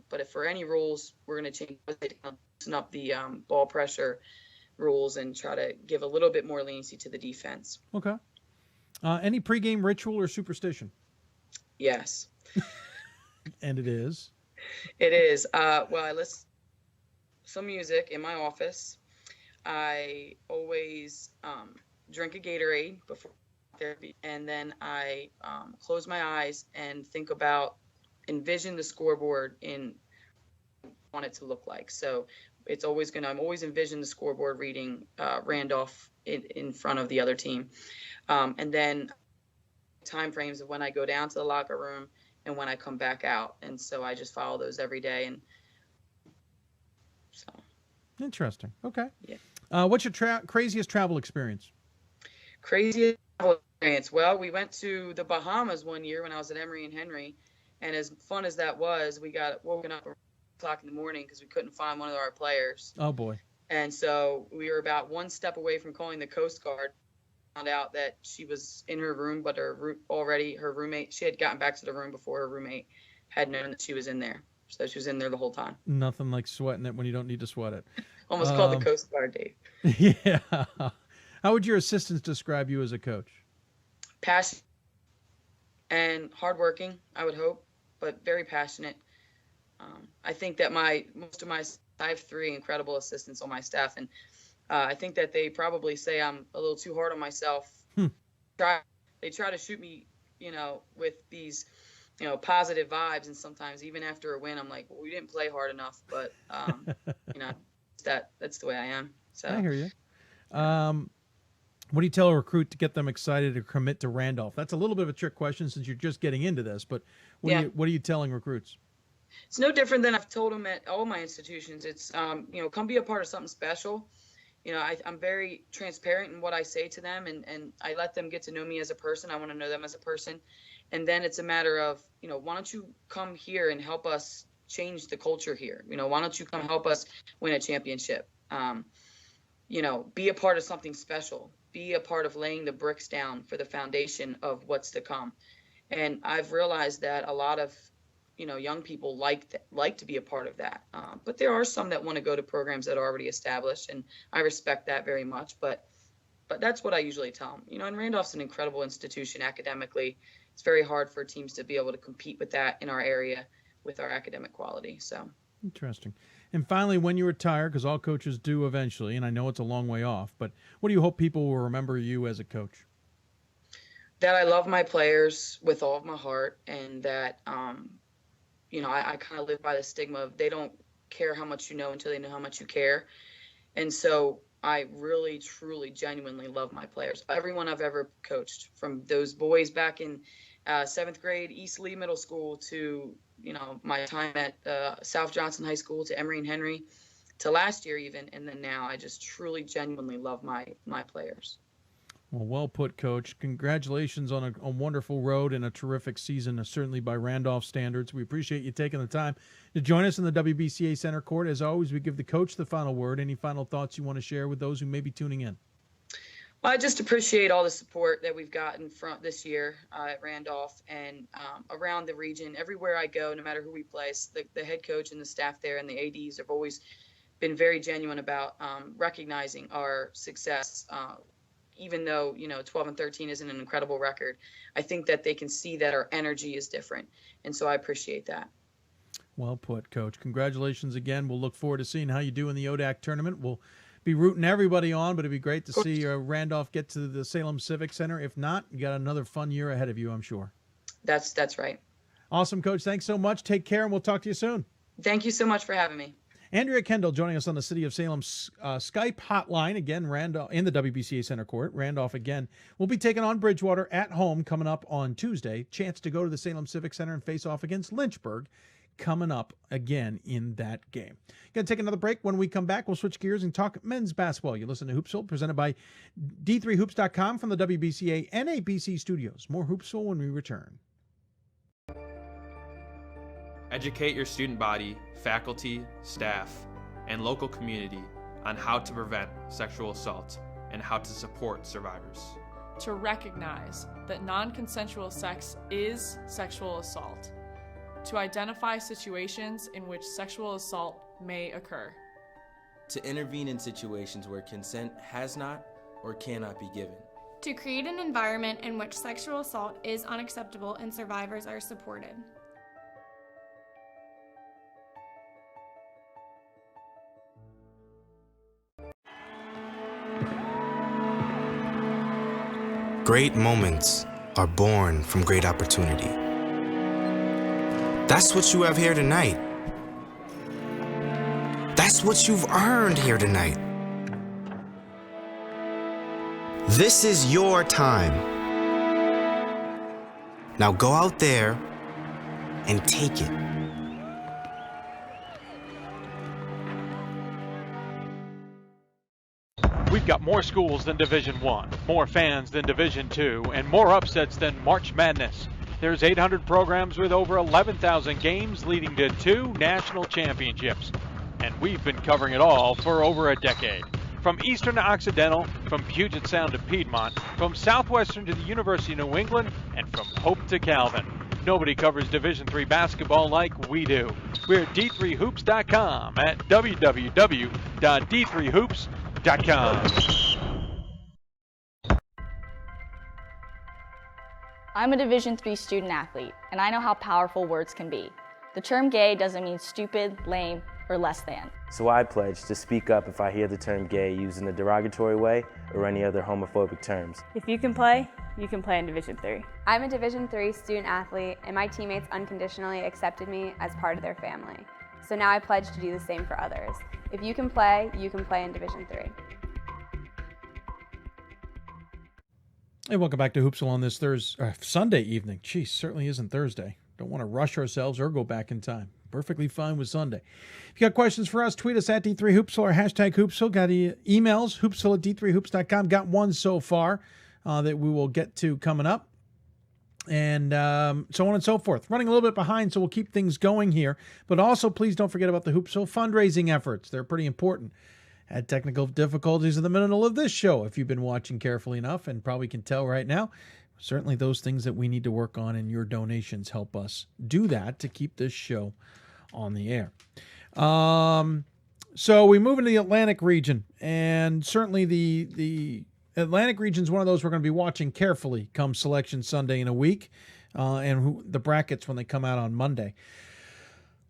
But if for any rules, we're going to loosen up the ball pressure rules and try to give a little bit more leniency to the defense. Okay. Any pregame ritual or superstition? Yes. And it is? It is. Well, I listen to some music in my office. I always drink a Gatorade before therapy, and then I close my eyes and envision the scoreboard in what I want it to look like. So it's always I'm always envision the scoreboard reading Randolph in front of the other team. And then time frames of when I go down to the locker room and when I come back out. And so I just follow those every day. And so. Interesting. Okay. Yeah. What's your craziest travel experience? Craziest travel experience? Well, we went to the Bahamas one year when I was at Emory and Henry. And as fun as that was, we got woken up at o'clock in the morning because we couldn't find one of our players. Oh, boy. And so we were about one step away from calling the Coast Guard. Found out that she was in her room, but her roommate, she had gotten back to the room before her roommate had known that she was in there. So she was in there the whole time. Nothing like sweating it when you don't need to sweat it. Almost called the Coast Guard, Dave. Yeah. How would your assistants describe you as a coach? Passionate and hardworking, I would hope, but very passionate. I think that I have 3 incredible assistants on my staff, and I think that they probably say I'm a little too hard on myself. They try to shoot me, with these, positive vibes. And sometimes even after a win, I'm like, well, we didn't play hard enough. But, that's the way I am. So I hear you. What do you tell a recruit to get them excited to commit to Randolph? That's a little bit of a trick question since you're just getting into this. But what are you telling recruits? It's no different than I've told them at all my institutions. It's, come be a part of something special. I'm very transparent in what I say to them, and I let them get to know me as a person. I want to know them as a person. And then it's a matter of, why don't you come here and help us change the culture here? Why don't you come help us win a championship? Be a part of something special. Be a part of laying the bricks down for the foundation of what's to come. And I've realized that a lot of young people like to be a part of that. But there are some that want to go to programs that are already established, and I respect that very much. But that's what I usually tell them. And Randolph's an incredible institution academically. It's very hard for teams to be able to compete with that in our area with our academic quality. So interesting. And finally, when you retire, because all coaches do eventually, and I know it's a long way off, but what do you hope people will remember you as a coach? That I love my players with all of my heart, and that I kind of live by the stigma of they don't care how much you know until they know how much you care. And so I really, truly, genuinely love my players. Everyone I've ever coached, from those boys back in 7th grade, East Lee Middle School, to, my time at South Johnson High School, to Emory and Henry, to last year even, and then now, I just truly, genuinely love my players. Well put, Coach. Congratulations on a wonderful road and a terrific season, certainly by Randolph standards. We appreciate you taking the time to join us in the WBCA Center Court. As always, we give the coach the final word. Any final thoughts you want to share with those who may be tuning in? Well, I just appreciate all the support that we've gotten from this year at Randolph and around the region. Everywhere I go, no matter who we play, the head coach and the staff there and the ADs have always been very genuine about recognizing our success. Even though, 12 and 13 isn't an incredible record, I think that they can see that our energy is different. And so I appreciate that. Well put, Coach. Congratulations again. We'll look forward to seeing how you do in the ODAC tournament. We'll be rooting everybody on, but it'd be great to see Randolph get to the Salem Civic Center. If not, you got another fun year ahead of you, I'm sure. That's right. Awesome, Coach. Thanks so much. Take care, and we'll talk to you soon. Thank you so much for having me. Andrea Kendall joining us on the City of Salem's Skype hotline. Again, Randolph in the WBCA Center Court. Randolph again will be taking on Bridgewater at home coming up on Tuesday. Chance to go to the Salem Civic Center and face off against Lynchburg coming up again in that game. Going to take another break. When we come back, we'll switch gears and talk men's basketball. You listen to Hoopsville, presented by D3Hoops.com from the WBCA NABC studios. More Hoopsville when we return. Educate your student body, faculty, staff, and local community on how to prevent sexual assault and how to support survivors. To recognize that non-consensual sex is sexual assault. To identify situations in which sexual assault may occur. To intervene in situations where consent has not or cannot be given. To create an environment in which sexual assault is unacceptable and survivors are supported. Great moments are born from great opportunity. That's what you have here tonight. That's what you've earned here tonight. This is your time. Now go out there and take it. We've got more schools than Division I, more fans than Division II, and more upsets than March Madness. There's 800 programs with over 11,000 games leading to 2 national championships. And we've been covering it all for over a decade. From Eastern to Occidental, from Puget Sound to Piedmont, from Southwestern to the University of New England, and from Hope to Calvin. Nobody covers Division III basketball like we do. We're at D3Hoops.com at www.d3hoops.com. I'm a Division III student athlete, and I know how powerful words can be. The term gay doesn't mean stupid, lame, or less than. So I pledge to speak up if I hear the term gay used in a derogatory way or any other homophobic terms. If you can play in Division III. I'm a Division III student athlete, and my teammates unconditionally accepted me as part of their family. So now I pledge to do the same for others. If you can play in Division III. Hey, welcome back to Hoopsville on this Sunday evening. Geez, certainly isn't Thursday. Don't want to rush ourselves or go back in time. Perfectly fine with Sunday. If you got questions for us, tweet us at D3Hoopsville or hashtag Hoopsville. Got emails, hoopsville at D3Hoops.com. Got one so far that we will get to coming up. And so on and so forth. Running a little bit behind, so we'll keep things going here. But also, please don't forget about the Hoopsville fundraising efforts. They're pretty important. Had technical difficulties in the middle of this show, if you've been watching carefully enough, and probably can tell right now. Certainly those things that we need to work on, and your donations help us do that to keep this show on the air. So we move into the Atlantic region, and certainly the Atlantic region is one of those we're going to be watching carefully come Selection Sunday in a week, and the brackets when they come out on Monday.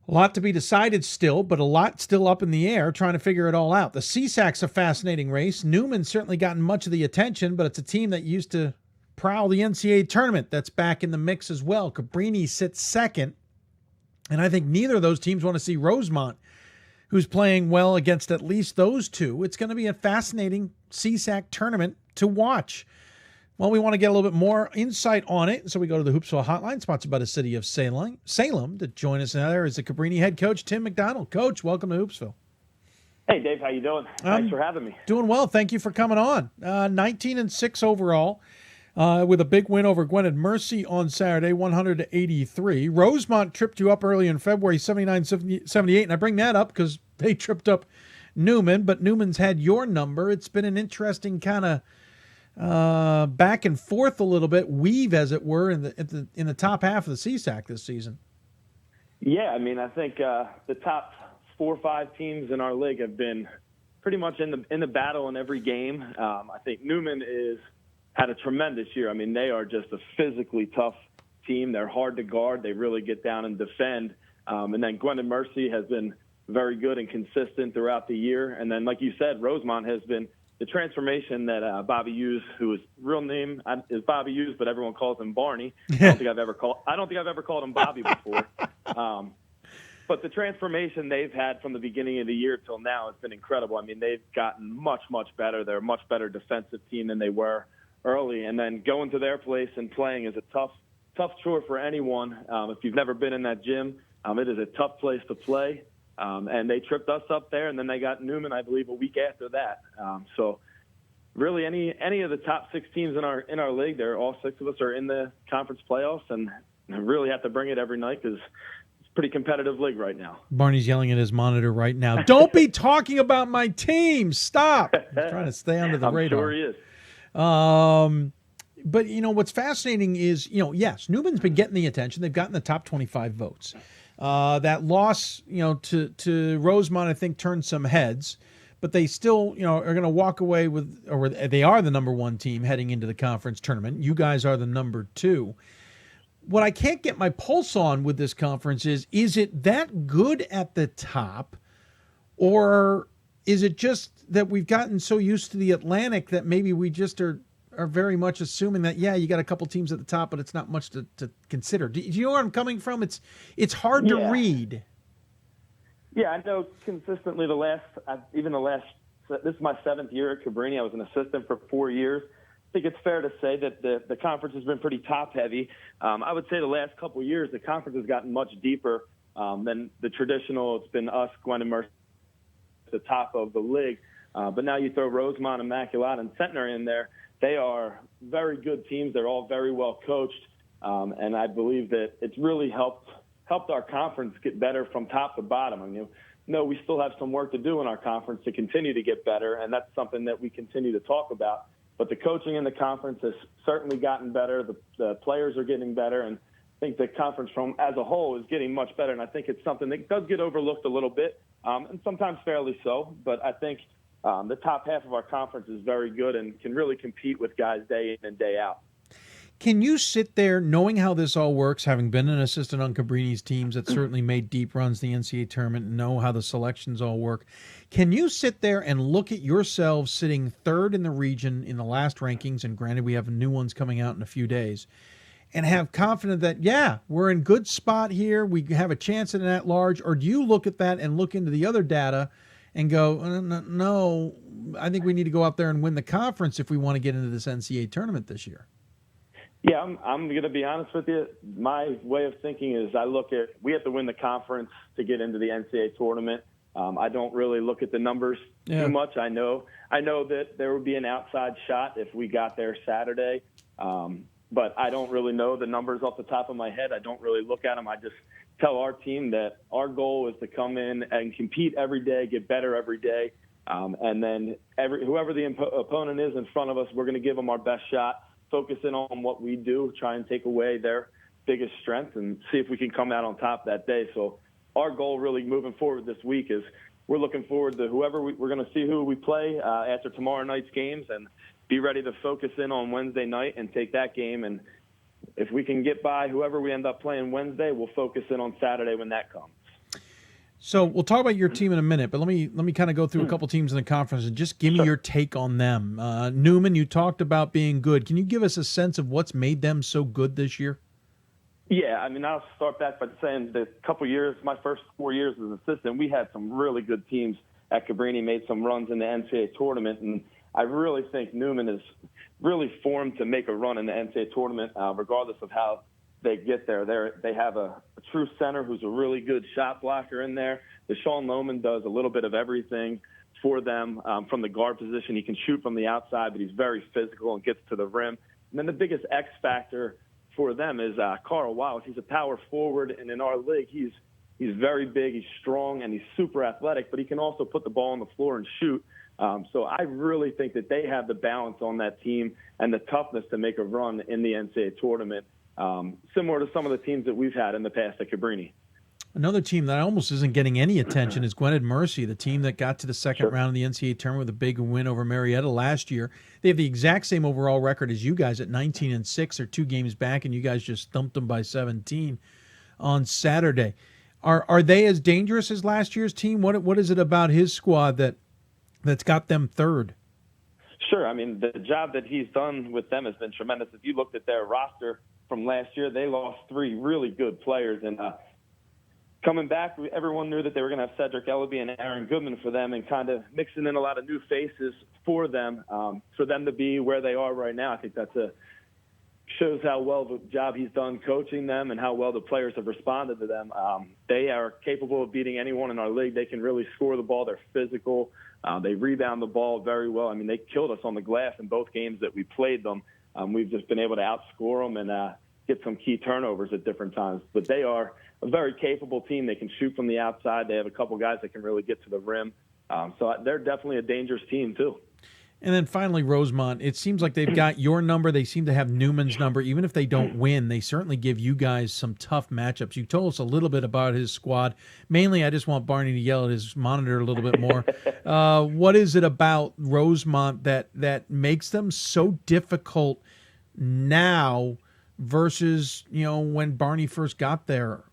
A lot to be decided still, but a lot still up in the air, trying to figure it all out. The CSAC's a fascinating race. Newman's certainly gotten much of the attention, but it's a team that used to prowl the NCAA tournament that's back in the mix as well. Cabrini sits second, and I think neither of those teams want to see Rosemont, who's playing well against at least those two. It's going to be a fascinating CSAC tournament to watch. Well, we want to get a little bit more insight on it, so we go to the Hoopsville Hotline, sponsored by the City of Salem. To join us now there is the Cabrini head coach, Tim McDonald. Coach, welcome to Hoopsville. Hey, Dave, how you doing? Thanks for having me. Doing well. Thank you for coming on. 19-6 overall, with a big win over Gwinnett Mercy on Saturday, 100-83. Rosemont tripped you up early in February, 79-78, and I bring that up because they tripped up Newman, but Newman's had your number. It's been an interesting kind of back and forth a little bit, weave as it were, in the top half of the CSAC this season. Yeah, I mean, I think the top 4 or 5 teams in our league have been pretty much in the battle in every game. I think Newman had a tremendous year. I mean, they are just a physically tough team. They're hard to guard. They really get down and defend. And then Gwendolyn Mercy has been very good and consistent throughout the year. And then, like you said, Rosemont has been the transformation that Bobby Hughes, whose real name is Bobby Hughes, but everyone calls him Barney. I don't think I've ever called him Bobby before. But the transformation they've had from the beginning of the year till now has been incredible. I mean, they've gotten much, much better. They're a much better defensive team than they were early. And then going to their place and playing is a tough chore for anyone. If you've never been in that gym, it is a tough place to play. And they tripped us up there, and then they got Newman, I believe, a week after that. So really any of the top 6 teams in our league, all 6 of us are in the conference playoffs, and really have to bring it every night because it's a pretty competitive league right now. Barney's yelling at his monitor right now. Don't be talking about my team. Stop. I'm trying to stay under the radar. I'm sure he is. But, what's fascinating is, yes, Newman's been getting the attention. They've gotten the top 25 votes. That loss, to Rosemont, I think, turned some heads. But they still, are going to walk away with, or they are the number 1 team heading into the conference tournament. You guys are the number 2. What I can't get my pulse on with this conference is it that good at the top, or is it just that we've gotten so used to the Atlantic that maybe we just are very much assuming that, you got a couple teams at the top, but it's not much to consider. Do you know where I'm coming from? It's hard to read. Yeah, I know consistently this is my 7th year at Cabrini. I was an assistant for 4 years. I think it's fair to say that the conference has been pretty top-heavy. I would say the last couple of years, the conference has gotten much deeper than the traditional. It's been us, Gwendolyn Mercy, at the top of the league. But now you throw Rosemont, Immaculate, and Centner in there. They are very good teams. They're all very well coached. And I believe that it's really helped our conference get better from top to bottom. I mean, we still have some work to do in our conference to continue to get better, and that's something that we continue to talk about. But the coaching in the conference has certainly gotten better. The players are getting better, and I think the conference as a whole is getting much better. And I think it's something that does get overlooked a little bit, and sometimes fairly so. But I think the top half of our conference is very good and can really compete with guys day in and day out. Can you sit there, knowing how this all works, having been an assistant on Cabrini's teams that certainly made deep runs in the NCAA tournament and know how the selections all work, can you sit there and look at yourselves sitting 3rd in the region in the last rankings, and granted we have new ones coming out in a few days, and have confidence that, we're in good spot here, we have a chance at an at-large, or do you look at that and look into the other data and go, no, I think we need to go out there and win the conference if we want to get into this NCAA tournament this year? Yeah, I'm going to be honest with you. My way of thinking is we have to win the conference to get into the NCAA tournament. I don't really look at the numbers too much. I know that there would be an outside shot if we got there Saturday, but I don't really know the numbers off the top of my head. I don't really look at them. I just tell our team that our goal is to come in and compete every day, get better every day, and then whoever the opponent is in front of us, we're going to give them our best shot. Focus in on what we do, try and take away their biggest strength, and see if we can come out on top that day. So our goal really moving forward this week is we're looking forward to we're going to see who we play after tomorrow night's games and be ready to focus in on Wednesday night and take that game. And if we can get by whoever we end up playing Wednesday, we'll focus in on Saturday when that comes. So we'll talk about your team in a minute, but let me kind of go through a couple teams in the conference and just give me your take on them. Newman, you talked about being good. Can you give us a sense of what's made them so good this year? Yeah, I mean, I'll start back by saying the couple years, my first 4 years as assistant, we had some really good teams at Cabrini, made some runs in the NCAA tournament, and I really think Newman is really formed to make a run in the NCAA tournament, regardless of how they get there. They have a true center who's a really good shot blocker in there. Deshaun Lohman does a little bit of everything for them from the guard position. He can shoot from the outside, but he's very physical and gets to the rim. And then the biggest X factor for them is Carl Wiles. He's a power forward, and in our league, he's very big, he's strong, and he's super athletic, but he can also put the ball on the floor and shoot. So I really think that they have the balance on that team and the toughness to make a run in the NCAA tournament, similar to some of the teams that we've had in the past at Cabrini. Another team that almost isn't getting any attention is Gwinnett Mercy, the team that got to the second round of the NCAA tournament with a big win over Marietta last year. They have the exact same overall record as you guys at 19-6. They're 2 games back, and you guys just thumped them by 17 on Saturday. Are they as dangerous as last year's team? What is it about his squad that's got them third? Sure. I mean, the job that he's done with them has been tremendous. If you looked at their roster from last year, they lost 3 really good players, and coming back, everyone knew that they were going to have Cedric Ellaby and Aaron Goodman for them, and kind of mixing in a lot of new faces for them to be where they are right now. I think that shows how well the job he's done coaching them and how well the players have responded to them. They are capable of beating anyone in our league. They can really score the ball. They're physical. They rebound the ball very well. I mean, they killed us on the glass in both games that we played them. We've just been able to outscore them and get some key turnovers at different times. But they are a very capable team. They can shoot from the outside. They have a couple guys that can really get to the rim. So they're definitely a dangerous team, too. And then finally, Rosemont, it seems like they've got your number. They seem to have Newman's number. Even if they don't win, they certainly give you guys some tough matchups. You told us a little bit about his squad. Mainly, I just want Barney to yell at his monitor a little bit more. What is it about Rosemont that makes them so difficult now versus, when Barney first got there?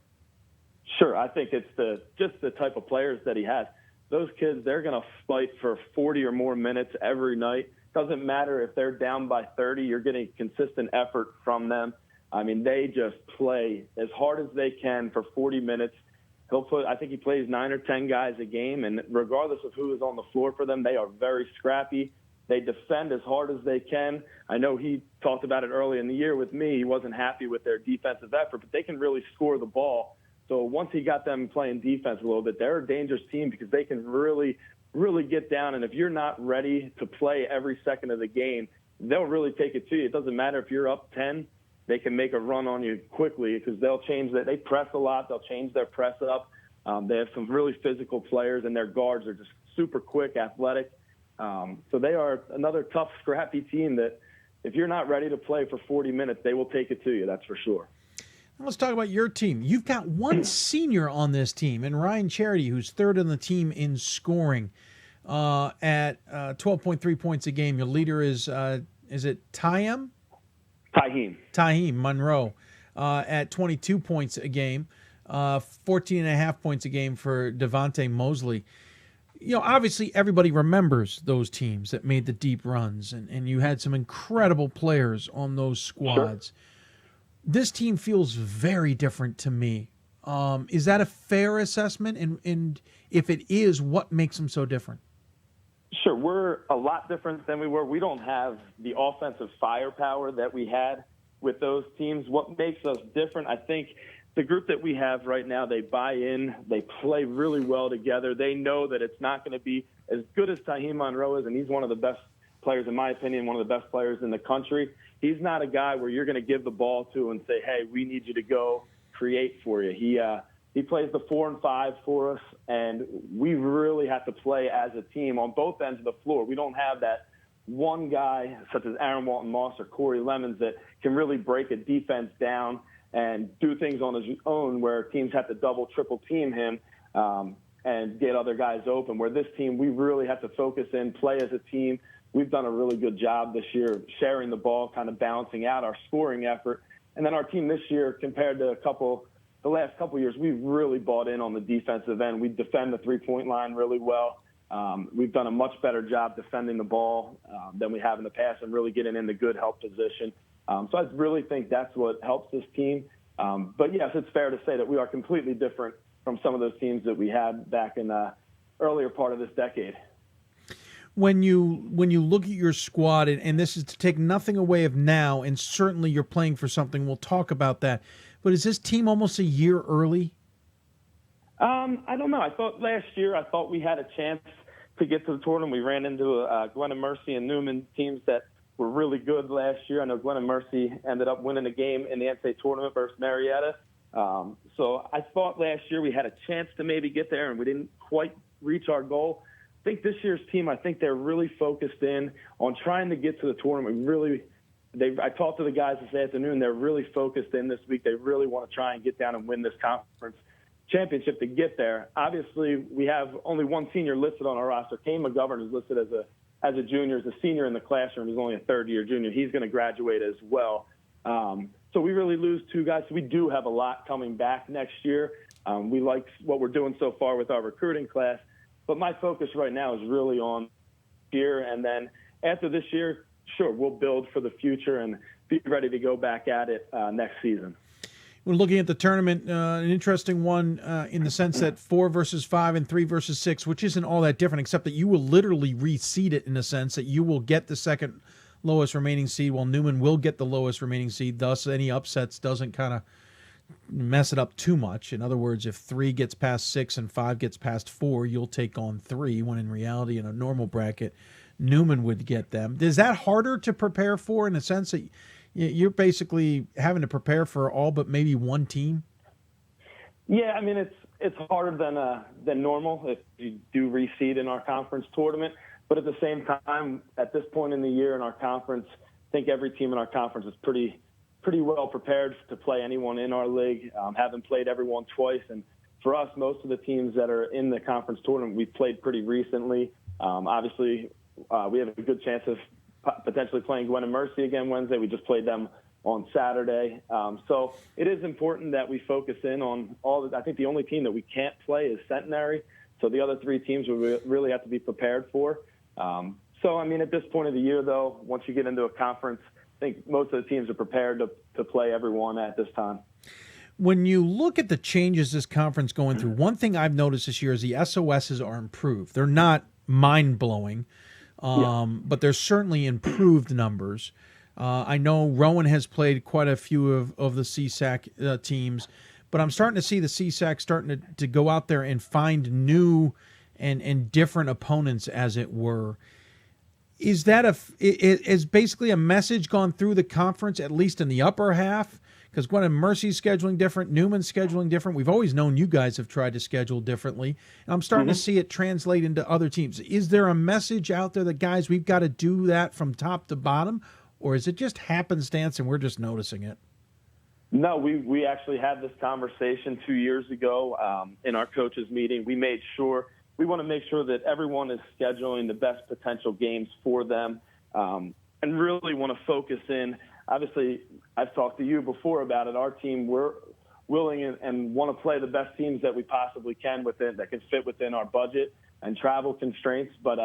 Sure. I think it's just the type of players that he has. Those kids, they're going to fight for 40 or more minutes every night. Doesn't matter if they're down by 30, you're getting consistent effort from them. I mean, they just play as hard as they can for 40 minutes. I think he plays 9 or 10 guys a game, and regardless of who is on the floor for them, they are very scrappy. They defend as hard as they can. I know he talked about it early in the year with me. He wasn't happy with their defensive effort, but they can really score the ball. So once he got them playing defense a little bit, they're a dangerous team because they can really, really get down. And if you're not ready to play every second of the game, they'll really take it to you. It doesn't matter if you're up 10, they can make a run on you quickly because they'll change that. They press a lot. They'll change their press up. They have some really physical players, and their guards are just super quick, athletic. So they are another tough, scrappy team that if you're not ready to play for 40 minutes, they will take it to you. That's for sure. Let's talk about your team. You've got one senior on this team, and Ryan Charity, who's third on the team in scoring at 12.3 points a game. Your leader is it Taheem Monroe at 22 points a game, 14.5 points a game for Devontae Mosley. Obviously everybody remembers those teams that made the deep runs, and you had some incredible players on those squads. Sure. This team feels very different to me. Is that a fair assessment? And if it is, what makes them so different? Sure. We're a lot different than we were. We don't have the offensive firepower that we had with those teams. What makes us different, I think the group that we have right now, they buy in. They play really well together. They know that it's not going to be as good as Taheem Monroe is, and he's one of the best players, in my opinion, one of the best players in the country. He's not a guy where you're going to give the ball to and say, hey, we need you to go create for you. He plays the 4 and 5 for us, and we really have to play as a team on both ends of the floor. We don't have that one guy such as Aaron Walton Moss or Corey Lemons that can really break a defense down and do things on his own where teams have to double, triple team him and get other guys open. Where this team, we really have to focus in, play as a team. We've done a really good job this year sharing the ball, kind of balancing out our scoring effort. And then our team this year, compared to the last couple of years, we've really bought in on the defensive end. We defend the three-point line really well. We've done a much better job defending the ball than we have in the past and really getting in the good help position. So I really think that's what helps this team. But, yes, it's fair to say that we are completely different from some of those teams that we had back in the earlier part of this decade. When you look at your squad, and this is to take nothing away of now, and certainly you're playing for something, we'll talk about that. But is this team almost a year early? I don't know. I thought last year, we had a chance to get to the tournament. We ran into Gwinnett Mercy and Newman teams that were really good last year. I know Gwinnett Mercy ended up winning a game in the NCAA tournament versus Marietta. So I thought last year we had a chance to maybe get there, and we didn't quite reach our goal. I think this year's team, they're really focused in on trying to get to the tournament. I talked to the guys this afternoon. They're really focused in this week. They really want to try and get down and win this conference championship to get there. Obviously, we have only one senior listed on our roster. Kane McGovern is listed as a junior, as a senior in the classroom. He's only a third-year junior. He's going to graduate as well. So we really lose two guys. So we do have a lot coming back next year. We like what we're doing so far with our recruiting class. But my focus right now is really on here. And then after this year, sure, we'll build for the future and be ready to go back at it next season. We're looking at the tournament, an interesting one in the sense that 4 versus 5 and 3 versus 6, which isn't all that different, except that you will literally reseed it in a sense that you will get the second lowest remaining seed, while Newman will get the lowest remaining seed. Thus, any upsets doesn't kind of mess it up too much. In other words, if 3 gets past 6 and 5 gets past 4, you'll take on 3, when in reality, in a normal bracket, Newman would get them. Is that harder to prepare for in a sense that you're basically having to prepare for all but maybe one team? Yeah, I mean, it's harder than normal if you do reseed in our conference tournament. But at the same time, at this point in the year in our conference, I think every team in our conference is pretty well prepared to play anyone in our league, having played everyone twice. And for us, most of the teams that are in the conference tournament, we've played pretty recently. Obviously, we have a good chance of potentially playing Gwen and Mercy again Wednesday. We just played them on Saturday. So it is important that we focus in on I think the only team that we can't play is Centenary. So the other 3 teams we really have to be prepared for. So, I mean, at this point of the year, though, once you get into a conference, I think most of the teams are prepared to play everyone at this time. When you look at the changes this conference going through, one thing I've noticed this year is the SOSs are improved. They're not mind-blowing, but they're certainly improved numbers. I know Rowan has played quite a few of the CSAC teams, but I'm starting to see the CSAC starting to go out there and find new and different opponents, as it were. Is that is basically a message gone through the conference, at least in the upper half? Because Gwen and Mercy's scheduling different, Newman's scheduling different. We've always known you guys have tried to schedule differently. And I'm starting to see it translate into other teams. Is there a message out there that, guys, we've got to do that from top to bottom? Or is it just happenstance and we're just noticing it? No, we actually had this conversation 2 years ago in our coaches meeting. We made sure we want to make sure that everyone is scheduling the best potential games for them, and really want to focus in. Obviously, I've talked to you before about it. Our team, we're willing and want to play the best teams that we possibly can that can fit within our budget and travel constraints. But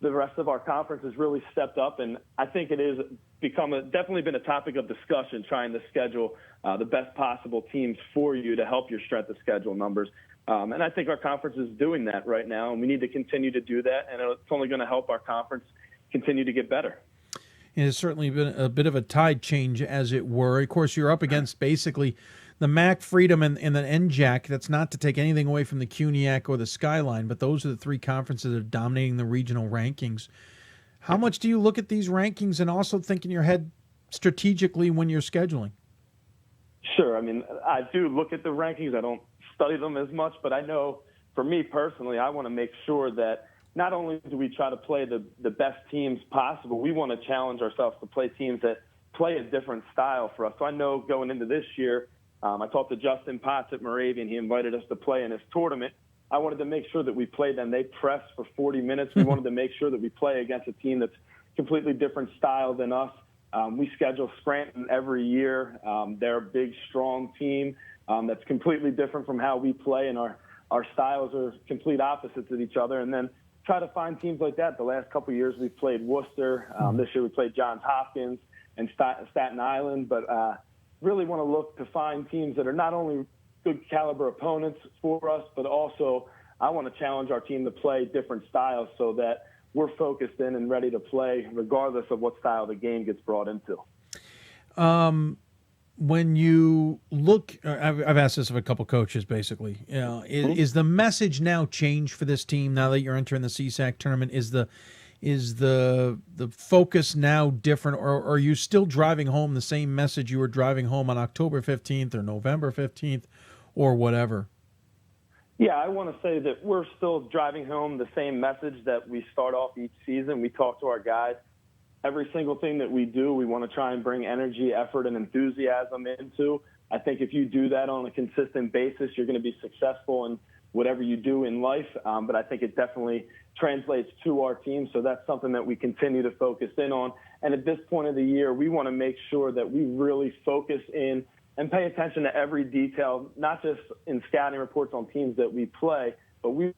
the rest of our conference has really stepped up, and I think it is definitely been a topic of discussion, trying to schedule the best possible teams for you to help your strength of schedule numbers. And I think our conference is doing that right now, and we need to continue to do that, and it's only going to help our conference continue to get better. It has certainly been a bit of a tide change, as it were. Of course, you're up against basically the MAC, Freedom, and the NJAC. That's not to take anything away from the CUNYAC or the Skyline, but those are the 3 conferences that are dominating the regional rankings. How much do you look at these rankings and also think in your head strategically when you're scheduling? Sure. I mean, I do look at the rankings. I don't study them as much, but I know for me personally, I want to make sure that not only do we try to play the best teams possible, we want to challenge ourselves to play teams that play a different style for us. So I know going into this year, I talked to Justin Potts at Moravian. He invited us to play in his tournament. I wanted to make sure that we played them. They pressed for 40 minutes. We wanted to make sure that we play against a team that's completely different style than us. We schedule Scranton every year. They're a big, strong team that's completely different from how we play, and our styles are complete opposites of each other. And then try to find teams like that. The last couple of years we've played Worcester. This year we played Johns Hopkins and Staten Island. But really want to look to find teams that are not only good caliber opponents for us, but also I want to challenge our team to play different styles so that we're focused in and ready to play regardless of what style the game gets brought into. When you look, I've asked this of a couple coaches, basically. Is the message now changed for this team now that you're entering the CSAC tournament? Is the focus now different, or are you still driving home the same message you were driving home on October 15th or November 15th or whatever? Yeah, I want to say that we're still driving home the same message that we start off each season. We talk to our guys. Every single thing that we do, we want to try and bring energy, effort, and enthusiasm into. I think if you do that on a consistent basis, you're going to be successful in whatever you do in life. But I think it definitely translates to our team. So that's something that we continue to focus in on. And at this point of the year, we want to make sure that we really focus in and pay attention to every detail, not just in scouting reports on teams that we play, but we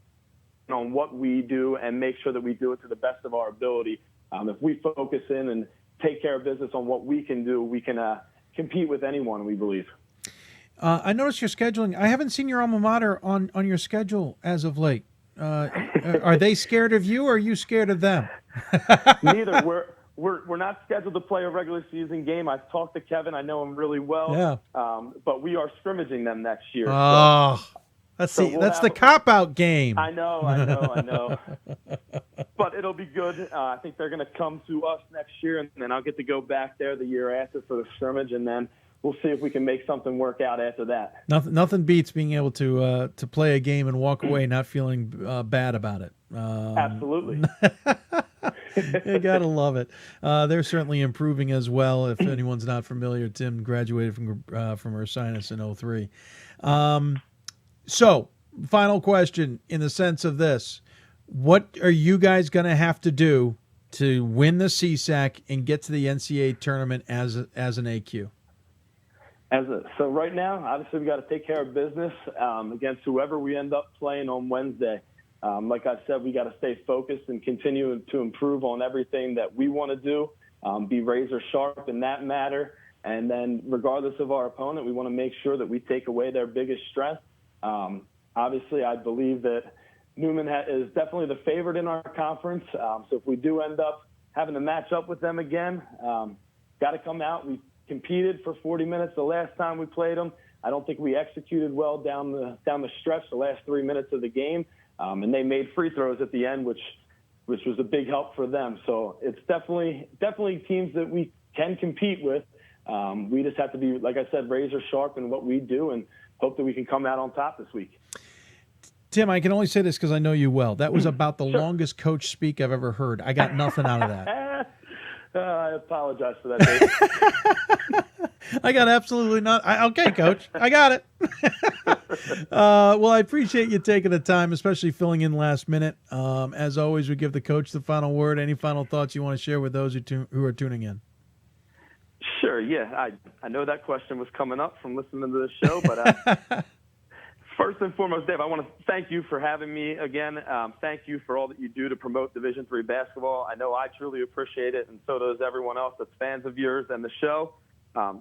on what we do and make sure that we do it to the best of our ability. If we focus in and take care of business on what we can do, we can compete with anyone, we believe. I noticed your scheduling. I haven't seen your alma mater on your schedule as of late. Are they scared of you, or are you scared of them? Neither. We're not scheduled to play a regular season game. I've talked to Kevin. I know him really well. Yeah. But we are scrimmaging them next year. Oh, that's the cop-out game. I know. But it'll be good. I think they're going to come to us next year, and then I'll get to go back there the year after for the scrimmage, and then we'll see if we can make something work out after that. Nothing beats being able to play a game and walk away not feeling bad about it. Absolutely. You gotta love it. They're certainly improving as well. If anyone's not familiar, Tim graduated from Ursinus in 2003. So, final question in the sense of this: what are you guys going to have to do to win the CSAC and get to the NCAA tournament as an AQ? So right now, obviously, we got to take care of business against whoever we end up playing on Wednesday. Like I said, we got to stay focused and continue to improve on everything that we want to do, be razor sharp in that matter. And then regardless of our opponent, we want to make sure that we take away their biggest strength. Obviously, I believe that Newman is definitely the favorite in our conference. So if we do end up having to match up with them again, got to come out. We competed for 40 minutes the last time we played them. I don't think we executed well down the stretch, the last 3 minutes of the game. And they made free throws at the end, which was a big help for them. So it's definitely teams that we can compete with. We just have to be, like I said, razor sharp in what we do and hope that we can come out on top this week. Tim, I can only say this because I know you well. That was about the longest coach speak I've ever heard. I got nothing out of that. I apologize for that, Dave. I got absolutely not. Okay, Coach, I got it. Well, I appreciate you taking the time, especially filling in last minute. As always, we give the coach the final word. Any final thoughts you want to share with those who are tuning in? Sure, yeah. I know that question was coming up from listening to the show, but first and foremost, Dave, I want to thank you for having me again. Thank you for all that you do to promote Division III basketball. I know I truly appreciate it, and so does everyone else that's fans of yours and the show.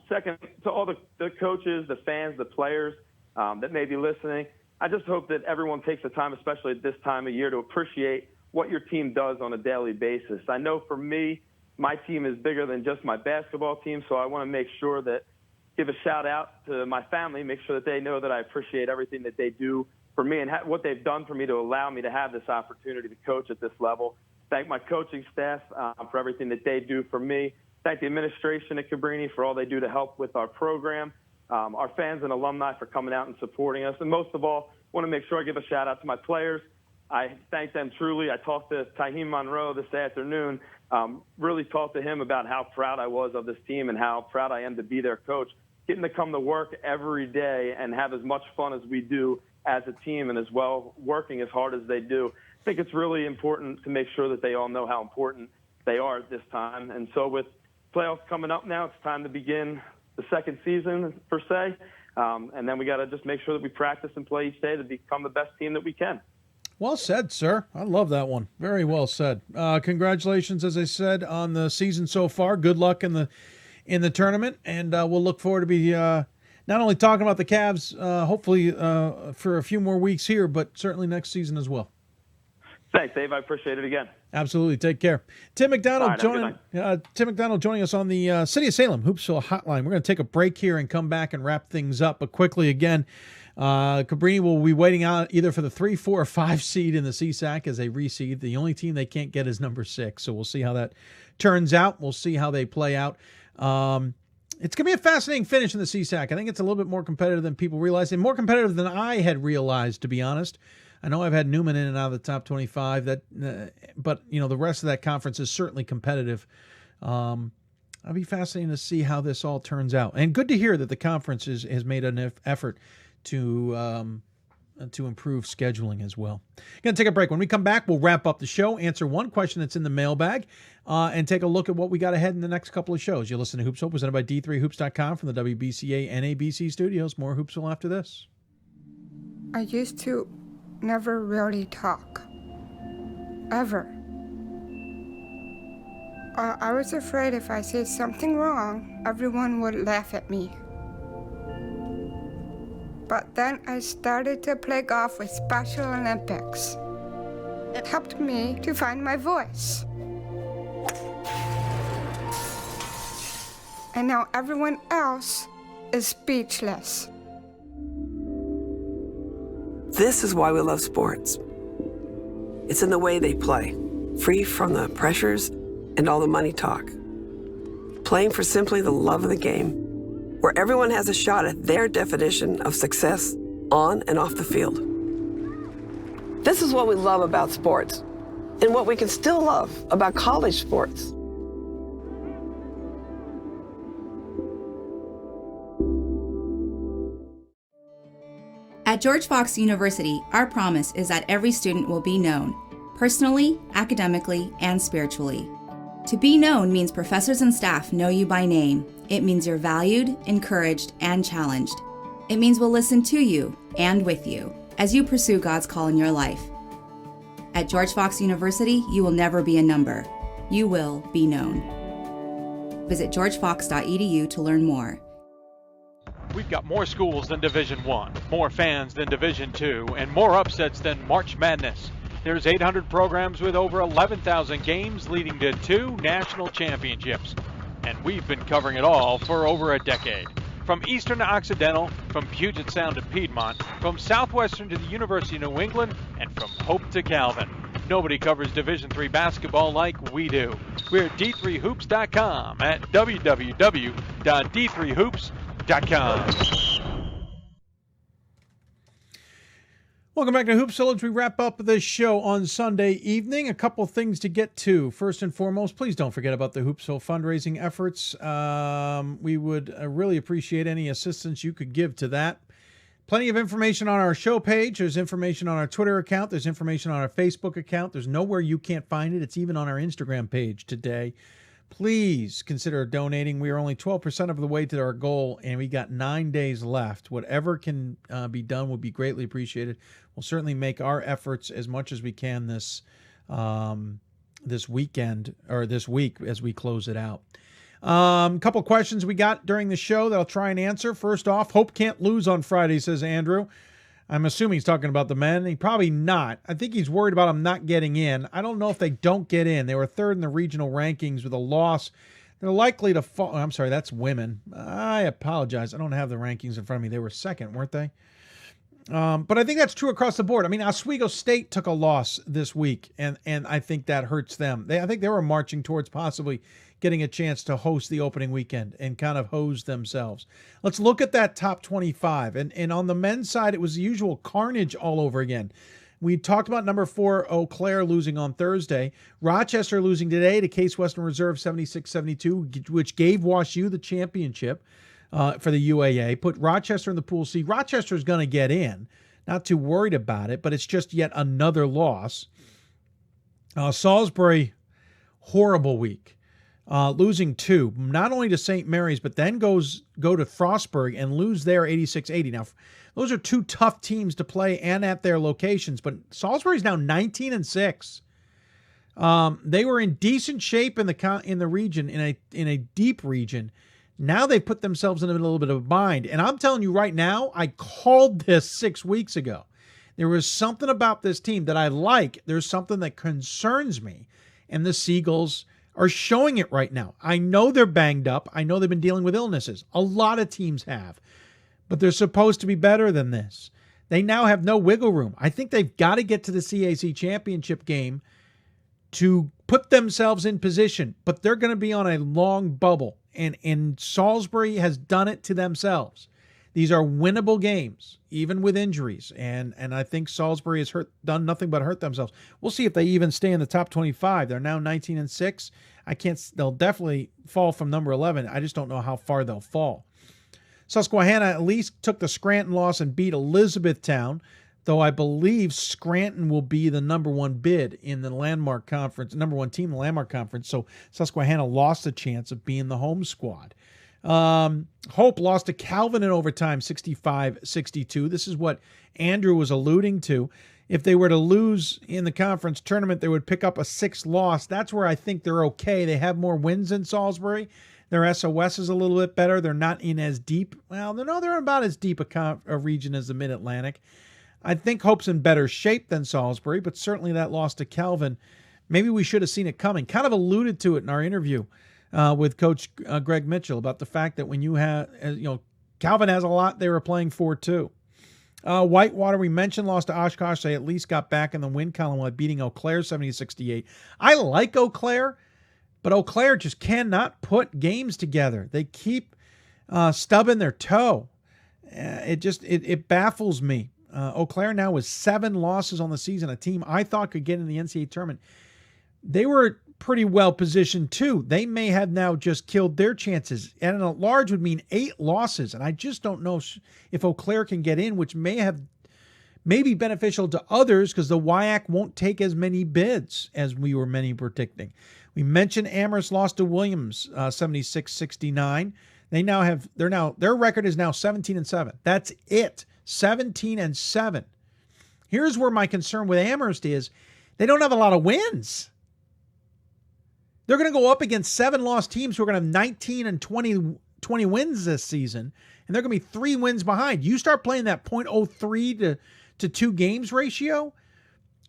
Second, to all the coaches, the fans, the players that may be listening, I just hope that everyone takes the time, especially at this time of year, to appreciate what your team does on a daily basis. I know for me, my team is bigger than just my basketball team, so I want to make sure that give a shout out to my family, make sure that they know that I appreciate everything that they do for me and what they've done for me to allow me to have this opportunity to coach at this level. Thank my coaching staff for everything that they do for me. Thank the administration at Cabrini for all they do to help with our program, our fans and alumni for coming out and supporting us. And most of all, I want to make sure I give a shout out to my players. I thank them truly. I talked to Taheem Monroe this afternoon, really talked to him about how proud I was of this team and how proud I am to be their coach. Getting to come to work every day and have as much fun as we do as a team and as well working as hard as they do. I think it's really important to make sure that they all know how important they are at this time. And so with playoffs coming up now, it's time to begin the second season per se. And then we got to just make sure that we practice and play each day to become the best team that we can. Well said, sir. I love that one. Very well said. Congratulations, as I said, on the season so far. Good luck in the tournament, and we'll look forward to be not only talking about the Cavs, hopefully for a few more weeks here, but certainly next season as well. Thanks, Dave. I appreciate it again. Absolutely. Take care. Tim McDonald joining us on the City of Salem Hoopsville hotline. We're going to take a break here and come back and wrap things up. But quickly again, Cabrini will be waiting out either for the 3, 4, or 5 seed in the CSAC as they reseed. The only team they can't get is number 6. So we'll see how that turns out. We'll see how they play out. It's going to be a fascinating finish in the CSAC. I think it's a little bit more competitive than people realize, and more competitive than I had realized, to be honest. I know I've had Newman in and out of the top 25, but the rest of that conference is certainly competitive. I'll be fascinated to see how this all turns out. And good to hear that the conference has made an effort to improve scheduling as well. Going to take a break. When we come back, we'll wrap up the show, answer one question that's in the mailbag, and take a look at what we got ahead in the next couple of shows. You'll listen to Hoopsville, presented by D3Hoops.com from the WBCA NABC studios. More Hoopsville after this. I used to never really talk. Ever. I was afraid if I said something wrong, everyone would laugh at me. But then I started to play golf with Special Olympics. It helped me to find my voice. And now everyone else is speechless. This is why we love sports. It's in the way they play, free from the pressures and all the money talk. Playing for simply the love of the game, where everyone has a shot at their definition of success on and off the field. This is what we love about sports, and what we can still love about college sports. At George Fox University, our promise is that every student will be known, personally, academically, and spiritually. To be known means professors and staff know you by name. It means you're valued, encouraged, and challenged. It means we'll listen to you and with you as you pursue God's call in your life. At George Fox University, you will never be a number. You will be known. Visit georgefox.edu to learn more. We've got more schools than Division I, more fans than Division II, and more upsets than March Madness. There's 800 programs with over 11,000 games leading to 2 national championships. And we've been covering it all for over a decade. From Eastern to Occidental, from Puget Sound to Piedmont, from Southwestern to the University of New England, and from Hope to Calvin. Nobody covers Division III basketball like we do. We're at D3Hoops.com at www.D3Hoops.com. Welcome back to Hoopsville as we wrap up this show on Sunday evening. A couple things to get to. First and foremost, please don't forget about the Hoopsville fundraising efforts. We would really appreciate any assistance you could give to that. Plenty of information on our show page. There's information on our Twitter account. There's information on our Facebook account. There's nowhere you can't find it. It's even on our Instagram page today. Please consider donating. We are only 12% of the way to our goal, and we got 9 days left. Whatever can be done would be greatly appreciated. We'll certainly make our efforts as much as we can this weekend or this week as we close it out. Couple questions we got during the show that I'll try and answer. First off, Hope can't lose on Friday, says Andrew. I'm assuming he's talking about the men. He probably not. I think he's worried about them not getting in. I don't know if they don't get in. They were third in the regional rankings with a loss. They're likely to fall. I'm sorry, that's women. I apologize. I don't have the rankings in front of me. They were second, weren't they? But I think that's true across the board. I mean, Oswego State took a loss this week, and I think that hurts them. I think they were marching towards possibly getting a chance to host the opening weekend and kind of hose themselves. Let's look at that top 25. And on the men's side, it was the usual carnage all over again. We talked about number 4, Eau Claire, losing on Thursday. Rochester losing today to Case Western Reserve 76-72, which gave WashU the championship for the UAA. Put Rochester in the Pool C. Rochester's going to get in. Not too worried about it, but it's just yet another loss. Salisbury, horrible week. Losing 2, not only to St. Mary's, but then go to Frostburg and lose there 86-80. Now, those are 2 tough teams to play and at their locations, but Salisbury's now 19-6. They were in decent shape in the region, in a deep region. Now they've put themselves in a little bit of a bind. And I'm telling you right now, I called this 6 weeks ago. There was something about this team that I like. There's something that concerns me. And the Seagulls are showing it right now. I know they're banged up. I know they've been dealing with illnesses. A lot of teams have. But they're supposed to be better than this. They now have no wiggle room. I think they've got to get to the CAC championship game to put themselves in position. But they're going to be on a long bubble. And Salisbury has done it to themselves. These are winnable games, even with injuries. And I think Salisbury has done nothing but hurt themselves. We'll see if they even stay in the top 25. They're now 19-6. They'll definitely fall from number 11. I just don't know how far they'll fall. Susquehanna at least took the Scranton loss and beat Elizabethtown, though I believe Scranton will be the number one bid in the Landmark Conference, number one team in the Landmark Conference. So Susquehanna lost a chance of being the home squad. Hope lost to Calvin in overtime, 65-62. This is what Andrew was alluding to. If they were to lose in the conference tournament, they would pick up a 6th loss. That's where I think they're okay. They have more wins than Salisbury. Their SOS is a little bit better. They're not in as deep. Well, they're about as deep a region as the Mid-Atlantic. I think Hope's in better shape than Salisbury, but certainly that loss to Calvin, maybe we should have seen it coming. Kind of alluded to it in our interview with Coach Greg Mitchell about the fact that when you have, Calvin has a lot they were playing for too. Whitewater, we mentioned, lost to Oshkosh. They at least got back in the win column while beating Eau Claire 70-68. I like Eau Claire, but Eau Claire just cannot put games together. They keep stubbing their toe. It baffles me. Eau Claire now with 7 losses on the season, a team I thought could get in the NCAA tournament. They were pretty well positioned too. They may have now just killed their chances. And at large would mean 8 losses. And I just don't know if Eau Claire can get in, which may be beneficial to others because the WIAC won't take as many bids as we were many predicting. We mentioned Amherst lost to Williams 76-69. Their record is now 17-7. That's it. 17-7. Here's where my concern with Amherst is they don't have a lot of wins. They're going to go up against 7-loss teams who are going to have 19 and 20 wins this season, and they're going to be 3 wins behind. You start playing that 0.03 to 2 games ratio,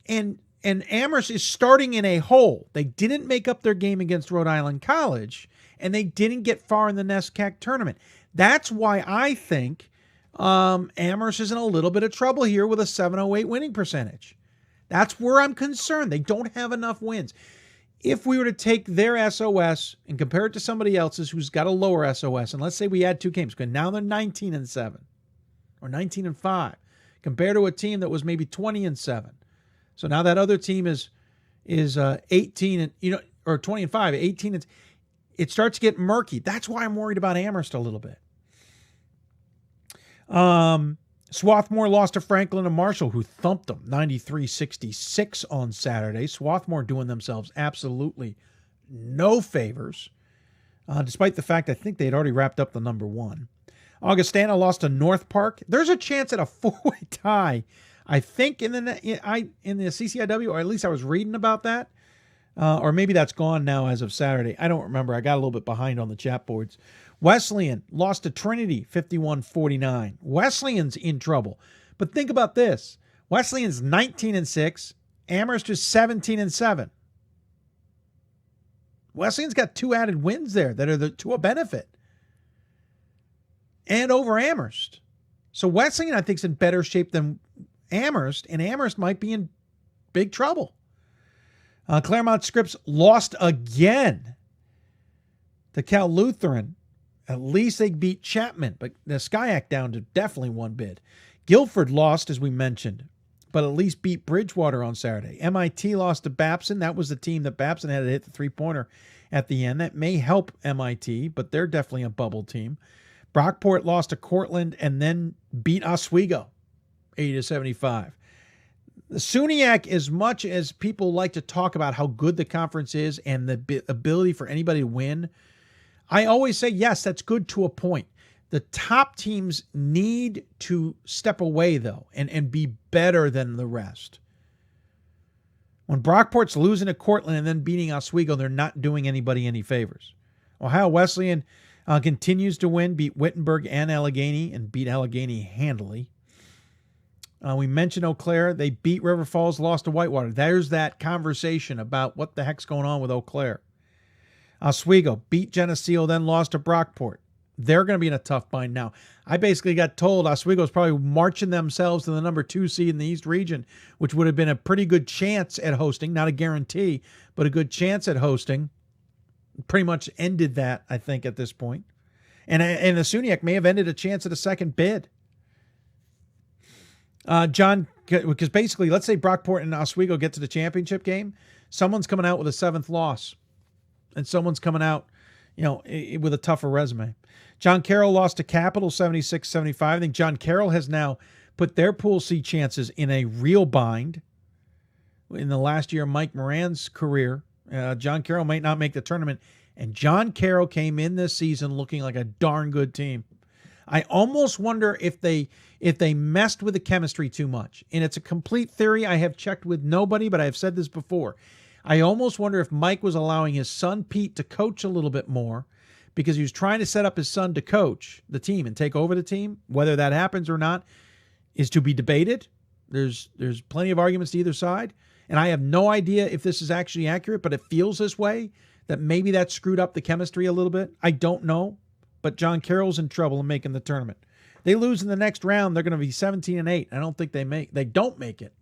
and Amherst is starting in a hole. They didn't make up their game against Rhode Island College, and they didn't get far in the NESCAC tournament. That's why I think Amherst is in a little bit of trouble here with a 708 winning percentage. That's where I'm concerned. They don't have enough wins. If we were to take their SOS and compare it to somebody else's who's got a lower SOS, and let's say we add 2 games, because now they're 19-7 or 19-5, compared to a team that was maybe 20-7. So now that other team is 18 and or 20-5, 18. It starts to get murky. That's why I'm worried about Amherst a little bit. Swarthmore lost to Franklin and Marshall, who thumped them 93-66 on Saturday. Swarthmore doing themselves absolutely no favors, despite the fact I think they had already wrapped up the number 1. Augustana lost to North Park. There's a chance at a 4-way tie, I think, in the CCIW, or at least I was reading about that. Or maybe that's gone now as of Saturday. I don't remember. I got a little bit behind on the chat boards. Wesleyan lost to Trinity 51-49. Wesleyan's in trouble. But think about this. Wesleyan's 19-6. Amherst is 17-7. Wesleyan's got 2 added wins there that are to a benefit. And over Amherst. So Wesleyan, I think, is in better shape than Amherst, and Amherst might be in big trouble. Claremont Scripps lost again to Cal Lutheran. At least they beat Chapman, but the Skyac down to definitely 1 bid. Guilford lost, as we mentioned, but at least beat Bridgewater on Saturday. MIT lost to Babson. That was the team that Babson had to hit the 3-pointer at the end. That may help MIT, but they're definitely a bubble team. Brockport lost to Cortland and then beat Oswego 80-75. The SUNYAC, as much as people like to talk about how good the conference is and the ability for anybody to win, I always say, yes, that's good to a point. The top teams need to step away, though, and be better than the rest. When Brockport's losing to Cortland and then beating Oswego, they're not doing anybody any favors. Ohio Wesleyan continues to win, beat Wittenberg and Allegheny, and beat Allegheny handily. We mentioned Eau Claire. They beat River Falls, lost to Whitewater. There's that conversation about what the heck's going on with Eau Claire. Oswego beat Geneseo, then lost to Brockport. They're going to be in a tough bind now. I basically got told Oswego's probably marching themselves to the number 2 seed in the East region, which would have been a pretty good chance at hosting. Not a guarantee, but a good chance at hosting. Pretty much ended that, I think, at this point. And the Suniac may have ended a chance at a second bid. John, because basically, let's say Brockport and Oswego get to the championship game, someone's coming out with a 7th loss, and someone's coming out, with a tougher resume. John Carroll lost to Capital 76-75. I think John Carroll has now put their Pool C chances in a real bind. In the last year of Mike Moran's career, John Carroll might not make the tournament, and John Carroll came in this season looking like a darn good team. I almost wonder if they messed with the chemistry too much. And it's a complete theory. I have checked with nobody, but I have said this before. I almost wonder if Mike was allowing his son Pete to coach a little bit more because he was trying to set up his son to coach the team and take over the team. Whether that happens or not is to be debated. There's plenty of arguments to either side. And I have no idea if this is actually accurate, but it feels this way, that maybe that screwed up the chemistry a little bit. I don't know. But John Carroll's in trouble in making the tournament. They lose in the next round, they're going to be 17-8. I don't think they don't make it.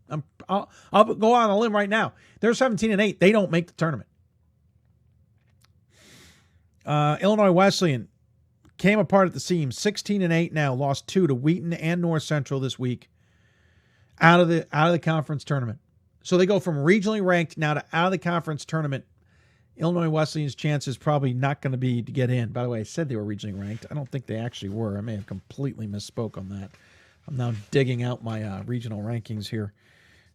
I'll go on a limb right now. They're 17-8. They don't make the tournament. Illinois Wesleyan came apart at the seams. 16-8 now. Lost 2 to Wheaton and North Central this week. Out of the conference tournament. So they go from regionally ranked now to out of the conference tournament. Illinois Wesleyan's chance is probably not going to be to get in. By the way, I said they were regionally ranked. I don't think they actually were. I may have completely misspoke on that. I'm now digging out my regional rankings here.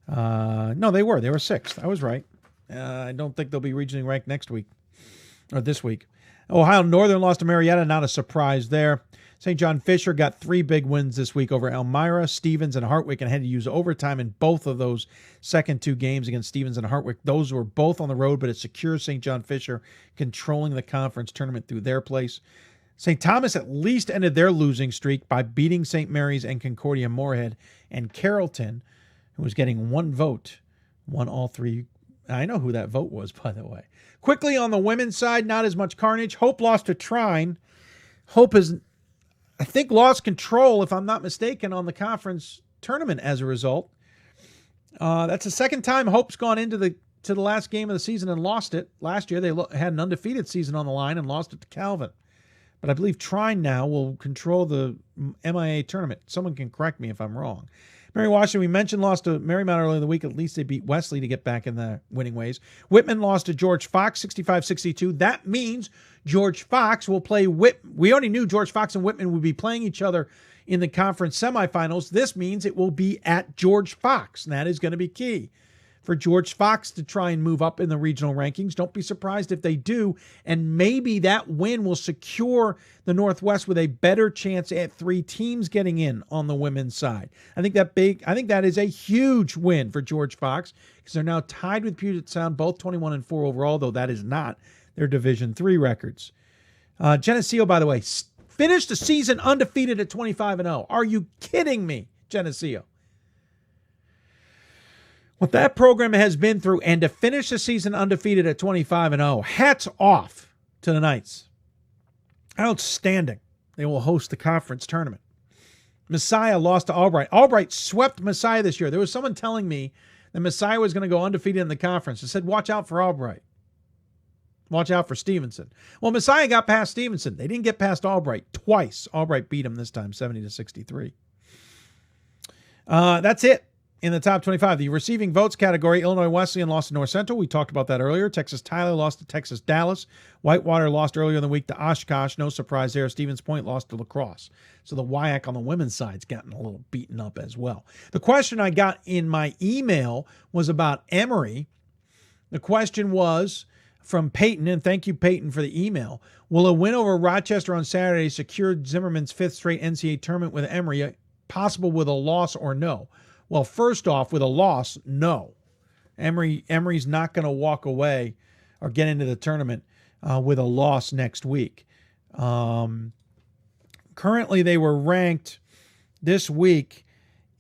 No, they were. They were 6th. I was right. I don't think they'll be regionally ranked next week or this week. Ohio Northern lost to Marietta. Not a surprise there. St. John Fisher got 3 big wins this week over Elmira, Stevens, and Hartwick, and had to use overtime in both of those second 2 games against Stevens and Hartwick. Those were both on the road, but it secures St. John Fisher controlling the conference tournament through their place. St. Thomas at least ended their losing streak by beating St. Mary's and Concordia Moorhead, and Carrollton, who was getting 1 vote, won all 3. I know who that vote was, by the way. Quickly on the women's side, not as much carnage. Hope lost to Trine. Hope has, I think, lost control, if I'm not mistaken, on the conference tournament as a result. That's the second time Hope's gone into the last game of the season and lost it. Last year they had an undefeated season on the line and lost it to Calvin. But I believe Trine now will control the MIA tournament. Someone can correct me if I'm wrong. Mary Washington, we mentioned, lost to Marymount earlier in the week. At least they beat Wesley to get back in the winning ways. Whitman lost to George Fox, 65-62. That means George Fox will play Whitman. We already knew George Fox and Whitman would be playing each other in the conference semifinals. This means it will be at George Fox, and that is going to be key for George Fox to try and move up in the regional rankings. Don't be surprised if they do, and maybe that win will secure the Northwest with a better chance at 3 teams getting in on the women's side. I think that is a huge win for George Fox because they're now tied with Puget Sound, both 21-4 overall, though that is not their Division III records. Geneseo, by the way, finished the season undefeated at 25-0. Are you kidding me, Geneseo? What that program has been through, and to finish the season undefeated at 25-0, hats off to the Knights. Outstanding. They will host the conference tournament. Messiah lost to Albright. Albright swept Messiah this year. There was someone telling me that Messiah was going to go undefeated in the conference. I said, watch out for Albright. Watch out for Stevenson. Well, Messiah got past Stevenson. They didn't get past Albright twice. Albright beat him this time, 70-63. That's it. In the top 25, the receiving votes category, Illinois Wesleyan lost to North Central. We talked about that earlier. Texas Tyler lost to Texas Dallas. Whitewater lost earlier in the week to Oshkosh. No surprise there. Stevens Point lost to La Crosse. So the WIAC on the women's side's gotten a little beaten up as well. The question I got in my email was about Emory. The question was from Peyton, and thank you, Peyton, for the email. Will a win over Rochester on Saturday secure Zimmerman's 5th straight NCAA tournament with Emory, possible with a loss or no? Well, first off, with a loss, no. Emory's not going to walk away or get into the tournament with a loss next week. Currently, they were ranked this week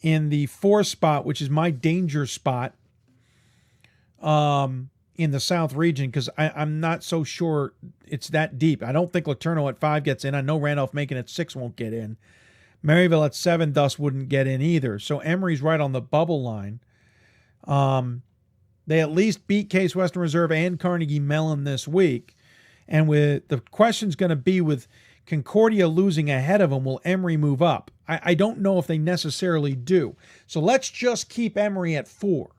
in the 4th spot, which is my danger spot in the South region, because I'm not so sure it's that deep. I don't think Laterno at 5 gets in. I know Randolph-Macon at 6 won't get in. Maryville at 7 thus wouldn't get in either. So Emory's right on the bubble line. They at least beat Case Western Reserve and Carnegie Mellon this week. And with the question's going to be with Concordia losing ahead of them, will Emory move up? I don't know if they necessarily do. So let's just keep Emory at 4.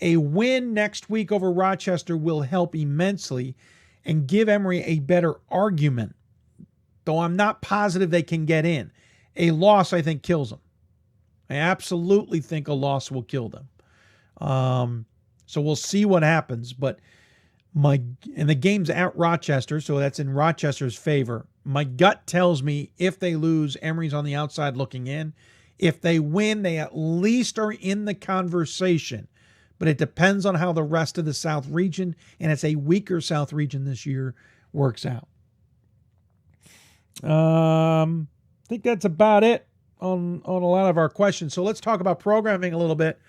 A win next week over Rochester will help immensely and give Emory a better argument, though I'm not positive they can get in. A loss, I think, kills them. I absolutely think a loss will kill them. So we'll see what happens. But and the game's at Rochester, so that's in Rochester's favor. My gut tells me if they lose, Emory's on the outside looking in. If they win, they at least are in the conversation. But it depends on how the rest of the South region, and it's a weaker South region this year, works out. I think that's about it on a lot of our questions. So let's talk about programming a little bit.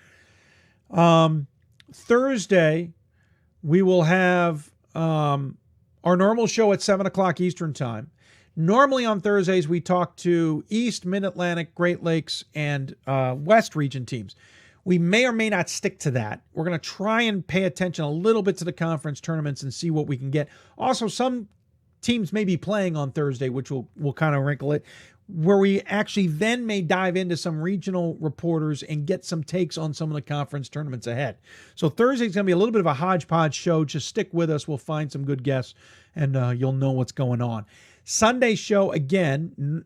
Thursday, we will have our normal show at 7 o'clock Eastern Time. Normally on Thursdays, we talk to East, Mid-Atlantic, Great Lakes, and West region teams. We may or may not stick to that. We're going to try and pay attention a little bit to the conference tournaments and see what we can get. Also, some teams may be playing on Thursday, which will kind of wrinkle it, where we actually then may dive into some regional reporters and get some takes on some of the conference tournaments ahead. So Thursday's going to be a little bit of a hodgepodge show. Just stick with us. We'll find some good guests, and you'll know what's going on. Sunday show, again,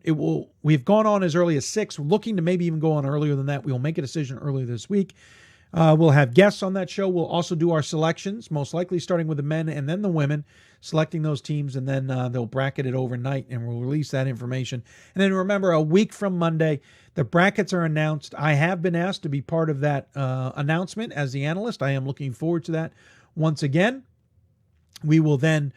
we've gone on as early as 6, looking to maybe even go on earlier than that. We will make a decision earlier this week. We'll have guests on that show. We'll also do our selections, most likely starting with the men and then the women, selecting those teams, and then they'll bracket it overnight, and we'll release that information. And then remember, a week from Monday, the brackets are announced. I have been asked to be part of that announcement as the analyst. I am looking forward to that once again. We will then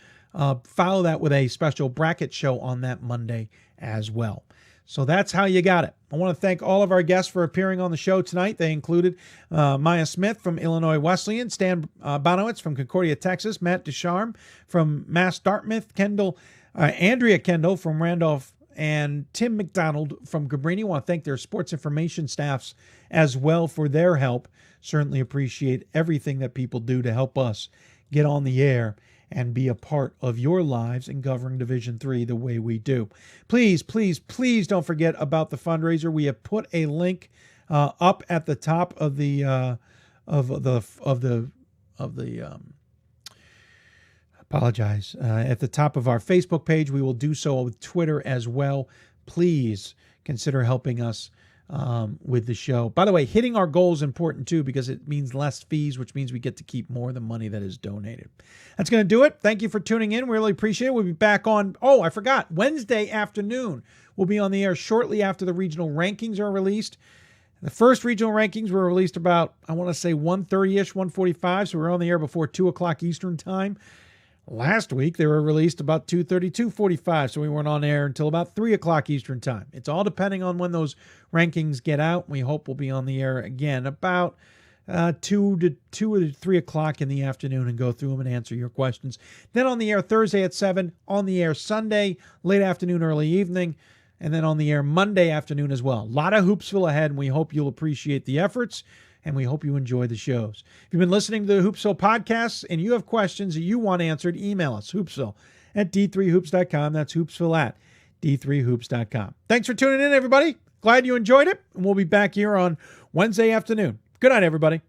follow that with a special bracket show on that Monday as well. So that's how you got it. I want to thank all of our guests for appearing on the show tonight. They included Maya Smith from Illinois Wesleyan, Stan Bonowitz from Concordia, Texas, Matt Ducharme from Mass Dartmouth, Andrea Kendall from Randolph, and Tim McDonald from Cabrini. I want to thank their sports information staffs as well for their help. Certainly appreciate everything that people do to help us get on the air and be a part of your lives in governing Division III the way we do. Please, please, please don't forget about the fundraiser. We have put a link up at the top of the at the top of our Facebook page. We will do so with Twitter as well. Please consider helping us with the show. By the way, hitting our goal is important too, because it means less fees, which means we get to keep more of the money that is donated. That's going to do it. Thank you for tuning in. We really appreciate it. We'll be back on, I forgot, Wednesday afternoon. We'll be on the air shortly after the regional rankings are released. The first regional rankings were released about, I want to say 1:30-ish, 1:45, so we're on the air before 2 o'clock Eastern time. Last week, they were released about 2:30, 2:45, so we weren't on air until about 3 o'clock Eastern time. It's all depending on when those rankings get out. We hope we'll be on the air again about 2 to 3 o'clock in the afternoon and go through them and answer your questions. Then on the air Thursday at 7, on the air Sunday, late afternoon, early evening, and then on the air Monday afternoon as well. A lot of Hoopsville ahead, and we hope you'll appreciate the efforts, and we hope you enjoy the shows. If you've been listening to the Hoopsville podcasts and you have questions that you want answered, email us, hoopsville@d3hoops.com. That's hoopsville@d3hoops.com. Thanks for tuning in, everybody. Glad you enjoyed it, and we'll be back here on Wednesday afternoon. Good night, everybody.